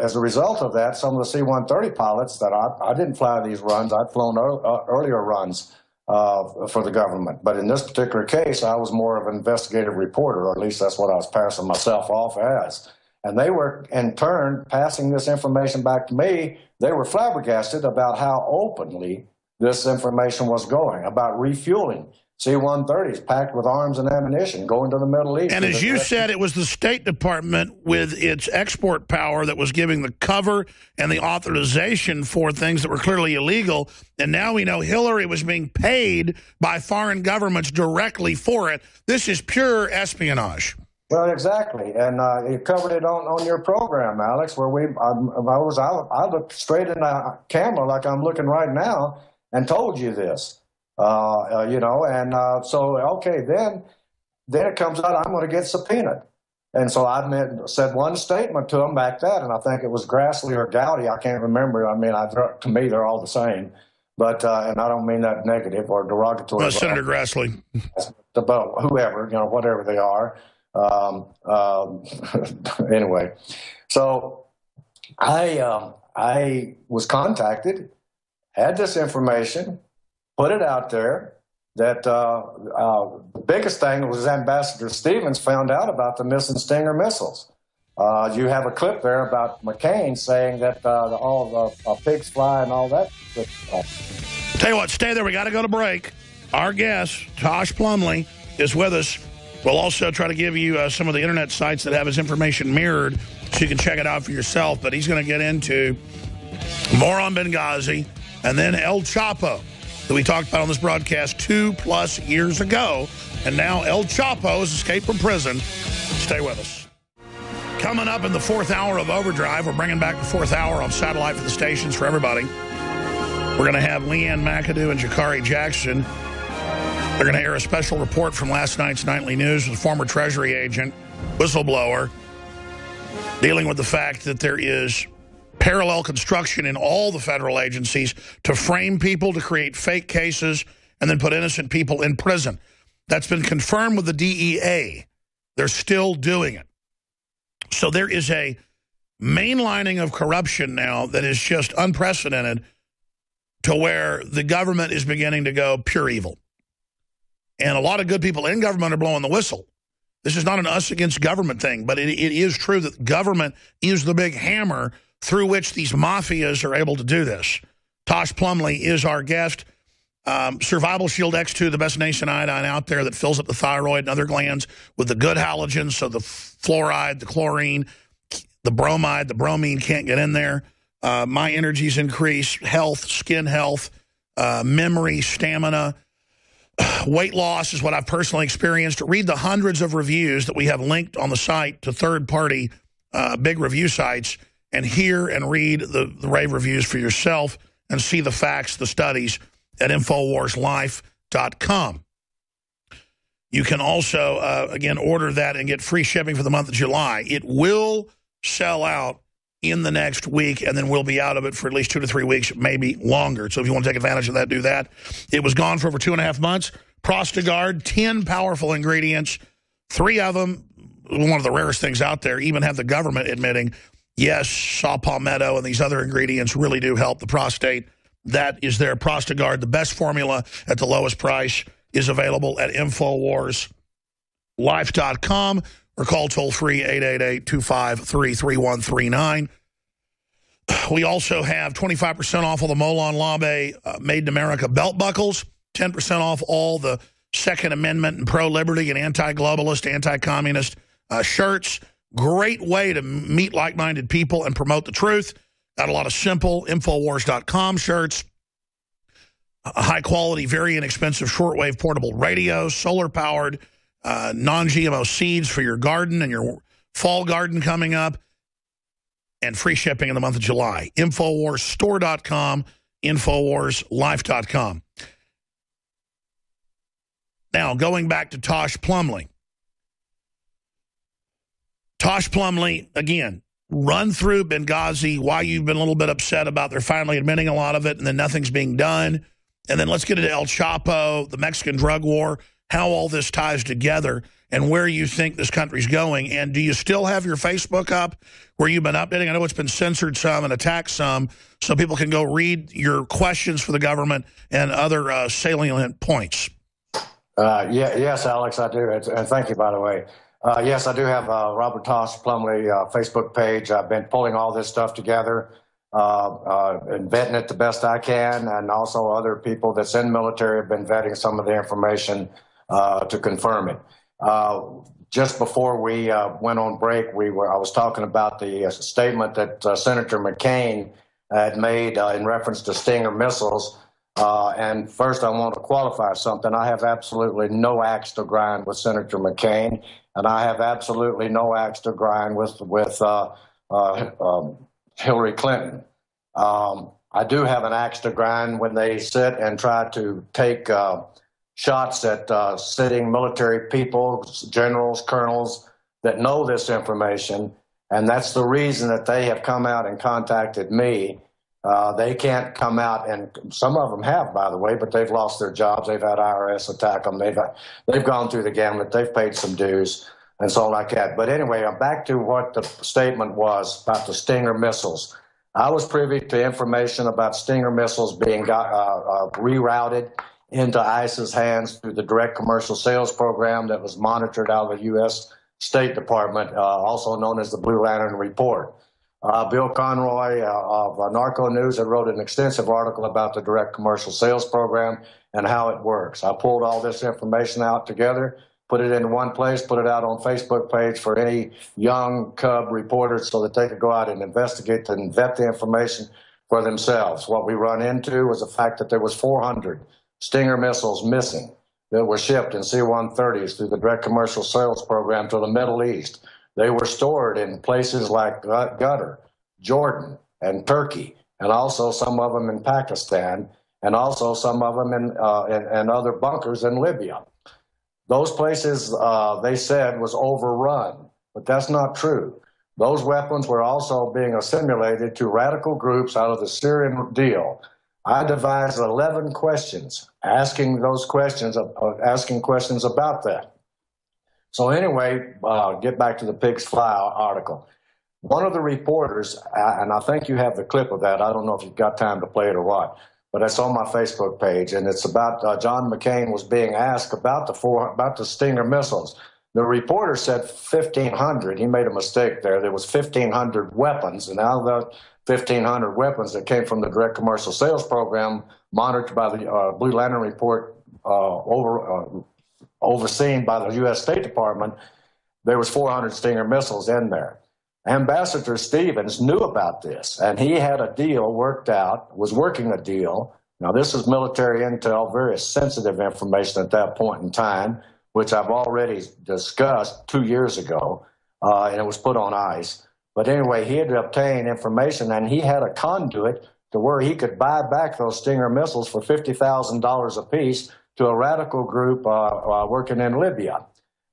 Speaker 8: As a result of that, some of the C-130 pilots that I didn't fly these runs, I'd flown earlier runs for the government. But in this particular case, I was more of an investigative reporter, or at least that's what I was passing myself off as. And they were, in turn, passing this information back to me. They were flabbergasted about how openly this information was going, about refueling. C-130s packed with arms and ammunition going to the Middle East.
Speaker 2: And as you said, it was the State Department with its export power that was giving the cover and the authorization for things that were clearly illegal. And now we know Hillary was being paid by foreign governments directly for it. This is pure espionage.
Speaker 8: Well, exactly, and you covered it on your program, Alex, where I looked straight in the camera like I'm looking right now and told you this, you know, and so okay, then it comes out I'm going to get subpoenaed, and so I said one statement to him back then, and I think it was Grassley or Gowdy, I can't remember. I mean, to me they're all the same, but and I don't mean that negative or derogatory.
Speaker 2: Well, Senator Grassley,
Speaker 8: about whoever, you know, whatever they are. Anyway, so I was contacted, had this information, put it out there, that the biggest thing was Ambassador Stevens found out about the missing Stinger missiles. You have a clip there about McCain saying that all the pigs fly and all that.
Speaker 2: Tell you what, stay there. We got to go to break. Our guest, Tosh Plumle, is with us. We'll also try to give you some of the internet sites that have his information mirrored so you can check it out for yourself. But he's going to get into more on Benghazi and then El Chapo that we talked about on this broadcast 2+ years ago. And now El Chapo has escaped from prison. Stay with us. Coming up in the 4th hour of Overdrive, we're bringing back the 4th hour on satellite for the stations for everybody. We're going to have Leanne McAdoo and Jakari Jackson. They're going to air a special report from last night's nightly news with a former Treasury agent, whistleblower, dealing with the fact that there is parallel construction in all the federal agencies to frame people, to create fake cases, and then put innocent people in prison. That's been confirmed with the DEA. They're still doing it. So there is a mainlining of corruption now that is just unprecedented, to where the government is beginning to go pure evil. And a lot of good people in government are blowing the whistle. This is not an us against government thing, but it is true that government is the big hammer through which these mafias are able to do this. Tosh Plumle is our guest. Survival Shield X2, the best nascent iodine out there that fills up the thyroid and other glands with the good halogens, so the fluoride, the chlorine, the bromide, the bromine can't get in there. My energies increase, health, skin health, memory, stamina. Weight loss is what I've personally experienced. Read the hundreds of reviews that we have linked on the site to third-party big review sites, and hear and read the rave reviews for yourself and see the facts, the studies at InfoWarsLife.com. You can also, again, order that and get free shipping for the month of July. It will sell out in the next week, and then we'll be out of it for at least 2 to 3 weeks, maybe longer. So if you want to take advantage of that, do that. It was gone for over 2.5 months. Prostagard, 10 powerful ingredients, 3 of them, one of the rarest things out there, even have the government admitting, yes, saw palmetto and these other ingredients really do help the prostate. That is their Prostagard. The best formula at the lowest price is available at InfoWarsLife.com. or call toll-free 888-253-3139. We also have 25% off all the Molon Labe Made in America belt buckles, 10% off all the Second Amendment and pro-liberty and anti-globalist, anti-communist shirts. Great way to meet like-minded people and promote the truth. Got a lot of simple Infowars.com shirts, high-quality, very inexpensive shortwave portable radios, solar-powered, non-GMO seeds for your garden and your fall garden coming up, and free shipping in the month of July. InfoWarsStore.com, InfoWarsLife.com. Now, going back to Tosh Plumle. Tosh Plumle, again, run through Benghazi, why you've been a little bit upset about they're finally admitting a lot of it and then nothing's being done. And then let's get into El Chapo, the Mexican drug war, how all this ties together, and where you think this country's going. And do you still have your Facebook up where you've been updating? I know it's been censored some and attacked some, so people can go read your questions for the government and other salient points.
Speaker 8: Yes, Alex, I do. And thank you, by the way. Yes, I do have Robert Tosh Plumle Facebook page. I've been pulling all this stuff together. vetting it the best I can, and also other people that's in military have been vetting some of the information to confirm it. Just before we went on break, I was talking about the statement that Senator McCain had made in reference to Stinger missiles. And first, I want to qualify something. I have absolutely no axe to grind with Senator McCain, and I have absolutely no axe to grind with Hillary Clinton. I do have an axe to grind when they sit and try to take shots at sitting military people, generals, colonels that know this information, and that's the reason that they have come out and contacted me. They can't come out, and some of them have, by the way, but they've lost their jobs. They've had IRS attack them. They've gone through the gamut. They've paid some dues and so like that. But anyway, I'm back to what the statement was about the Stinger missiles. I was privy to information about Stinger missiles being rerouted into ICE's hands through the direct commercial sales program that was monitored out of the U.S. State Department, also known as the Blue Lantern Report. Bill Conroy of Narco News had wrote an extensive article about the direct commercial sales program and how it works. I pulled all this information out together, put it in one place, put it out on Facebook page for any young cub reporters so that they could go out and investigate and vet the information for themselves. What we run into was the fact that there was 400 Stinger missiles missing that were shipped in C-130s through the direct commercial sales program to the Middle East. They were stored in places like Qatar, Jordan, and Turkey, and also some of them in Pakistan, and also some of them in other bunkers in Libya. Those places, they said, was overrun, but that's not true. Those weapons were also being assimilated to radical groups out of the Syrian deal. I devised 11 questions, asking questions about that. So anyway, get back to the Pigs Fly article. One of the reporters, and I think you have the clip of that. I don't know if you've got time to play it or what, but it's on my Facebook page, and it's about John McCain was being asked about the Stinger missiles. The reporter said 1,500. He made a mistake there. There was 1,500 weapons, and out of the 1,500 weapons that came from the direct commercial sales program monitored by the Blue Lantern Report, overseen by the U.S. State Department, there was 400 Stinger missiles in there. Ambassador Stevens knew about this, and he had a deal worked out, was working a deal. Now, this is military intel, very sensitive information at that point in time, which I've already discussed 2 years ago, and it was put on ice. But anyway, he had to obtain information, and he had a conduit to where he could buy back those Stinger missiles for $50,000 apiece to a radical group working in Libya.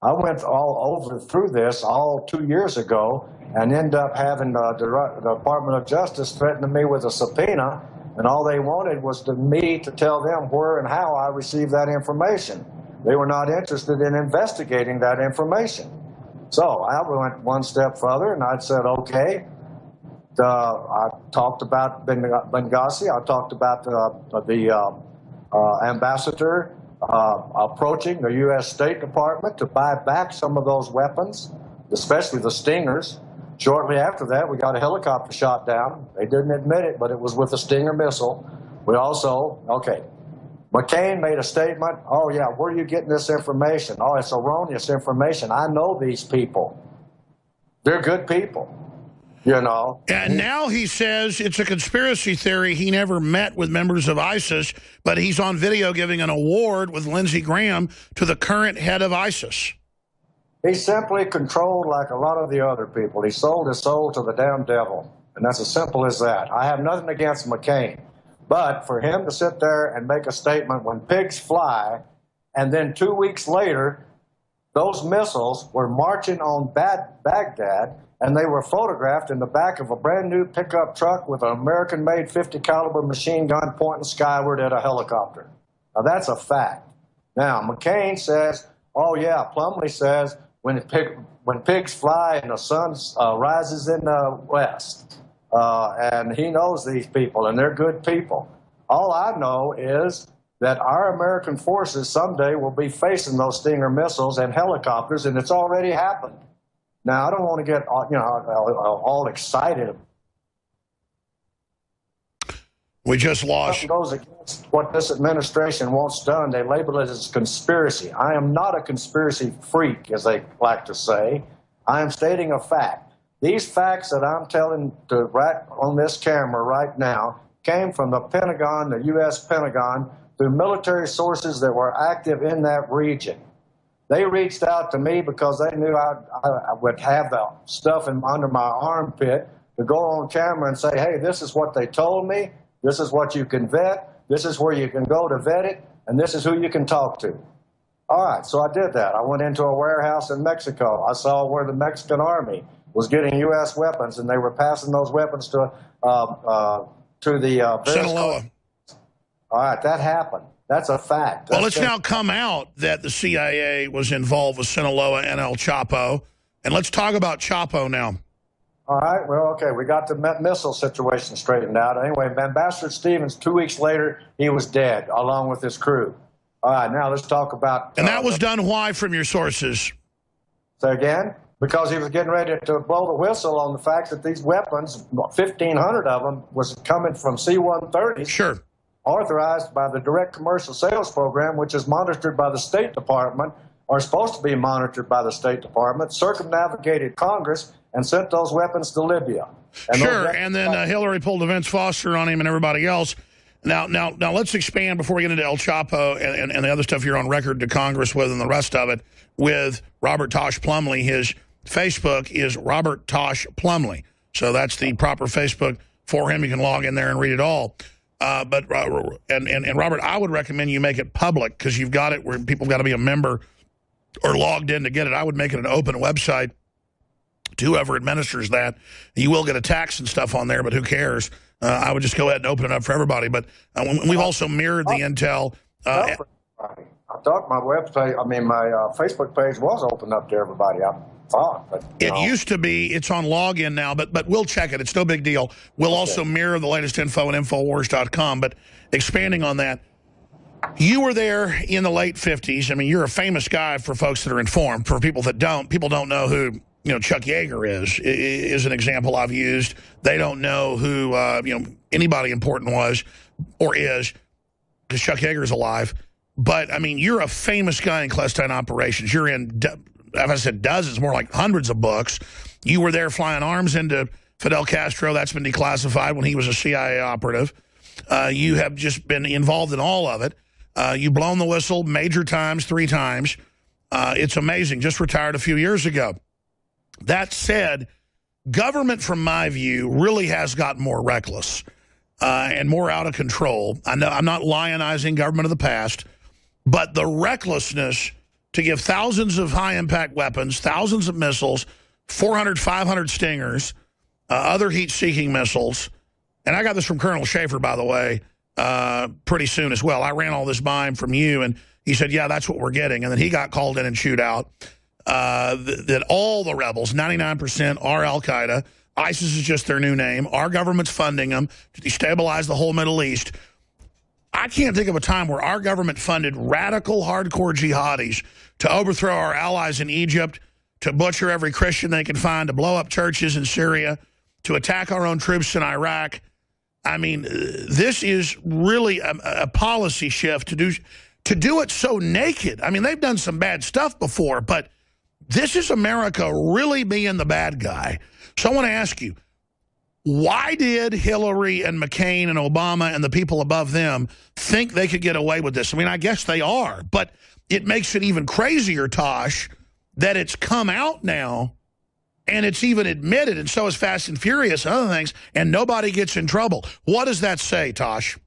Speaker 8: I went all over through this all 2 years ago and ended up having the Department of Justice threatening me with a subpoena, and all they wanted was me to tell them where and how I received that information. They were not interested in investigating that information. So I went one step further, and I said, okay, I talked about Benghazi. I talked about the ambassador approaching the U.S. State Department to buy back some of those weapons, especially the Stingers. Shortly after that, we got a helicopter shot down. They didn't admit it, but it was with a Stinger missile. We also, McCain made a statement. Oh, yeah, where are you getting this information? Oh, it's erroneous information. I know these people. They're good people. You know.
Speaker 2: And now he says it's a conspiracy theory. He never met with members of ISIS, but he's on video giving an award with Lindsey Graham to the current head of ISIS.
Speaker 8: He's simply controlled like a lot of the other people. He sold his soul to the damn devil, and that's as simple as that. I have nothing against McCain, but for him to sit there and make a statement when pigs fly, and then 2 weeks later, those missiles were marching on Baghdad, and they were photographed in the back of a brand new pickup truck with an American-made .50 caliber machine gun pointing skyward at a helicopter. Now, that's a fact. Now, McCain says, oh, yeah, Plumle says when pigs fly and the sun rises in the west, and he knows these people, and they're good people. All I know is that our American forces someday will be facing those Stinger missiles and helicopters, and it's already happened. Now, I don't want to get all excited.
Speaker 2: We just lost.
Speaker 8: Goes against what this administration wants done. They label it as conspiracy. I am not a conspiracy freak, as they like to say. I am stating a fact. These facts that I'm telling to right on this camera right now came from the Pentagon, the U.S. Pentagon, through military sources that were active in that region. They reached out to me because they knew I would have the stuff under my armpit to go on camera and say, hey, this is what they told me. This is what you can vet. This is where you can go to vet it. And this is who you can talk to. All right, so I did that. I went into a warehouse in Mexico. I saw where the Mexican army was getting U.S. weapons, and they were passing those weapons to the
Speaker 2: Sinaloa.
Speaker 8: All right, that happened. That's a fact.
Speaker 2: Well, it's now come out that the CIA was involved with Sinaloa and El Chapo. And let's talk about Chapo now.
Speaker 8: All right, well, okay, we got the missile situation straightened out. Anyway, Ambassador Stevens, 2 weeks later, he was dead, along with his crew. All right, now let's talk about...
Speaker 2: And that was done why from your sources?
Speaker 8: Say again? Because he was getting ready to blow the whistle on the fact that these weapons, 1,500 of them, was coming from C-130s.
Speaker 2: Sure.
Speaker 8: Authorized by the Direct Commercial Sales Program, which is monitored by the State Department, or supposed to be monitored by the State Department, circumnavigated Congress, and sent those weapons to Libya. And
Speaker 2: sure, and then Hillary pulled a Vince Foster on him and everybody else. Now, let's expand before we get into El Chapo and the other stuff you're on record to Congress with and the rest of it with Robert Tosh Plumle. His Facebook is Robert Tosh Plumle. So that's the proper Facebook for him. You can log in there and read it all. But Robert, I would recommend you make it public because you've got it where people got to be a member or logged in to get it. I would make it an open website to whoever administers that. You will get a tax and stuff on there, but who cares? I would just go ahead and open it up for everybody. But we've also mirrored the intel.
Speaker 8: I thought my website, my Facebook page was open up to everybody. I thought, but
Speaker 2: it used to be. It's on login now, but we'll check it. It's no big deal. We'll also mirror the latest info at Infowars.com. But expanding on that, you were there in the late 50s. I mean, you're a famous guy for folks that are informed. For people that don't, people don't know who Chuck Yeager is an example I've used. They don't know who anybody important was or is because Chuck Yeager's alive. But I mean, you're a famous guy in clandestine operations. You're in, as I said, dozens, more like hundreds of books. You were there flying arms into Fidel Castro. That's been declassified when he was a CIA operative. You have just been involved in all of it. You've blown the whistle major times, 3 times. It's amazing. Just retired a few years ago. That said, government, from my view, really has gotten more reckless and more out of control. I know I'm not lionizing government of the past, but the recklessness to give thousands of high-impact weapons, thousands of missiles, 400, 500 Stingers, other heat-seeking missiles, and I got this from Colonel Schaefer, by the way, pretty soon as well. I ran all this by him from you, and he said, yeah, that's what we're getting. And then he got called in and chewed out. That all the rebels, 99%, are al-Qaeda. ISIS is just their new name. Our government's funding them to destabilize the whole Middle East. I can't think of a time where our government funded radical, hardcore jihadis to overthrow our allies in Egypt, to butcher every Christian they can find, to blow up churches in Syria, to attack our own troops in Iraq. I mean, this is really a policy shift to do it so naked. I mean, they've done some bad stuff before, but this is America really being the bad guy. So I want to ask you, why did Hillary and McCain and Obama and the people above them think they could get away with this? I mean, I guess they are, but it makes it even crazier, Tosh, that it's come out now and it's even admitted, and so is Fast and Furious and other things, and nobody gets in trouble. What does that say, Tosh?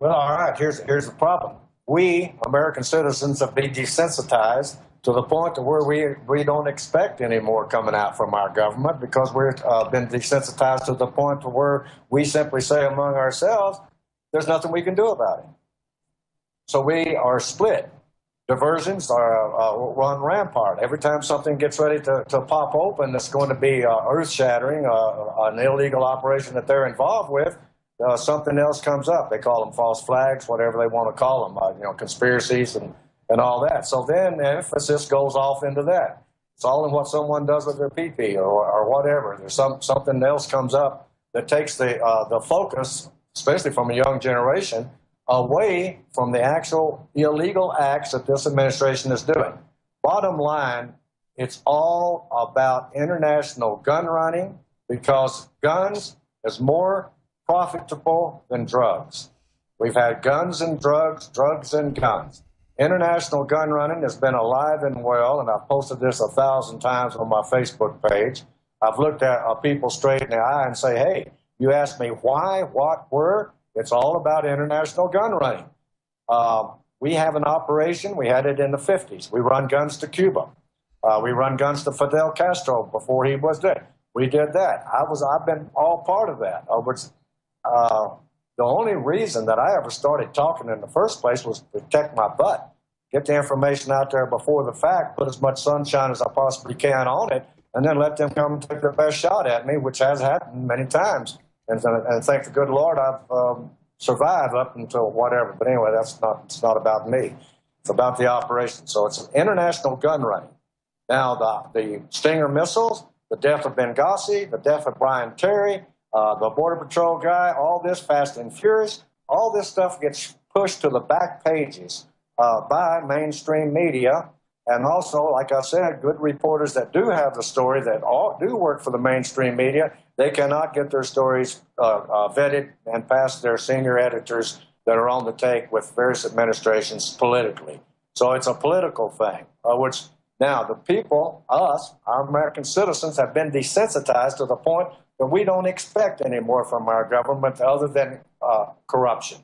Speaker 8: Well, all right, here's the problem. We, American citizens, have been desensitized to the point to where we don't expect any more coming out from our government because we've been desensitized to the point to where we simply say among ourselves, there's nothing we can do about it. So we are split. Diversions are run rampart. Every time something gets ready to pop open that's going to be earth-shattering, an illegal operation that they're involved with, something else comes up. They call them false flags, whatever they want to call them, conspiracies and all that. So then the emphasis goes off into that. It's all in what someone does with their pee-pee or whatever. There's something else comes up that takes the focus especially from a young generation, away from the actual illegal acts that this administration is doing. Bottom line, it's all about international gun running because guns is more profitable than drugs. We've had guns and drugs, drugs and guns. International gun running has been alive and well, and I've posted this 1,000 times on my Facebook page. I've looked at people straight in the eye and say, hey, you ask me why, what, where? It's all about international gun running. We have an operation. We had it in the 50s. We run guns to Cuba. We run guns to Fidel Castro before he was dead. We did that. I've been all part of that. The only reason that I ever started talking in the first place was to protect my butt, get the information out there before the fact, put as much sunshine as I possibly can on it, and then let them come and take their best shot at me, which has happened many times. And thank the good Lord I've survived up until whatever. But anyway, it's not about me. It's about the operation. So it's international gun running. Now, the Stinger missiles, the death of Benghazi, the death of Brian Terry, the Border Patrol guy, all this Fast and Furious, all this stuff gets pushed to the back pages by mainstream media. And also, like I said, good reporters that do have the story, that do work for the mainstream media, they cannot get their stories vetted and past their senior editors that are on the take with various administrations politically. So it's a political thing, which now the people, us, our American citizens, have been desensitized to the point that we don't expect any more from our government other than corruption.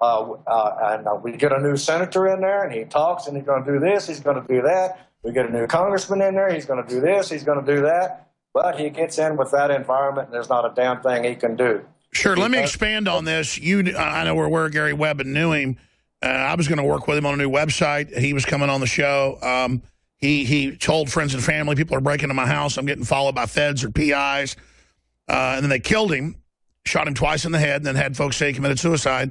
Speaker 8: And we get a new senator in there, and he talks, and he's going to do this, he's going to do that. We get a new congressman in there, he's going to do this, he's going to do that. But he gets in with that environment, and there's not a damn thing he can do.
Speaker 2: Sure, let me expand on this. I know we're aware of Gary Webb and knew him. I was going to work with him on a new website. He was coming on the show. He told friends and family, people are breaking into my house. I'm getting followed by feds or PIs. And then they killed him, shot him twice in the head, and then had folks say he committed suicide,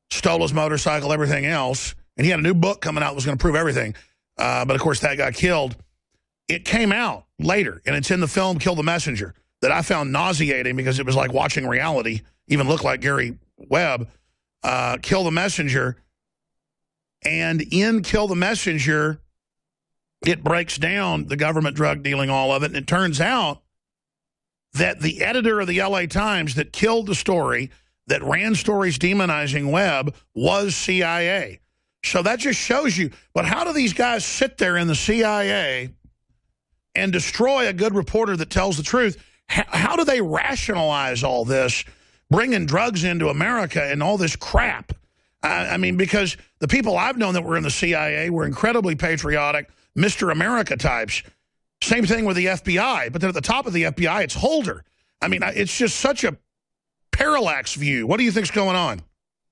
Speaker 2: stole his motorcycle, everything else. And he had a new book coming out that was going to prove everything. But, of course, that got killed. It came out later, and it's in the film Kill the Messenger, that I found nauseating because it was like watching reality, even looked like Gary Webb. Kill the Messenger. And in Kill the Messenger, it breaks down the government drug dealing, all of it. And it turns out that the editor of the LA Times that killed the story, that ran stories demonizing Webb, was CIA. So that just shows you. But how do these guys sit there in the CIA and destroy a good reporter that tells the truth? How do they rationalize all this, bringing drugs into America and all this crap? I mean, because the people I've known that were in the CIA were incredibly patriotic, Mr. America types. Same thing with the FBI, but then at the top of the FBI, it's Holder. I mean, it's just such a parallax view. What do you think's going on?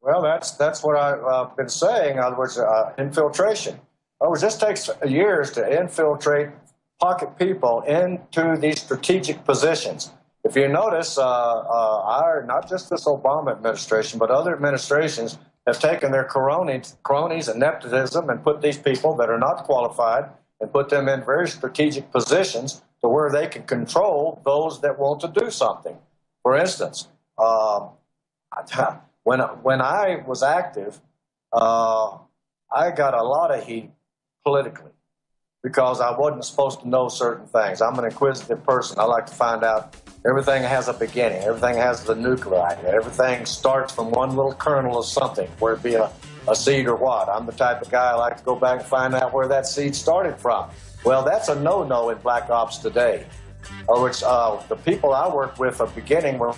Speaker 8: Well, that's what I've been saying. In other words, infiltration. It just takes years to infiltrate pocket people into these strategic positions. If you notice, not just this Obama administration, but other administrations have taken their cronies and nepotism and put these people that are not qualified and put them in very strategic positions to where they can control those that want to do something. For instance, when I was active, I got a lot of heat politically because I wasn't supposed to know certain things. I'm an inquisitive person. I like to find out. Everything has a beginning. Everything has the nuclei. Everything starts from one little kernel of something, whether it be a seed or what. I'm the type of guy I like to go back and find out where that seed started from. Well, that's a no-no in Black Ops today. Which the people I work with at the beginning were...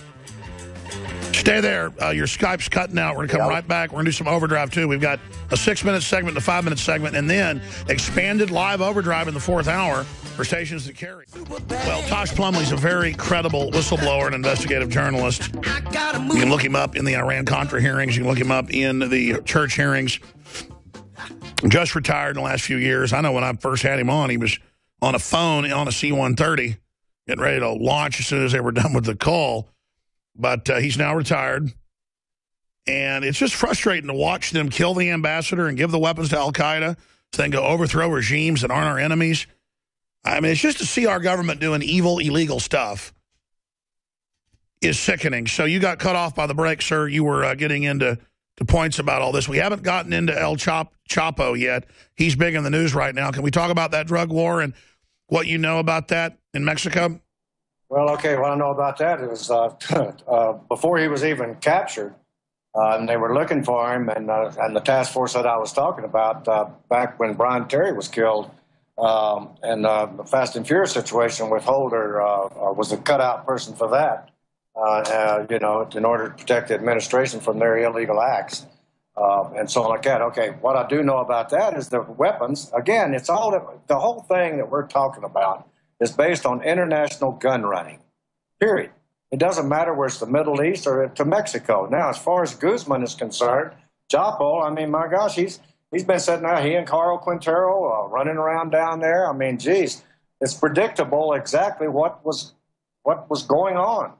Speaker 2: Stay there. Your Skype's cutting out. We're going to come right back. We're going to do some overdrive, too. We've got a 6-minute segment and a 5-minute segment, and then expanded live overdrive in the 4th hour for stations that carry. Well, Tosh Plumle's a very credible whistleblower and investigative journalist. You can look him up in the Iran-Contra hearings. You can look him up in the church hearings. Just retired in the last few years. I know when I first had him on, he was on a phone on a C-130, getting ready to launch as soon as they were done with the call. But he's now retired. And it's just frustrating to watch them kill the ambassador and give the weapons to al-Qaeda to then go overthrow regimes that aren't our enemies. I mean, it's just to see our government doing evil, illegal stuff. is sickening. So you got cut off by the break, sir. You were getting into points about all this. We haven't gotten into El Chapo yet. He's big in the news right now. Can we talk about that drug war and what you know about that in Mexico?
Speaker 8: Well, okay, what I know about that is before he was even captured, and they were looking for him, and the task force that I was talking about back when Brian Terry was killed, and the Fast and Furious situation with Holder was a cutout person for that, you know, in order to protect the administration from their illegal acts. And so like that. Okay, what I do know about that is the weapons. Again, it's all the whole thing that we're talking about is based on international gun running, period. It doesn't matter where it's the Middle East or to Mexico. Now, as far as Guzman is concerned, Chapo, I mean, my gosh, he's been sitting there, he and Carl Quintero running around down there. I mean, geez, it's predictable exactly what was going on.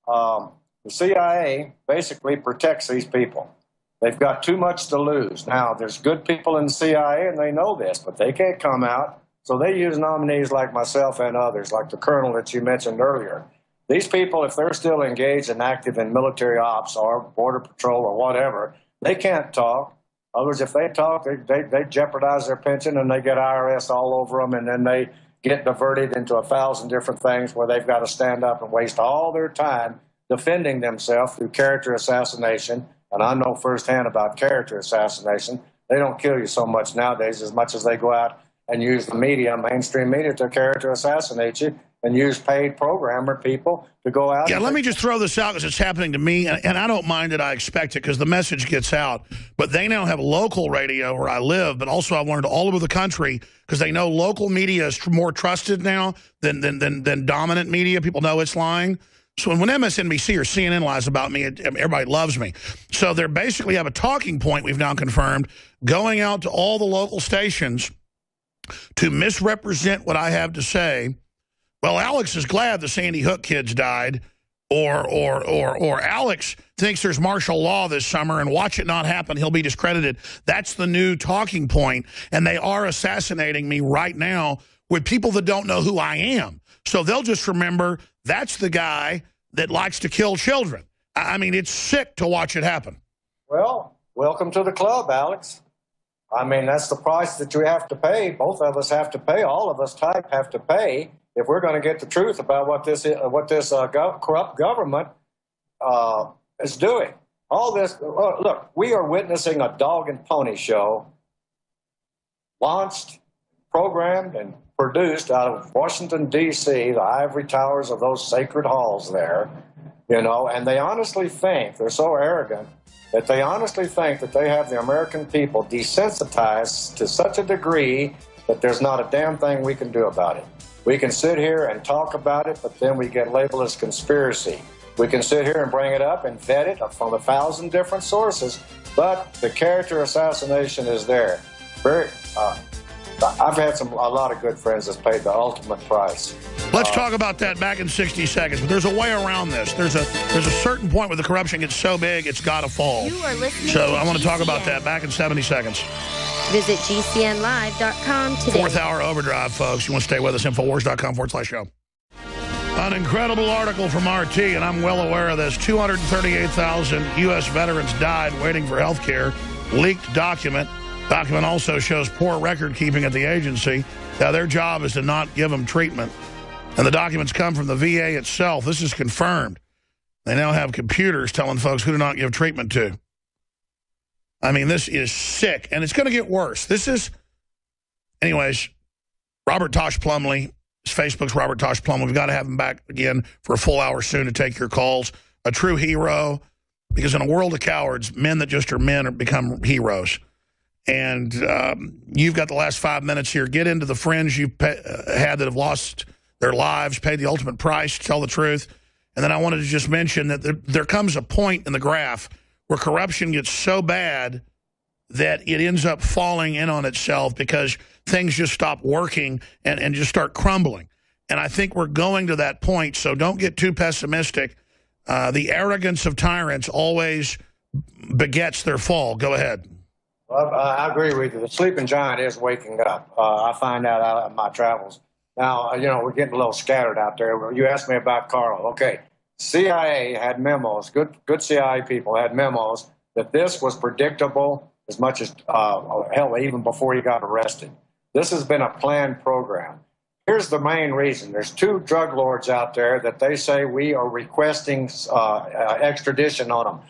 Speaker 8: The CIA basically protects these people. They've got too much to lose. Now, there's good people in the CIA, and they know this, but they can't come out. So they use nominees like myself and others, like the colonel that you mentioned earlier. These people, if they're still engaged and active in military ops or border patrol or whatever, they can't talk. Others, if they talk, they jeopardize their pension and they get IRS all over them, and then they get diverted into 1,000 different things where they've got to stand up and waste all their time defending themselves through character assassination. And I know firsthand about character assassination. They don't kill you so much nowadays as much as they go out and use the media, mainstream media, to character assassinate you and use paid programmer people to go out.
Speaker 2: Yeah, let me just throw this out because it's happening to me, and I don't mind it. I expect it because the message gets out. But they now have local radio where I live, but also I've learned all over the country because they know local media is more trusted now than dominant media. People know it's lying. So when MSNBC or CNN lies about me, everybody loves me. So they basically have a talking point, we've now confirmed, going out to all the local stations to misrepresent what I have to say. Well, Alex is glad the Sandy Hook kids died, or Alex thinks there's martial law this summer, and watch it not happen, he'll be discredited. That's the new talking point, and they are assassinating me right now with people that don't know who I am. So they'll just remember that's the guy that likes to kill children. I mean, it's sick to watch it happen.
Speaker 8: Well, welcome to the club, Alex. I mean, that's the price that you have to pay. Both of us have to pay. All of us type have to pay if we're going to get the truth about what this corrupt government is doing. All this, look, we are witnessing a dog and pony show launched, programmed, and produced out of Washington, D.C., the ivory towers of those sacred halls there, you know, and they honestly think, they're so arrogant, that they honestly think that they have the American people desensitized to such a degree that there's not a damn thing we can do about it. We can sit here and talk about it, but then we get labeled as conspiracy. We can sit here and bring it up and vet it from 1,000 different sources, but the character assassination is there. I've had a lot of good friends that's paid the ultimate price.
Speaker 2: Let's talk about that back in 60 seconds. But there's a way around this. There's a certain point where the corruption gets so big it's got to fall.
Speaker 9: You are listening
Speaker 2: so
Speaker 9: to
Speaker 2: I want to
Speaker 9: GCN.
Speaker 2: talk about that back in 70 seconds.
Speaker 9: Visit GCNlive.com today.
Speaker 2: Fourth hour overdrive, folks. You want to stay with us, Infowars.com/show. An incredible article from RT, and I'm well aware of this. 238,000 U.S. veterans died waiting for health care. Leaked document. Document also shows poor record keeping at the agency. Now, their job is to not give them treatment. And the documents come from the VA itself. This is confirmed. They now have computers telling folks who to not give treatment to. I mean, this is sick, and it's going to get worse. This is, anyways, Robert Tosh Plumle. Facebook's Robert Tosh Plumle. We've got to have him back again for a full hour soon to take your calls. A true hero, because in a world of cowards, men that just are men become heroes. And you've got the last 5 minutes here. Get into the friends you've had that have lost their lives, paid the ultimate price to tell the truth. And then I wanted to just mention that there comes a point in the graph where corruption gets so bad that it ends up falling in on itself because things just stop working and just start crumbling. And I think we're going to that point, so don't get too pessimistic. The arrogance of tyrants always begets their fall. Go ahead.
Speaker 8: Well, I agree with you. The sleeping giant is waking up. I find that out in my travels. Now, you know, we're getting a little scattered out there. You asked me about Carl. Okay, CIA had memos, good CIA people had memos that this was predictable as much as, hell, even before he got arrested. This has been a planned program. Here's the main reason. There's 2 drug lords out there that they say we are requesting extradition on them.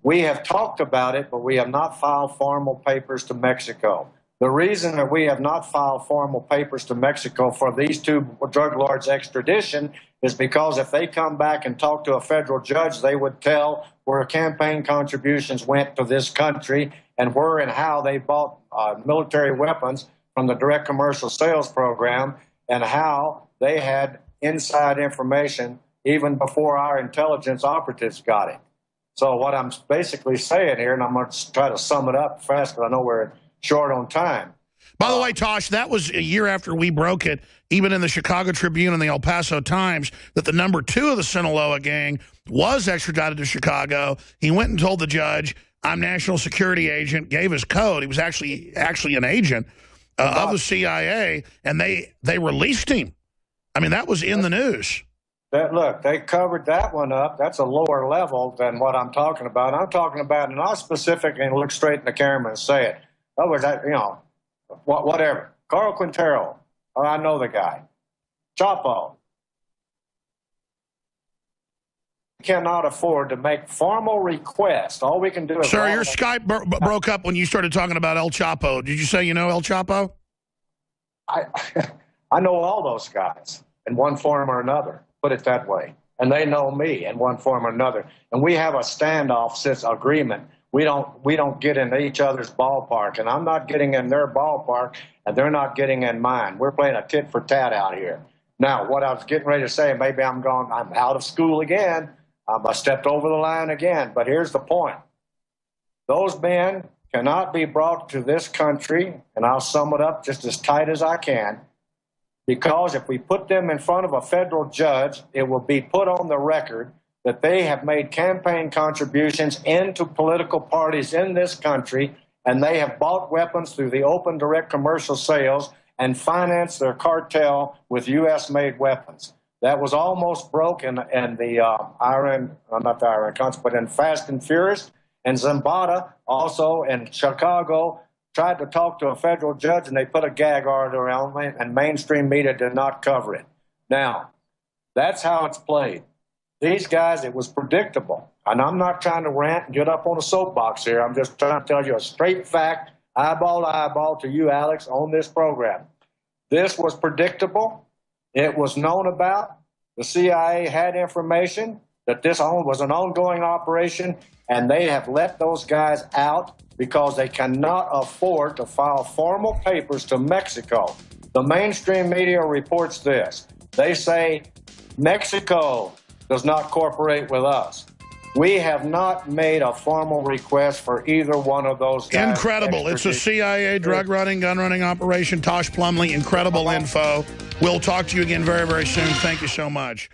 Speaker 8: We have talked about it, but we have not filed formal papers to Mexico. The reason that we have not filed formal papers to Mexico for these 2 drug lords' extradition is because if they come back and talk to a federal judge, they would tell where campaign contributions went to this country and where and how they bought military weapons from the direct commercial sales program and how they had inside information even before our intelligence operatives got it. So what I'm basically saying here, and I'm going to try to sum it up fast because I know we're short on time.
Speaker 2: By the way, Tosh, that was a year after we broke it, even in the Chicago Tribune and the El Paso Times, that the number 2 of the Sinaloa gang was extradited to Chicago. He went and told the judge, I'm national security agent, gave his code. He was actually an agent of the CIA, and they released him. I mean, that was in the news.
Speaker 8: Look, they covered that one up. That's a lower level than what I'm talking about. I'm talking about, and I'll specifically look straight in the camera and say it. In other words, whatever. Carl Quintero, I know the guy. Chapo. Cannot afford to make formal requests. All we can do is...
Speaker 2: Sir, your Skype broke up when you started talking about El Chapo. Did you say you know El Chapo?
Speaker 8: I know all those guys in one form or another, put it that way. And they know me in one form or another. And we have a standoff since agreement. We don't get in each other's ballpark. And I'm not getting in their ballpark, and they're not getting in mine. We're playing a tit for tat out here. Now, what I was getting ready to say, maybe I'm out of school again. I stepped over the line again. But here's the point. Those men cannot be brought to this country, and I'll sum it up just as tight as I can, because if we put them in front of a federal judge, it will be put on the record that they have made campaign contributions into political parties in this country, and they have bought weapons through the open direct commercial sales and financed their cartel with U.S.-made weapons. That was almost broke in the not the Iron Council, but in Fast and Furious. And Zambada, also in Chicago, tried to talk to a federal judge, and they put a gag order around me, and mainstream media did not cover it. Now, that's how it's played. These guys, it was predictable. And I'm not trying to rant and get up on a soapbox here. I'm just trying to tell you a straight fact, eyeball to eyeball to you, Alex, on this program. This was predictable. It was known about. The CIA had information that this was an ongoing operation, and they have let those guys out because they cannot afford to file formal papers to Mexico. The mainstream media reports this. They say Mexico does not cooperate with us. We have not made a formal request for either one of those guys.
Speaker 2: Incredible. It's a CIA drug running, gun running operation. Tosh Plumle, incredible info. We'll talk to you again very, very soon. Thank you so much.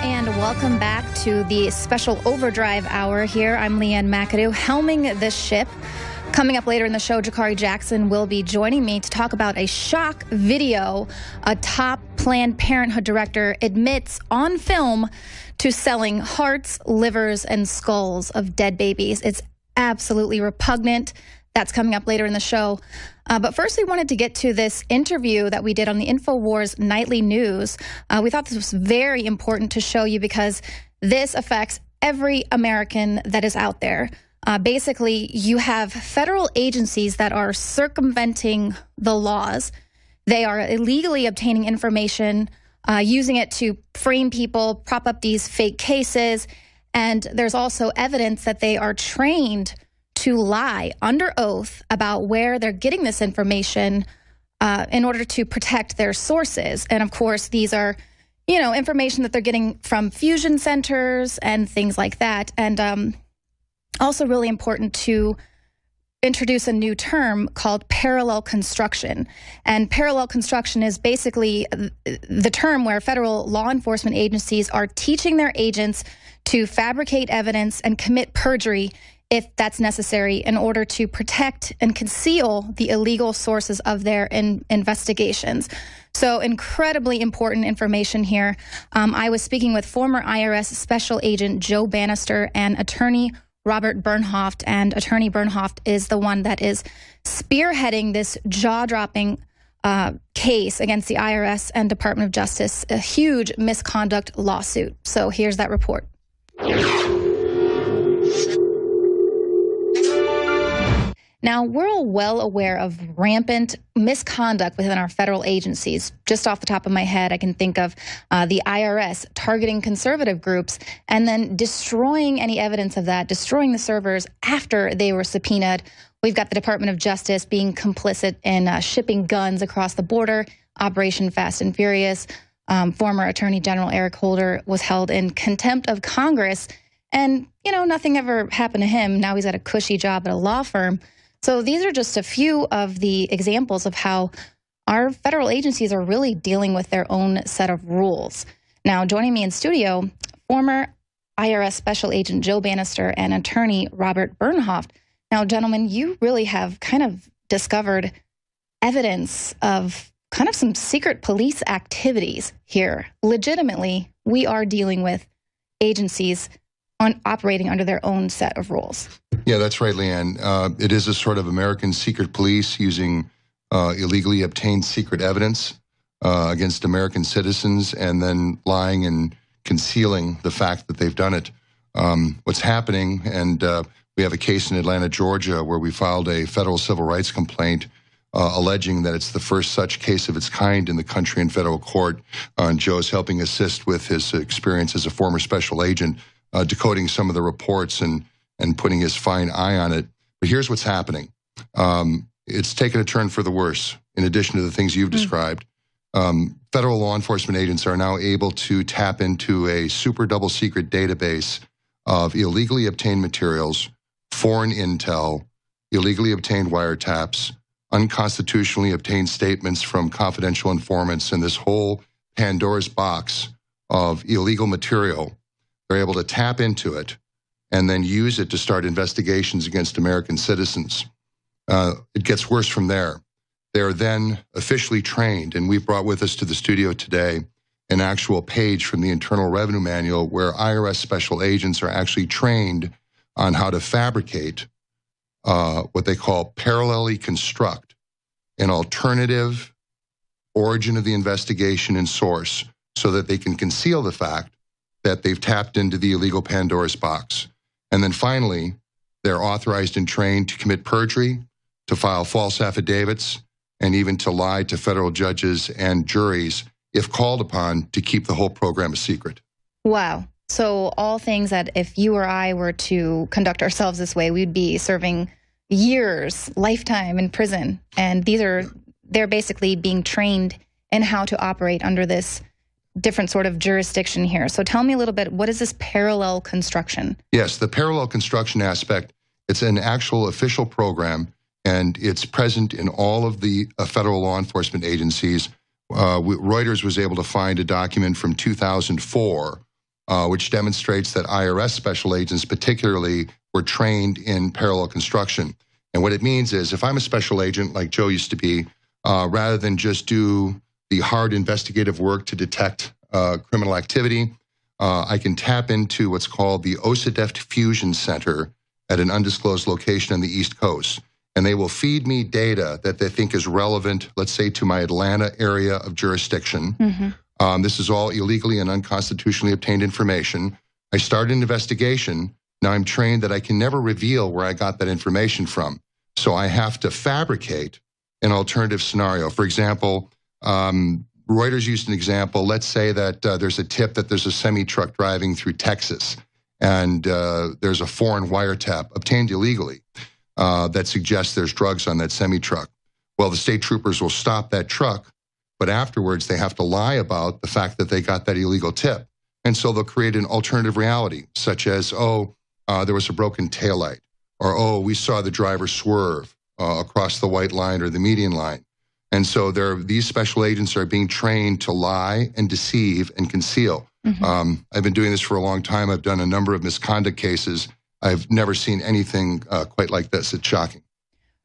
Speaker 10: And welcome back to the special overdrive hour here. I'm Leanne McAdoo, helming this ship. Coming up later in the show, Jakari Jackson will be joining me to talk about a shock video. A top Planned Parenthood director admits on film to selling hearts, livers, and skulls of dead babies. It's absolutely repugnant. That's coming up later in the show. But first, we wanted to get to this interview that we did on the InfoWars Nightly News. We thought this was very important to show you because this affects every American that is out there. Basically, you have federal agencies that are circumventing the laws. They are illegally obtaining information, using it to frame people, prop up these fake cases. And there's also evidence that they are trained to lie under oath about where they're getting this information in order to protect their sources. And of course, these are, information that they're getting from fusion centers and things like that. And also really important to introduce a new term called parallel construction. And parallel construction is basically the term where federal law enforcement agencies are teaching their agents to fabricate evidence and commit perjury if that's necessary, in order to protect and conceal the illegal sources of their investigations. So incredibly important information here. I was speaking with former IRS Special Agent Joe Bannister and attorney Robert Bernhoft, and attorney Bernhoft is the one that is spearheading this jaw-dropping case against the IRS and Department of Justice, a huge misconduct lawsuit. So here's that report. Now, we're all well aware of rampant misconduct within our federal agencies. Just off the top of my head, I can think of the IRS targeting conservative groups and then destroying any evidence of that, destroying the servers after they were subpoenaed. We've got the Department of Justice being complicit in shipping guns across the border, Operation Fast and Furious. Former Attorney General Eric Holder was held in contempt of Congress, and, you know, nothing ever happened to him. Now he's at a cushy job at a law firm. So these are just a few of the examples of how our federal agencies are really dealing with their own set of rules. Now, joining me in studio, former IRS Special Agent Joe Bannister and attorney Robert Bernhoft. Now, gentlemen, you really have kind of discovered evidence of kind of some secret police activities here. Legitimately, we are dealing with agencies operating under their own set of rules.
Speaker 11: Yeah, that's right, Leanne. It is a sort of American secret police using illegally obtained secret evidence against American citizens and then lying and concealing the fact that they've done it. What's happening, and we have a case in Atlanta, Georgia, where we filed a federal civil rights complaint alleging that it's the first such case of its kind in the country in federal court. And Joe's helping assist with his experience as a former special agent, decoding some of the reports and putting his fine eye on it. But here's what's happening. It's taken a turn for the worse. In addition to the things you've described, federal law enforcement agents are now able to tap into a super double secret database of illegally obtained materials, foreign intel, illegally obtained wiretaps, unconstitutionally obtained statements from confidential informants, and this whole Pandora's box of illegal material. They're able to tap into it and then use it to start investigations against American citizens. It gets worse from there. They're then officially trained, and we've brought with us to the studio today an actual page from the Internal Revenue Manual where IRS special agents are actually trained on how to fabricate what they call parallelly construct an alternative origin of the investigation and source so that they can conceal the fact that they've tapped into the illegal Pandora's box. And then finally, they're authorized and trained to commit perjury, to file false affidavits, and even to lie to federal judges and juries if called upon to keep the whole program a secret. Wow.
Speaker 10: So all things that if you or I were to conduct ourselves this way, we'd be serving years, lifetime in prison. And they're basically being trained in how to operate under this different sort of jurisdiction here. So tell me a little bit, what is this parallel construction? Yes, the parallel construction aspect, it's an actual official program, and it's present in all of the federal law enforcement agencies. Reuters was able to find a document from 2004, which demonstrates that IRS special agents particularly were trained in parallel construction. And what it means is if I'm a special agent like Joe used to be, rather than just do the hard investigative work to detect criminal activity, I can tap into what's called the OSIDEFT Fusion Center at an undisclosed location on the East Coast. And they will feed me data that they think is relevant, let's say, to my Atlanta area of jurisdiction. This is all illegally and unconstitutionally obtained information. I start an investigation. Now I'm trained that I can never reveal where I got that information from. So I have to fabricate an alternative scenario. For example, Reuters used an example. Let's say that there's a tip that there's a semi-truck driving through Texas, and there's a foreign wiretap obtained illegally that suggests there's drugs on that semi-truck. Well, the state troopers will stop that truck, but afterwards they have to lie about the fact that they got that illegal tip. And so they'll create an alternative reality, such as, there was a broken taillight, or, we saw the driver swerve across the white line or the median line. And so these special agents are being trained to lie and deceive and conceal. I've been doing this for a long time. I've done a number of misconduct cases.
Speaker 11: I've never seen anything quite like this. It's shocking.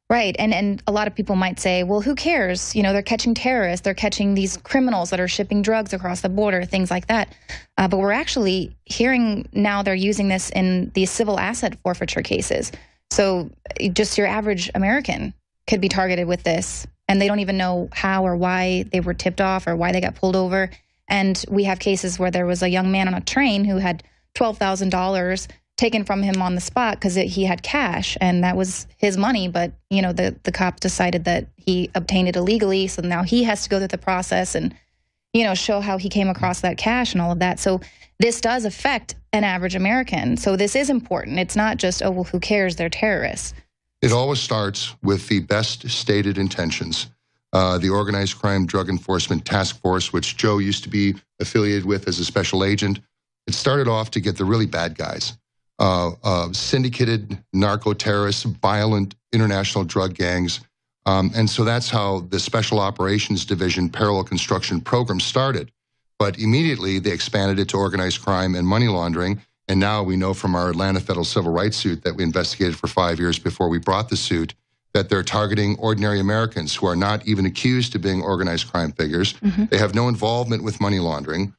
Speaker 10: Right. And a lot of people might say, well, who cares? You know, they're catching terrorists. They're catching these criminals that are shipping drugs across the border, things like that. But we're actually hearing now they're using this in these civil asset forfeiture cases. So just your average American could be targeted with this, and they don't even know how or why they were tipped off or why they got pulled over. And we have cases where there was a young man on a train who had $12,000 taken from him on the spot because he had cash, and that was his money. But, you know, the cop decided that he obtained it illegally, so now he has to go through the process and, you know, show how he came across that cash and all of that. So this does affect an average American. So this is important. It's not just, oh, well, who cares? They're terrorists.
Speaker 11: It always starts with the best stated intentions. The Organized Crime Drug Enforcement Task Force, which Joe used to be affiliated with as a special agent, it started off to get the really bad guys. Syndicated narco-terrorists, violent international drug gangs. And so that's how the Special Operations Division Parallel Construction Program started. But immediately they expanded it to organized crime and money laundering. And now we know from our Atlanta federal civil rights suit that we investigated for 5 years before we brought the suit that they're targeting ordinary Americans who are not even accused of being organized crime figures. They have no involvement with money laundering.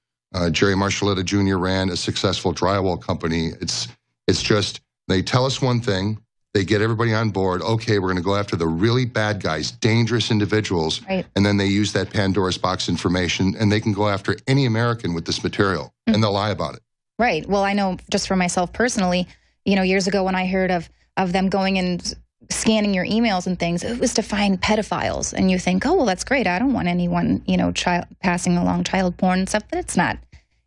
Speaker 11: Jerry Marshalletta Jr. ran a successful drywall company. It's just, they tell us one thing, they get everybody on board, okay, we're going to go after the really bad guys, dangerous individuals,
Speaker 10: right.
Speaker 11: And then they use that Pandora's box information, and they can go after any American with this material, and they'll lie about it.
Speaker 10: Right. Well, I know just for myself personally, you know, years ago when I heard of them going and scanning your emails and things, it was to find pedophiles. And you think, oh, well, that's great. I don't want anyone, you know, passing along child porn and stuff, but it's not.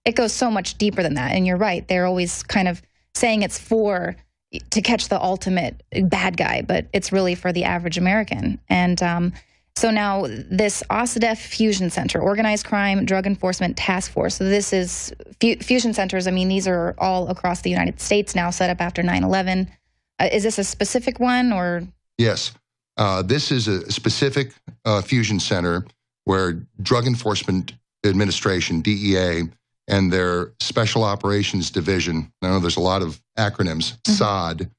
Speaker 10: It goes so much deeper than that. And you're right. They're always kind of saying it's to catch the ultimate bad guy, but it's really for the average American. And so now this OSDEF Fusion Center, Organized Crime Drug Enforcement Task Force. So this is fusion centers. I mean, these are all across the United States now, set up after 9/11. Is this a specific one or? Yes,
Speaker 11: this is a specific fusion center where Drug Enforcement Administration, DEA, and their Special Operations Division, I know there's a lot of acronyms, SOD,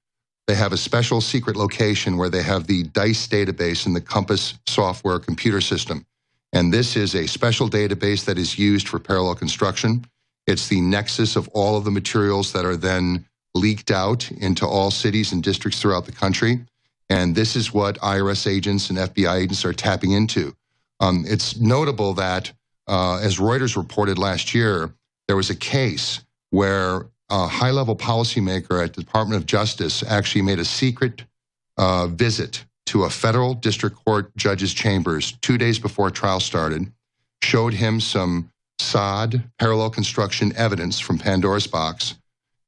Speaker 11: they have a special secret location where they have the DICE database and the Compass software computer system. And this is a special database that is used for parallel construction. It's the nexus of all of the materials that are then leaked out into all cities and districts throughout the country. And this is what IRS agents and FBI agents are tapping into. It's notable that, as Reuters reported last year, there was a case where a high-level policymaker at the Department of Justice actually made a secret visit to a federal district court judge's chambers 2 days before trial started, showed him some SOD parallel construction evidence from Pandora's box,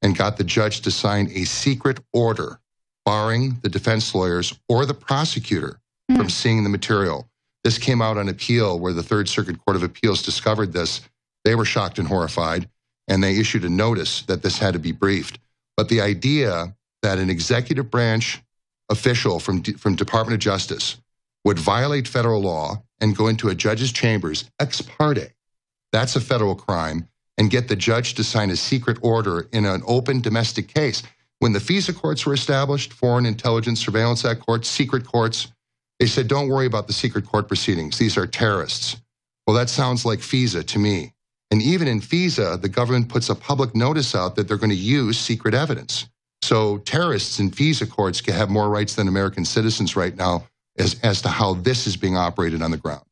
Speaker 11: and got the judge to sign a secret order barring the defense lawyers or the prosecutor from seeing the material. This came out on appeal where the Third Circuit Court of Appeals discovered this. They were shocked and horrified, and they issued a notice that this had to be briefed. But the idea that an executive branch official from Department of Justice would violate federal law and go into a judge's chambers ex parte, that's a federal crime, and get the judge to sign a secret order in an open domestic case. When the FISA courts were established, Foreign Intelligence Surveillance Act courts, secret courts, they said, don't worry about the secret court proceedings. These are terrorists. Well, that sounds like FISA to me. And even in FISA, the government puts a public notice out that they're going to use secret evidence. So terrorists in FISA courts can have more rights than American citizens right now as to how this is being operated on the ground.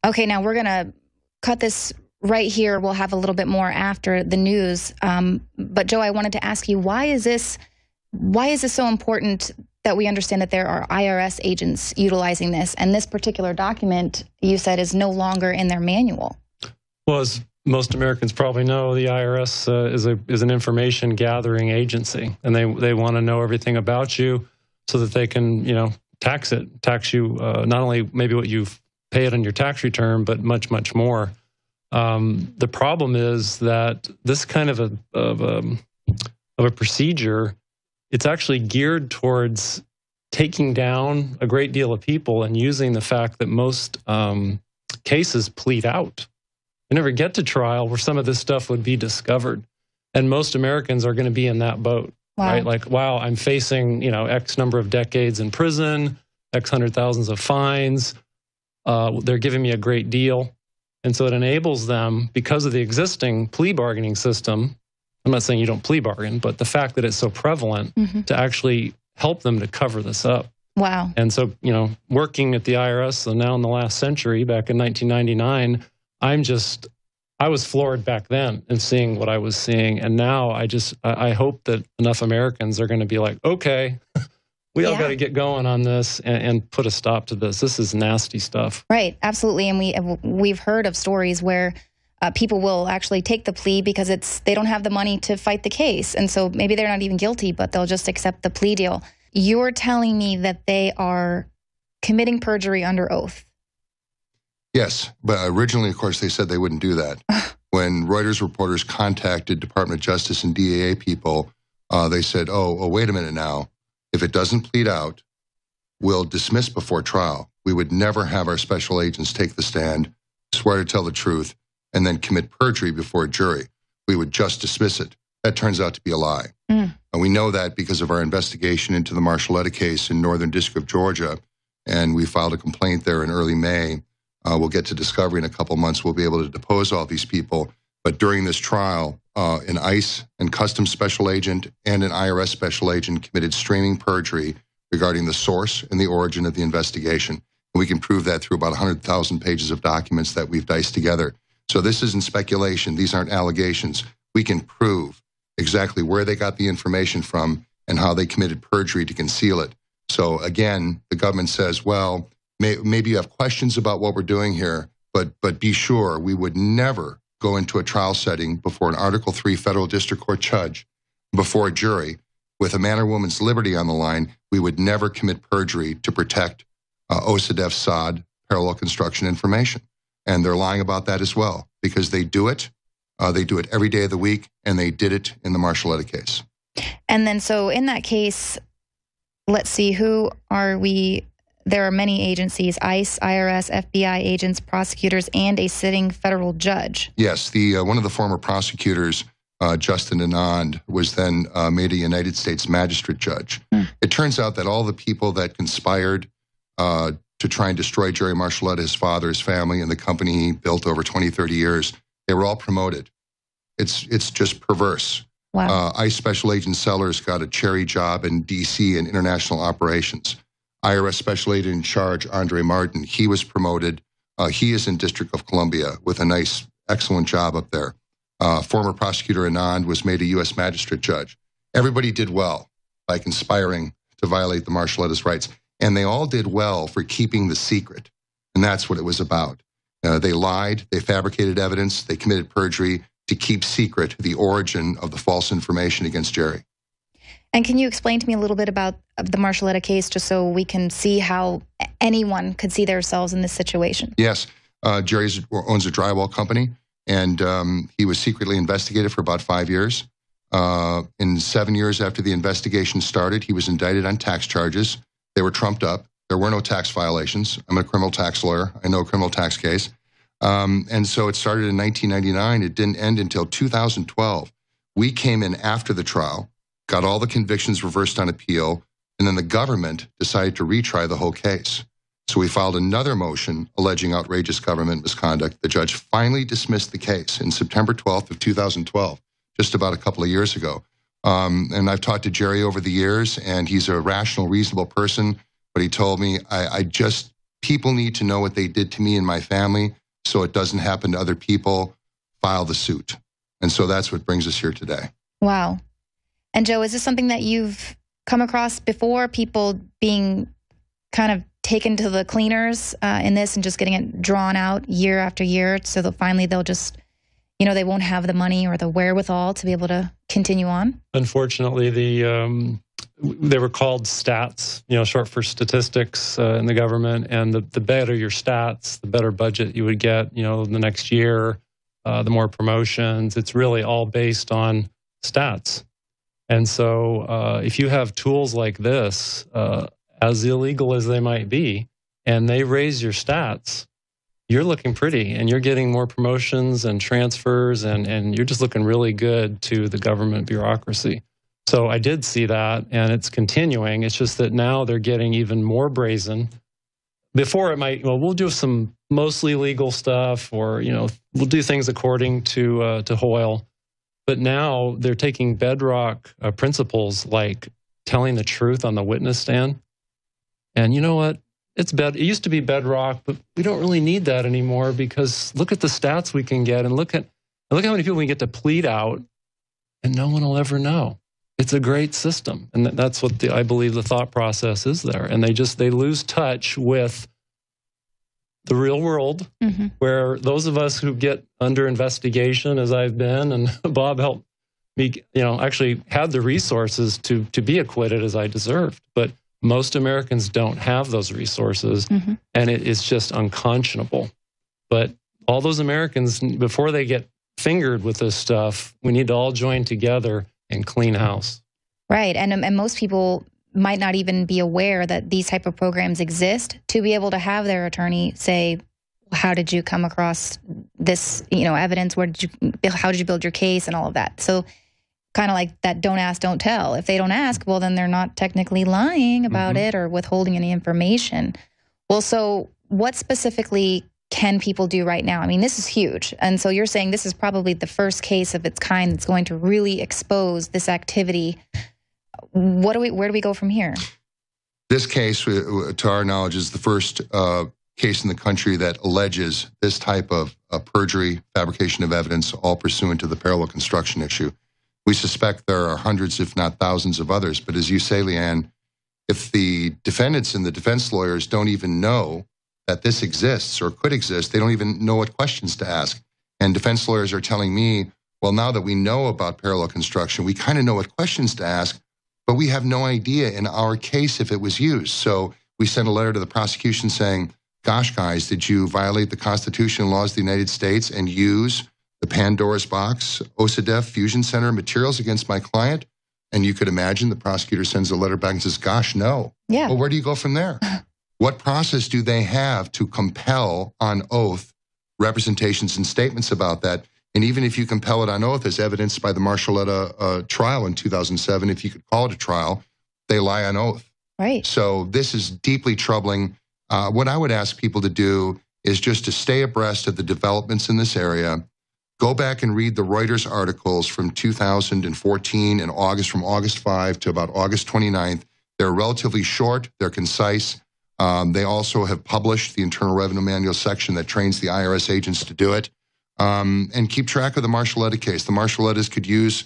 Speaker 10: Okay, now we're going to cut this right here. We'll have a little bit more after the news. But Joe, I wanted to ask you, why is this so important that we understand that there are IRS agents utilizing this? And this particular document, you said, is no longer in their manual.
Speaker 12: Well, as most Americans probably know, the IRS is an information gathering agency, and they want to know everything about you so that they can, tax you, not only maybe what you've paid on your tax return, but much, much more. The problem is that this kind of a procedure, it's actually geared towards taking down a great deal of people and using the fact that most cases plead out. You never get to trial where some of this stuff would be discovered. And most Americans are going to be in that boat.
Speaker 10: Wow.
Speaker 12: right? Like, wow, I'm facing, X number of decades in prison, X hundred thousands of fines. They're giving me a great deal. And so it enables them, because of the existing plea bargaining system, I'm not saying you don't plea bargain, but the fact that it's so prevalent to actually help them to cover this up.
Speaker 10: Wow.
Speaker 12: And so, working at the IRS, so now in the last century, back in 1999, I was floored back then in seeing what I was seeing. And now I hope that enough Americans are going to be like, okay, we all got to get going on this and put a stop to this. This is nasty stuff.
Speaker 10: Right, absolutely. And we've heard of stories where people will actually take the plea because they don't have the money to fight the case. And so maybe they're not even guilty, but they'll just accept the plea deal. You're telling me that they are committing perjury under oath.
Speaker 11: Yes, but originally, of course, they said they wouldn't do that. When Reuters reporters contacted Department of Justice and DAA people, they said, oh, wait a minute now. If it doesn't plead out, we'll dismiss before trial. We would never have our special agents take the stand, swear to tell the truth, and then commit perjury before a jury. We would just dismiss it. That turns out to be a lie. And we know that because of our investigation into the Marshalletta case in Northern District of Georgia, and we filed a complaint there in early May. We'll get to discovery in a couple months. We'll be able to depose all these people. But during this trial, an ICE and Customs special agent and an IRS special agent committed streaming perjury regarding the source and the origin of the investigation. And we can prove that through about 100,000 pages of documents that we've diced together. So this isn't speculation. These aren't allegations. We can prove exactly where they got the information from and how they committed perjury to conceal it. So again, the government says, well, maybe you have questions about what we're doing here, but be sure we would never go into a trial setting before an Article III federal district court judge, before a jury, with a man or woman's liberty on the line. We would never commit perjury to protect OSADEF SOD parallel construction information. And they're lying about that as well, because they do it. They do it every day of the week, and they did it in the Marshalletta case.
Speaker 10: And then so in that case, let's see, who are we? There are many agencies, ICE, IRS, FBI agents, prosecutors, and a sitting federal judge. Yes,
Speaker 11: one of the former prosecutors, Justin Anand, was then made a United States magistrate judge. It turns out that all the people that conspired to try and destroy Jerry Marshalletta, his father, his family, and the company he built over 20, 30 years, they were all promoted. It's just perverse.
Speaker 10: Wow.
Speaker 11: ICE Special Agent Sellers got a cherry job in D.C. in international operations. IRS Special Agent in charge, Andre Martin, he was promoted. He is in District of Columbia with a nice, excellent job up there. Former prosecutor Anand was made a U.S. magistrate judge. Everybody did well by conspiring to violate the Marshalletta's rights. And they all did well for keeping the secret. And that's what it was about. They lied, they fabricated evidence, they committed perjury to keep secret the origin of the false information against Jerry.
Speaker 10: And can you explain to me a little bit about the Marshalletta case, just so we can see how anyone could see themselves in this situation?
Speaker 11: Yes. Jerry owns a drywall company, and he was secretly investigated for about 5 years. In 7 years after the investigation started, he was indicted on tax charges. They were trumped up. There were no tax violations. I'm a criminal tax lawyer. I know a criminal tax case. And so it started in 1999. It didn't end until 2012. We came in after the trial, got all the convictions reversed on appeal, and then the government decided to retry the whole case. So we filed another motion alleging outrageous government misconduct. The judge finally dismissed the case in September 12th of 2012, just about a couple of years ago. And I've talked to Jerry over the years, and he's a rational, reasonable person. But he told me, people need to know what they did to me and my family so it doesn't happen to other people. File the suit. And so that's what brings us here today.
Speaker 10: Wow. And Joe, is this something that you've come across before, people being kind of taken to the cleaners in this and just getting it drawn out year after year so that finally they'll just, they won't have the money or the wherewithal to be able to continue on?
Speaker 12: Unfortunately, they were called stats, short for statistics in the government. And the better your stats, the better budget you would get, the next year, the more promotions. It's really all based on stats. And so if you have tools like this, as illegal as they might be, and they raise your stats, you're looking pretty and you're getting more promotions and transfers and you're just looking really good to the government bureaucracy. So I did see that, and it's continuing. It's just that now they're getting even more brazen. Before it might, well, we'll do some mostly legal stuff, or we'll do things according to Hoyle. But now they're taking bedrock principles like telling the truth on the witness stand. And you know what? It used to be bedrock, but we don't really need that anymore, because look at the stats we can get, and look how many people we get to plead out, and no one will ever know. It's a great system, and that's what I believe the thought process is there. And they lose touch with the real world, where those of us who get under investigation, as I've been, and Bob helped me, actually had the resources to be acquitted as I deserved. But most Americans don't have those resources, and it is just unconscionable. But all those Americans, before they get fingered with this stuff, we need to all join together and clean house.
Speaker 10: Right. And most people might not even be aware that these type of programs exist, to be able to have their attorney say, how did you come across this, evidence? How did you build your case and all of that? So kind of like that don't ask, don't tell. If they don't ask, well, then they're not technically lying about it or withholding any information. Well, so what specifically can people do right now? I mean, this is huge. And so you're saying this is probably the first case of its kind that's going to really expose this activity. Where do we go from here?
Speaker 11: This case, to our knowledge, is the first case in the country that alleges this type of perjury, fabrication of evidence, all pursuant to the parallel construction issue. We suspect there are hundreds, if not thousands, of others. But as you say, Leanne, if the defendants and the defense lawyers don't even know that this exists or could exist, they don't even know what questions to ask. And defense lawyers are telling me, well, now that we know about parallel construction, we kind of know what questions to ask, but we have no idea in our case if it was used. So we sent a letter to the prosecution saying, gosh, guys, did you violate the Constitution and laws of the United States and use the Pandora's box, OSADEF Fusion Center materials against my client? And you could imagine the prosecutor sends a letter back and says, gosh, no.
Speaker 10: Yeah.
Speaker 11: Well, where do you go from there? What process do they have to compel on oath representations and statements about that? And even if you compel it on oath, as evidenced by the Marshalletta trial in 2007, if you could call it a trial, they lie on oath.
Speaker 10: Right.
Speaker 11: So this is deeply troubling. What I would ask people to do is just to stay abreast of the developments in this area. Go back and read the Reuters articles from 2014 and from August 5 to about August 29th. They're relatively short. They're concise. They also have published the Internal Revenue Manual section that trains the IRS agents to do it. And keep track of the Marshalletta case. The Marshallettas could use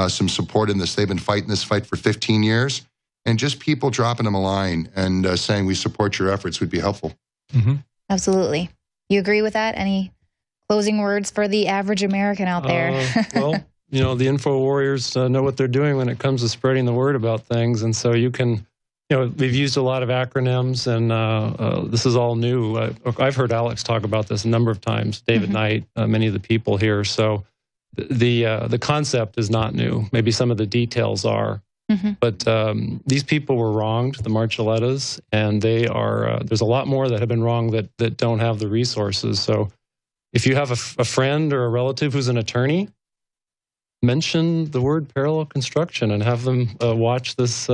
Speaker 11: some support in this. They've been fighting this fight for 15 years. And just people dropping them a line and saying we support your efforts would be helpful.
Speaker 10: Absolutely. You agree with that? Any closing words for the average American out there?
Speaker 12: Well, the info warriors know what they're doing when it comes to spreading the word about things. And so you can, we've used a lot of acronyms, and this is all new. I've heard Alex talk about this a number of times, David Knight, many of the people here. So the concept is not new. Maybe some of the details are. But these people were wronged, the Marchallettas, and they are. There's a lot more that have been wronged that don't have the resources. So if you have a friend or a relative who's an attorney, mention the word parallel construction and have them watch this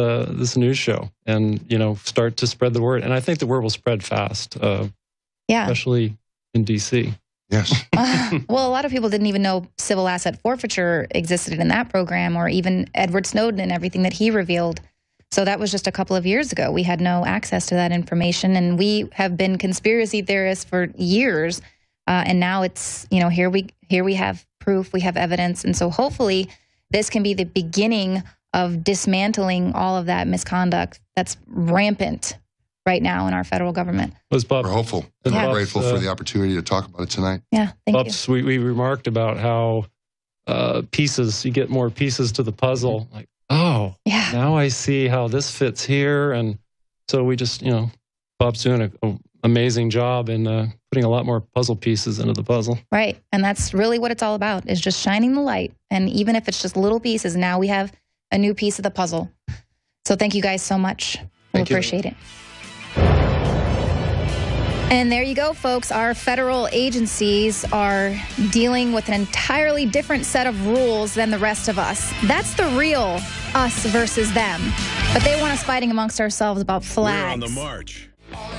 Speaker 12: news show and start to spread the word. And I think the word will spread fast, especially in D.C.
Speaker 11: Yes.
Speaker 10: Well, a lot of people didn't even know civil asset forfeiture existed in that program, or even Edward Snowden and everything that he revealed. So that was just a couple of years ago. We had no access to that information, and we have been conspiracy theorists for years. And now it's, here we have proof, we have evidence. And so hopefully this can be the beginning of dismantling all of that misconduct that's rampant right now in our federal government.
Speaker 11: We're hopeful and we're grateful for the opportunity to talk about it tonight.
Speaker 10: Yeah, thank you.
Speaker 12: We remarked about how you get more pieces to the puzzle. Like, now I see how this fits here. And so we just, Bob's doing an amazing job in putting a lot more puzzle pieces into the puzzle. Right.
Speaker 10: And that's really what it's all about, is just shining the light. And even if it's just little pieces, now we have a new piece of the puzzle. So thank you guys so much. We appreciate it. And there you go, folks. Our federal agencies are dealing with an entirely different set of rules than the rest of us. That's the real us versus them. But they want us fighting amongst ourselves about flags.
Speaker 1: We're on the march.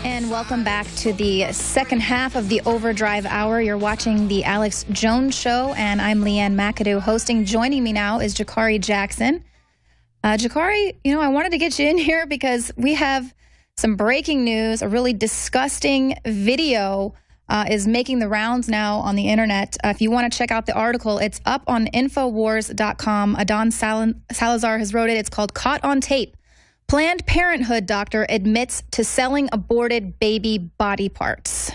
Speaker 10: And welcome back to the second half of the Overdrive Hour. You're watching the Alex Jones Show, and I'm Leanne McAdoo hosting. Joining me now is Jakari Jackson. Jakari, I wanted to get you in here because we have some breaking news. A really disgusting video is making the rounds now on the internet. If you want to check out the article, it's up on Infowars.com. Adon Salazar has wrote it. It's called Caught on Tape. Planned Parenthood doctor admits to selling aborted baby body parts.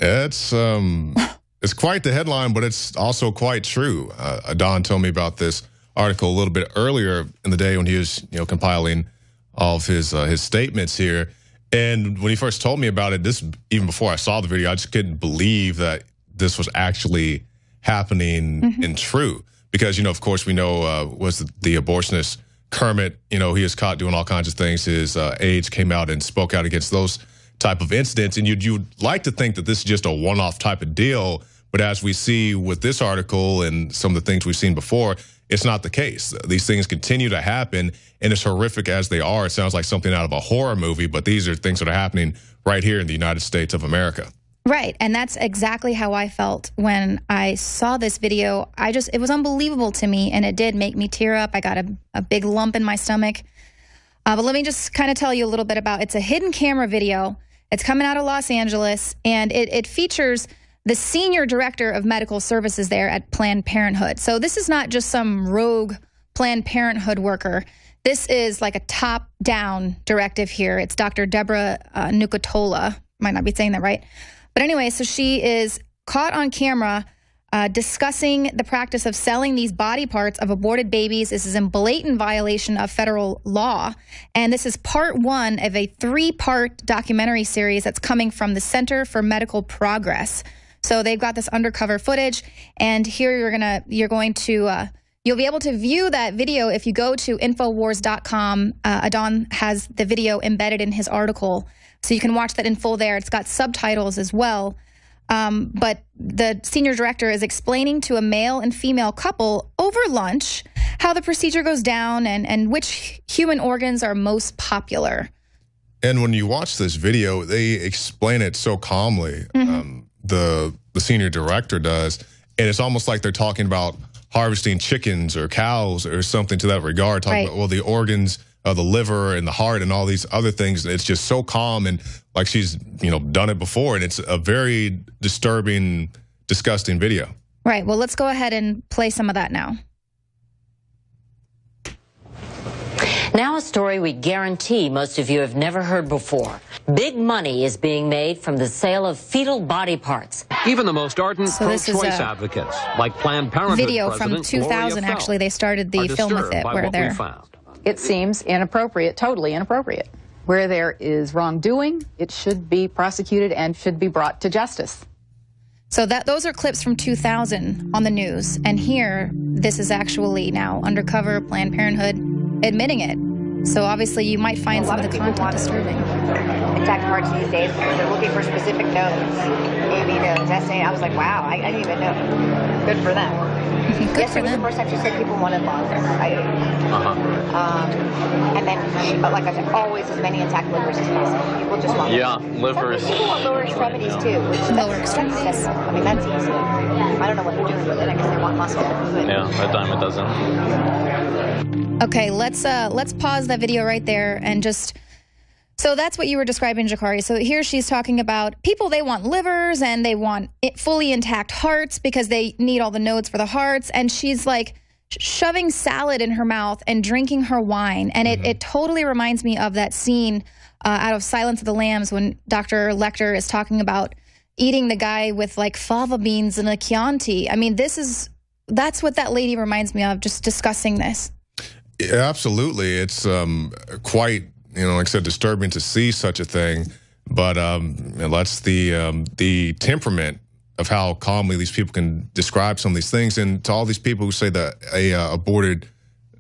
Speaker 13: It's quite the headline, but it's also quite true. Adon told me about this article a little bit earlier in the day when he was, compiling all of his statements here. And when he first told me about it, even before I saw the video, I just couldn't believe that this was actually happening and true. Because, of course, we know was the abortionist Kermit, he was caught doing all kinds of things. His aides came out and spoke out against those type of incidents. And you'd like to think that this is just a one-off type of deal. But as we see with this article and some of the things we've seen before, it's not the case. These things continue to happen, and as horrific as they are, it sounds like something out of a horror movie, but these are things that are happening right here in the United States of America.
Speaker 10: Right, and that's exactly how I felt when I saw this video. It was unbelievable to me, and it did make me tear up. I got a big lump in my stomach. But let me just kind of tell you a little bit about it. It's a hidden camera video. It's coming out of Los Angeles, and it features the senior director of medical services there at Planned Parenthood. So this is not just some rogue Planned Parenthood worker. This is like a top-down directive here. It's Dr. Deborah Nucatola. Might not be saying that right. But anyway, so she is caught on camera discussing the practice of selling these body parts of aborted babies. This is in blatant violation of federal law. And this is part one of a 3-part documentary series that's coming from the Center for Medical Progress. So they've got this undercover footage, and here you'll be able to view that video if you go to Infowars.com. Adon has the video embedded in his article, so you can watch that in full there. It's got subtitles as well. But the senior director is explaining to a male and female couple over lunch how the procedure goes down and which human organs are most popular.
Speaker 13: And when you watch this video, they explain it so calmly. The senior director does, and it's almost like they're talking about harvesting chickens or cows or something to that regard, talking about, the organs, the liver and the heart and all these other things. It's just so calm, and like she's, done it before, and it's a very disturbing, disgusting video.
Speaker 10: Right. Well, let's go ahead and play some of that now.
Speaker 14: Now a story we guarantee most of you have never heard before. Big money is being made from the sale of fetal body parts.
Speaker 15: Even the most ardent pro-choice advocates, like Planned Parenthood
Speaker 10: video from 2000, actually, they started the film with it, where they're...
Speaker 16: It seems inappropriate, totally inappropriate. Where there is wrongdoing, it should be prosecuted and should be brought to justice.
Speaker 10: So those are clips from 2000 on the news. And here, this is actually now undercover Planned Parenthood admitting it. So obviously you might find some of the content disturbing.
Speaker 17: Intact parts these days because they're looking for specific nodes. AB nodes, SA. I was like, wow, I didn't even know. Good for them.
Speaker 10: Good for them.
Speaker 17: The first time she said people wanted lungs. And then, but like I said, always as many intact livers as possible. People just want
Speaker 15: livers.
Speaker 17: People want lower extremities too.
Speaker 10: Lower extremities.
Speaker 17: I mean, that's easy. I don't know what they're doing with it. I guess they want muscle.
Speaker 15: Yeah, that dime a dozen.
Speaker 10: Okay, let's pause that video right there and just... So that's what you were describing, Jakari. So here she's talking about people, they want livers and they want fully intact hearts because they need all the nodes for the hearts. And she's like shoving salad in her mouth and drinking her wine. And it totally reminds me of that scene out of Silence of the Lambs when Dr. Lecter is talking about eating the guy with like fava beans and a Chianti. I mean, that's what that lady reminds me of, just discussing this.
Speaker 13: Yeah, absolutely. It's quite... like I said, disturbing to see such a thing, but that's the temperament of how calmly these people can describe some of these things. And to all these people who say that a aborted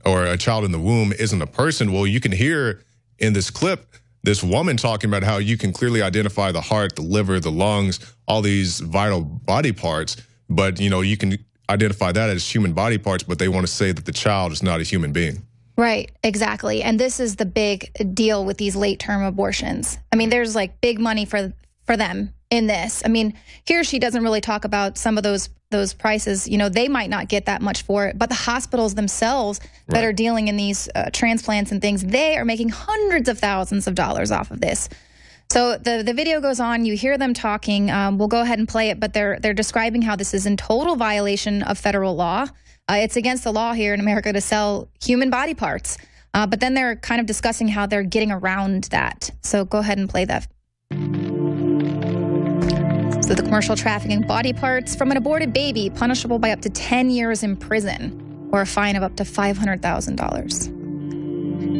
Speaker 13: or a child in the womb isn't a person, well, you can hear in this clip this woman talking about how you can clearly identify the heart, the liver, the lungs, all these vital body parts, but, you know, you can identify that as human body parts, but they want to say that the child is not a human being.
Speaker 10: Right, exactly. And this is the big deal with these late-term abortions. I mean, there's like big money for them in this. I mean, here she doesn't really talk about some of those prices. You know, they might not get that much for it, but the hospitals themselves that are dealing in these transplants and things, they are making hundreds of thousands of dollars off of this. So the video goes on. You hear them talking. We'll go ahead and play it, but they're describing how this is in total violation of federal law. It's against the law here in America to sell human body parts. But then they're kind of discussing how they're getting around that. So go ahead and play that. So the commercial trafficking body parts from an aborted baby, punishable by up to 10 years in prison or a fine of up to $500,000.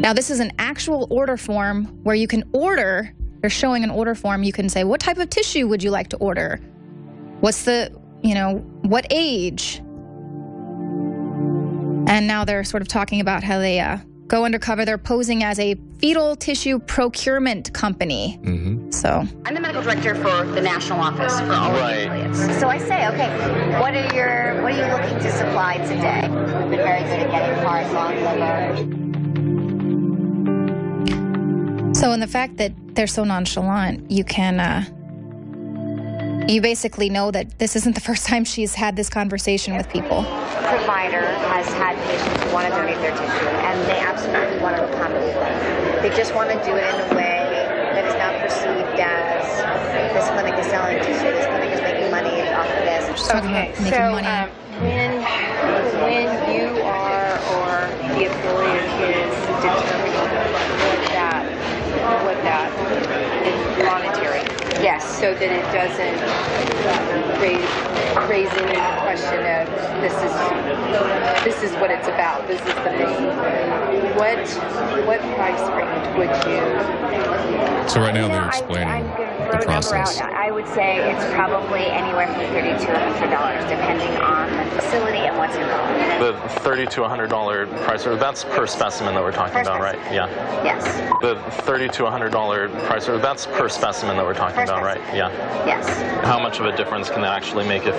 Speaker 10: Now, this is an actual order form where you can order. They're showing an order form. You can say, what type of tissue would you like to order? What's the, you know, what age? And now they're sort of talking about how they go undercover. They're posing as a fetal tissue procurement company. So
Speaker 18: I'm the medical director for the national office for all of the affiliates. So I say, okay, what are you looking to supply today? We've been very good at getting heart, lung, liver.
Speaker 10: So in the fact that they're so nonchalant, you can you basically know that this isn't the first time she's had this conversation with people.
Speaker 18: Provider has had patients who want to donate their tissue, and they absolutely want to accommodate them. They just want to do it in a way that is not perceived as this clinic is selling tissue, this clinic is making money off of this.
Speaker 10: She's talking about making money.
Speaker 18: When you are, or the affiliate is determining what that is monetary. Yes. So that it doesn't raise any question of this is what it's about. This is the main. What price range would you?
Speaker 13: So right now they're explaining the process.
Speaker 18: I would say it's probably anywhere from $30 to $100, depending on the facility and what's involved.
Speaker 19: The $30 to $100 price, or that's per specimen that we're talking about, right? Yeah.
Speaker 18: Yes.
Speaker 19: The $30 to $100 price, or that's per specimen that we're talking about, right? Yeah.
Speaker 18: Yes.
Speaker 19: How much of a difference can that actually make if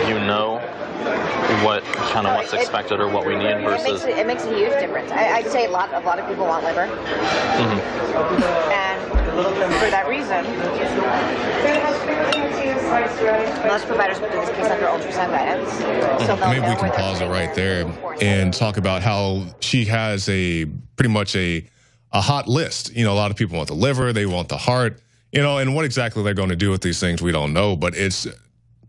Speaker 19: you know what's expected or what we need versus?
Speaker 18: It makes a huge difference. I'd say a lot of people want liver, and for that reason, most providers will do this case under ultrasound guidance. So
Speaker 13: maybe we can pause it right there and talk about how she has pretty much a hot list. You know, a lot of people want the liver, they want the heart, you know, and what exactly they're going to do with these things, we don't know. But it's,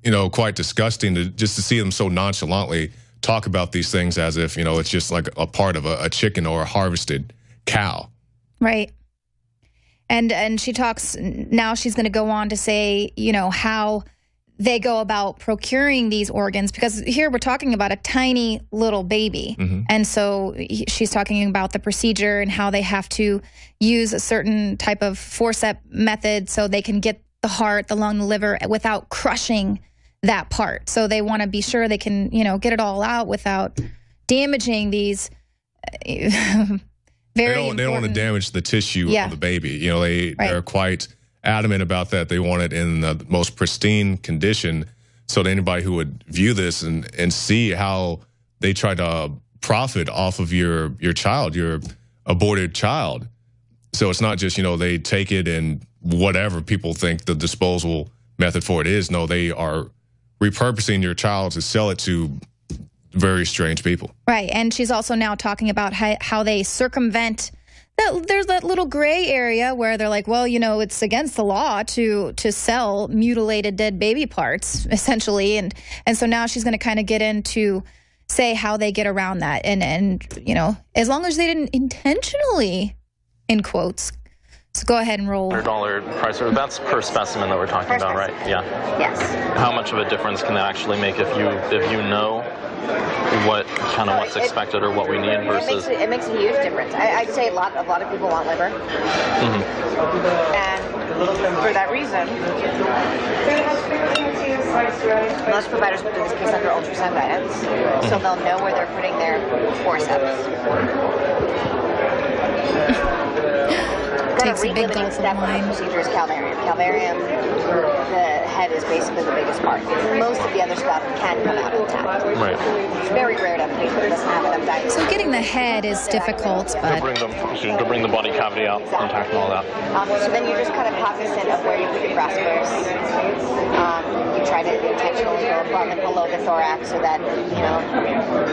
Speaker 13: you know, quite disgusting to see them so nonchalantly talk about these things as if, you know, it's just like a part of a chicken or a harvested cow.
Speaker 10: Right. And she talks, now she's going to go on to say, you know, how they go about procuring these organs, because here we're talking about a tiny little baby. And so she's talking about the procedure and how they have to use a certain type of forceps method so they can get the heart, the lung, the liver without crushing that part. So they want to be sure they can, you know, get it all out without damaging these
Speaker 13: they don't want to damage the tissue of the baby. You know, they're quite adamant about that. They want it in the most pristine condition, so that anybody who would view this and see how they try to profit off of your child, your aborted child. So it's not just, you know, they take it and whatever people think the disposal method for it is. No, they are repurposing your child to sell it to very strange people.
Speaker 10: Right. And she's also now talking about how they circumvent that. There's that little gray area where they're like, well, you know, it's against the law to sell mutilated dead baby parts, essentially. And so now she's going to kind of get into say how they get around that. And you know, as long as they didn't intentionally, in quotes. So go ahead and roll.
Speaker 19: $100 price, or that's per specimen that we're talking about, right? Yeah.
Speaker 18: Yes.
Speaker 19: How much of a difference can that actually make if you know what's expected or what we need versus?
Speaker 18: It makes a huge difference. I'd say a lot of people want liver, and for that reason, most providers will do this case under ultrasound guidance, so they'll know where they're putting their forceps.
Speaker 10: takes a big gulp of wine.
Speaker 18: Procedure is calvarium. Calvarium, the head is basically the biggest part. Most of the other stuff can come out intact.
Speaker 19: Right.
Speaker 18: It's very rare to have a patient that doesn't have enough diet.
Speaker 10: So getting the head is difficult, but
Speaker 19: To bring the body cavity out intact and all that.
Speaker 18: So then you're just kind of cognizant of where you put your graspers. You try to intentionally go above and below the thorax so that, you know,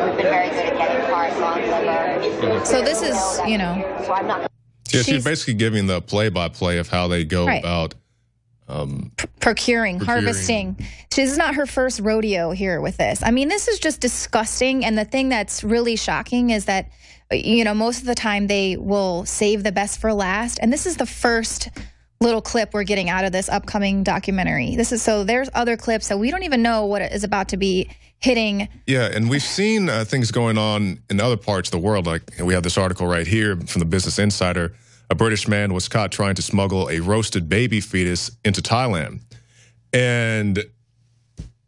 Speaker 18: we've been very good at getting heart, lung, liver.
Speaker 10: So this is, you know.
Speaker 18: So I'm not.
Speaker 13: Yeah, she's basically giving the play-by-play of how they go about
Speaker 10: procuring, harvesting. This is not her first rodeo here with this. I mean, this is just disgusting. And the thing that's really shocking is that, you know, most of the time they will save the best for last. And this is the first little clip we're getting out of this upcoming documentary. So there's other clips that we don't even know what is about to be hitting.
Speaker 13: Yeah, and we've seen things going on in other parts of the world. Like we have this article right here from the Business Insider. A British man was caught trying to smuggle a roasted baby fetus into Thailand. And,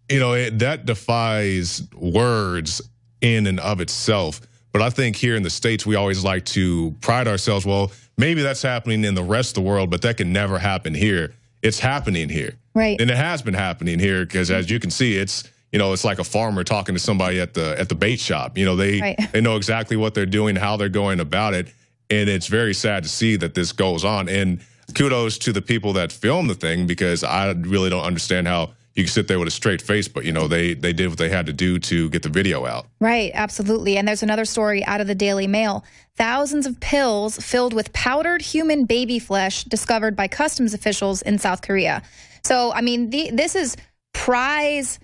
Speaker 13: you know, that defies words in and of itself. But I think here in the States, we always like to pride ourselves, well, maybe that's happening in the rest of the world, but that can never happen here. It's happening here.
Speaker 10: Right.
Speaker 13: And it has been happening here because, as you can see, it's, you know, it's like a farmer talking to somebody at the bait shop. You know, they know exactly what they're doing, how they're going about it. And it's very sad to see that this goes on. And kudos to the people that filmed the thing, because I really don't understand how you can sit there with a straight face. But, you know, they did what they had to do to get the video out.
Speaker 10: Right, absolutely. And there's another story out of the Daily Mail. Thousands of pills filled with powdered human baby flesh discovered by customs officials in South Korea. So, I mean, this is prize.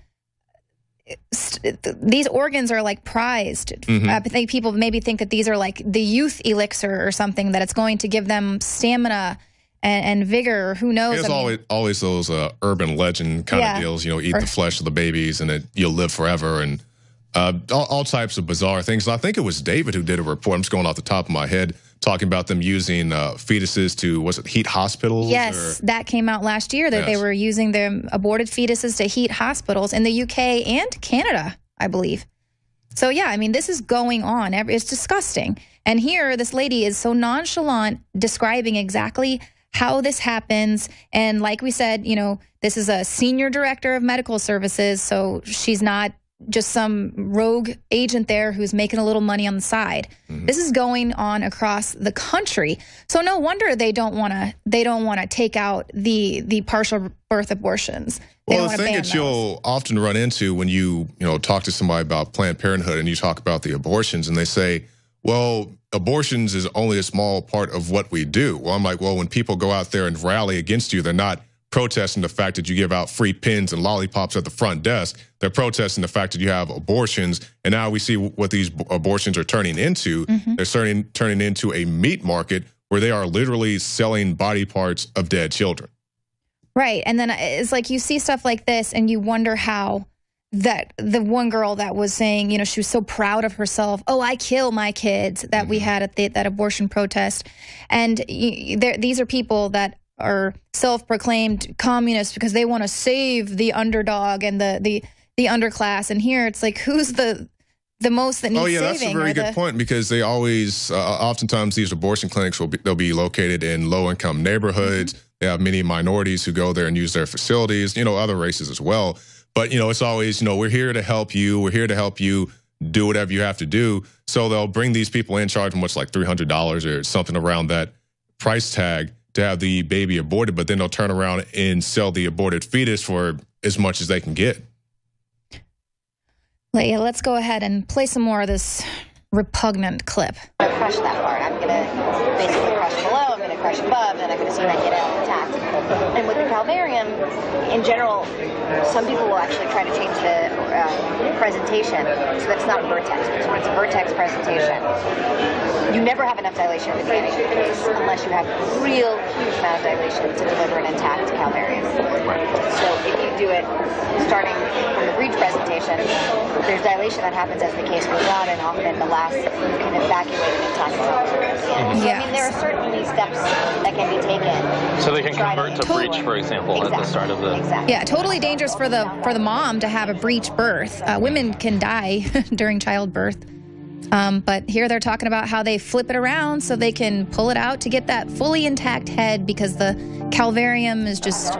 Speaker 10: These organs are like prized. I think people maybe think that these are like the youth elixir or something, that it's going to give them stamina and vigor. Who knows?
Speaker 13: There's always those urban legend kind of deals. You know, eat the flesh of the babies and you'll live forever, and all types of bizarre things. And I think it was David who did a report. I'm just going off the top of my head, talking about them using fetuses to, was it heat hospitals?
Speaker 10: Yes, that came out last year, that they were using their aborted fetuses to heat hospitals in the UK and Canada, I believe. So, yeah, I mean, this is going on. It's disgusting. And here, this lady is so nonchalant describing exactly how this happens. And like we said, you know, this is a senior director of medical services, so she's not just some rogue agent there who's making a little money on the side. This is going on across the country. So no wonder they don't want to take out the partial birth abortions.
Speaker 13: Well, the thing that you'll often run into when you talk to somebody about Planned Parenthood and you talk about the abortions, and they say, well, abortions is only a small part of what we do. Well, I'm like, well, when people go out there and rally against you, they're not protesting the fact that you give out free pins and lollipops at the front desk. They're protesting the fact that you have abortions. And now we see what these abortions are turning into. They're turning into a meat market where they are literally selling body parts of dead children.
Speaker 10: Right. And then it's like you see stuff like this and you wonder how that the one girl that was saying, you know, she was so proud of herself. Oh, I kill my kids, that we had at that abortion protest. And these are people that are self-proclaimed communists because they want to save the underdog and the underclass. And here it's like, who's the most that needs saving?
Speaker 13: That's a very good point, because they always, oftentimes these abortion clinics they'll be located in low-income neighborhoods. They have many minorities who go there and use their facilities, you know, other races as well. But, you know, it's always, you know, we're here to help you. We're here to help you do whatever you have to do. So they'll bring these people in, charge them what's like $300 or something around that price tag to have the baby aborted, but then they'll turn around and sell the aborted fetus for as much as they can get.
Speaker 10: Yeah, let's go ahead and play some more of this repugnant clip.
Speaker 18: I'm going to crush that part. I'm going to basically crush below, I'm going to crush above, and I'm going to see if I can get it intact. And with the calvarium, in general, some people will actually try to change the presentation so that it's not a vertex. Because when it's a vertex presentation, you never have enough dilation of the DNA unless you have a real huge amount of dilation to deliver an intact calvarium. So if you do it starting from the breech presentation, there's dilation that happens as the case goes on, and often at the last you can evacuate an intact calvarium. So I mean, there are certainly steps that can be taken.
Speaker 19: So they can convert to breech, for example, at the start of the.
Speaker 10: Yeah, totally dangerous for the mom to have a breech birth. Women can die during childbirth. But here they're talking about how they flip it around so they can pull it out to get that fully intact head, because the calvarium is just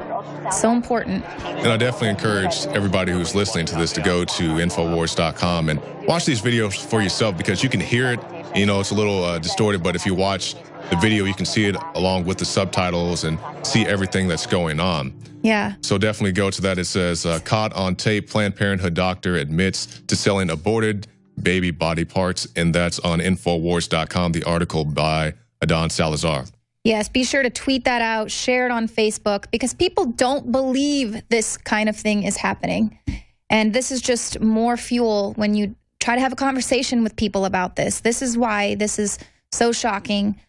Speaker 10: so important.
Speaker 13: And I definitely encourage everybody who's listening to this to go to Infowars.com and watch these videos for yourself, because you can hear it. You know, it's a little distorted, but if you watch the video, you can see it along with the subtitles and see everything that's going on.
Speaker 10: Yeah.
Speaker 13: So definitely go to that. It says, caught on tape, Planned Parenthood doctor admits to selling aborted baby body parts, and that's on Infowars.com, the article by Adon Salazar.
Speaker 10: Yes, be sure to tweet that out, share it on Facebook, because people don't believe this kind of thing is happening. And this is just more fuel when you try to have a conversation with people about this. This is why this is so shocking,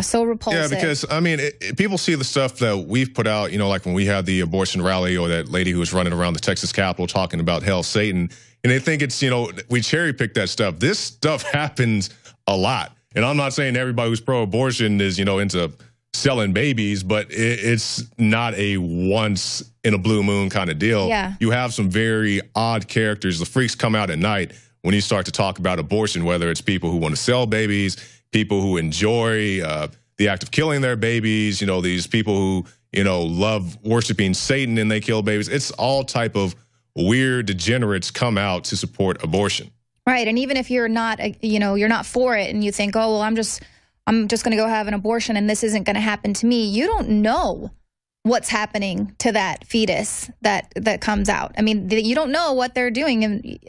Speaker 10: so repulsive.
Speaker 13: Yeah, because, I mean, people see the stuff that we've put out, you know, like when we had the abortion rally, or that lady who was running around the Texas Capitol talking about hell Satan, and they think it's, you know, we cherry pick that stuff. This stuff happens a lot. And I'm not saying everybody who's pro-abortion is, you know, into selling babies, but it's not a once in a blue moon kind of deal.
Speaker 10: Yeah.
Speaker 13: You have some very odd characters. The freaks come out at night when you start to talk about abortion, whether it's people who want to sell babies, people who enjoy the act of killing their babies, you know, these people who, you know, love worshiping Satan and they kill babies. It's all type of weird degenerates come out to support abortion.
Speaker 10: Right. And even if you're not, you know, you're not for it, and you think, oh, well, I'm just going to go have an abortion and this isn't going to happen to me. You don't know what's happening to that fetus that comes out. I mean, you don't know what they're doing. And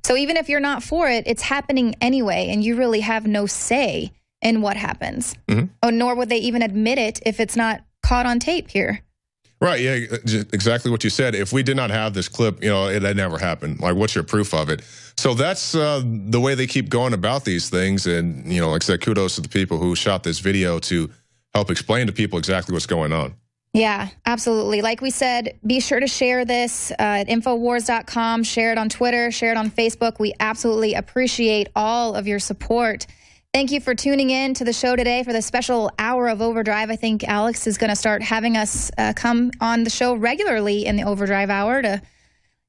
Speaker 10: so even if you're not for it, it's happening anyway. And you really have no say in what happens. Mm-hmm. Oh, nor would they even admit it if it's not caught on tape here.
Speaker 13: Right, yeah, exactly what you said. If we did not have this clip, you know, it had never happened. Like, what's your proof of it? So that's the way they keep going about these things. And, you know, like I said, kudos to the people who shot this video to help explain to people exactly what's going on.
Speaker 10: Yeah, absolutely. Like we said, be sure to share this at Infowars.com, share it on Twitter, share it on Facebook. We absolutely appreciate all of your support. Thank you for tuning in to the show today for the special hour of Overdrive. I think Alex is going to start having us come on the show regularly in the Overdrive hour to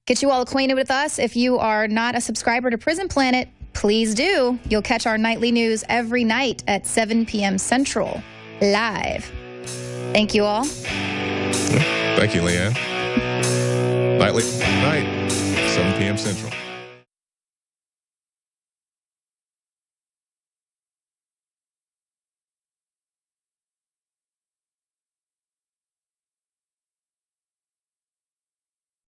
Speaker 10: get you all acquainted with us. If you are not a subscriber to Prison Planet, please do. You'll catch our nightly news every night at 7 p.m. Central, live. Thank you all.
Speaker 13: Thank you, Leanne. Nightly, night, 7 p.m. Central.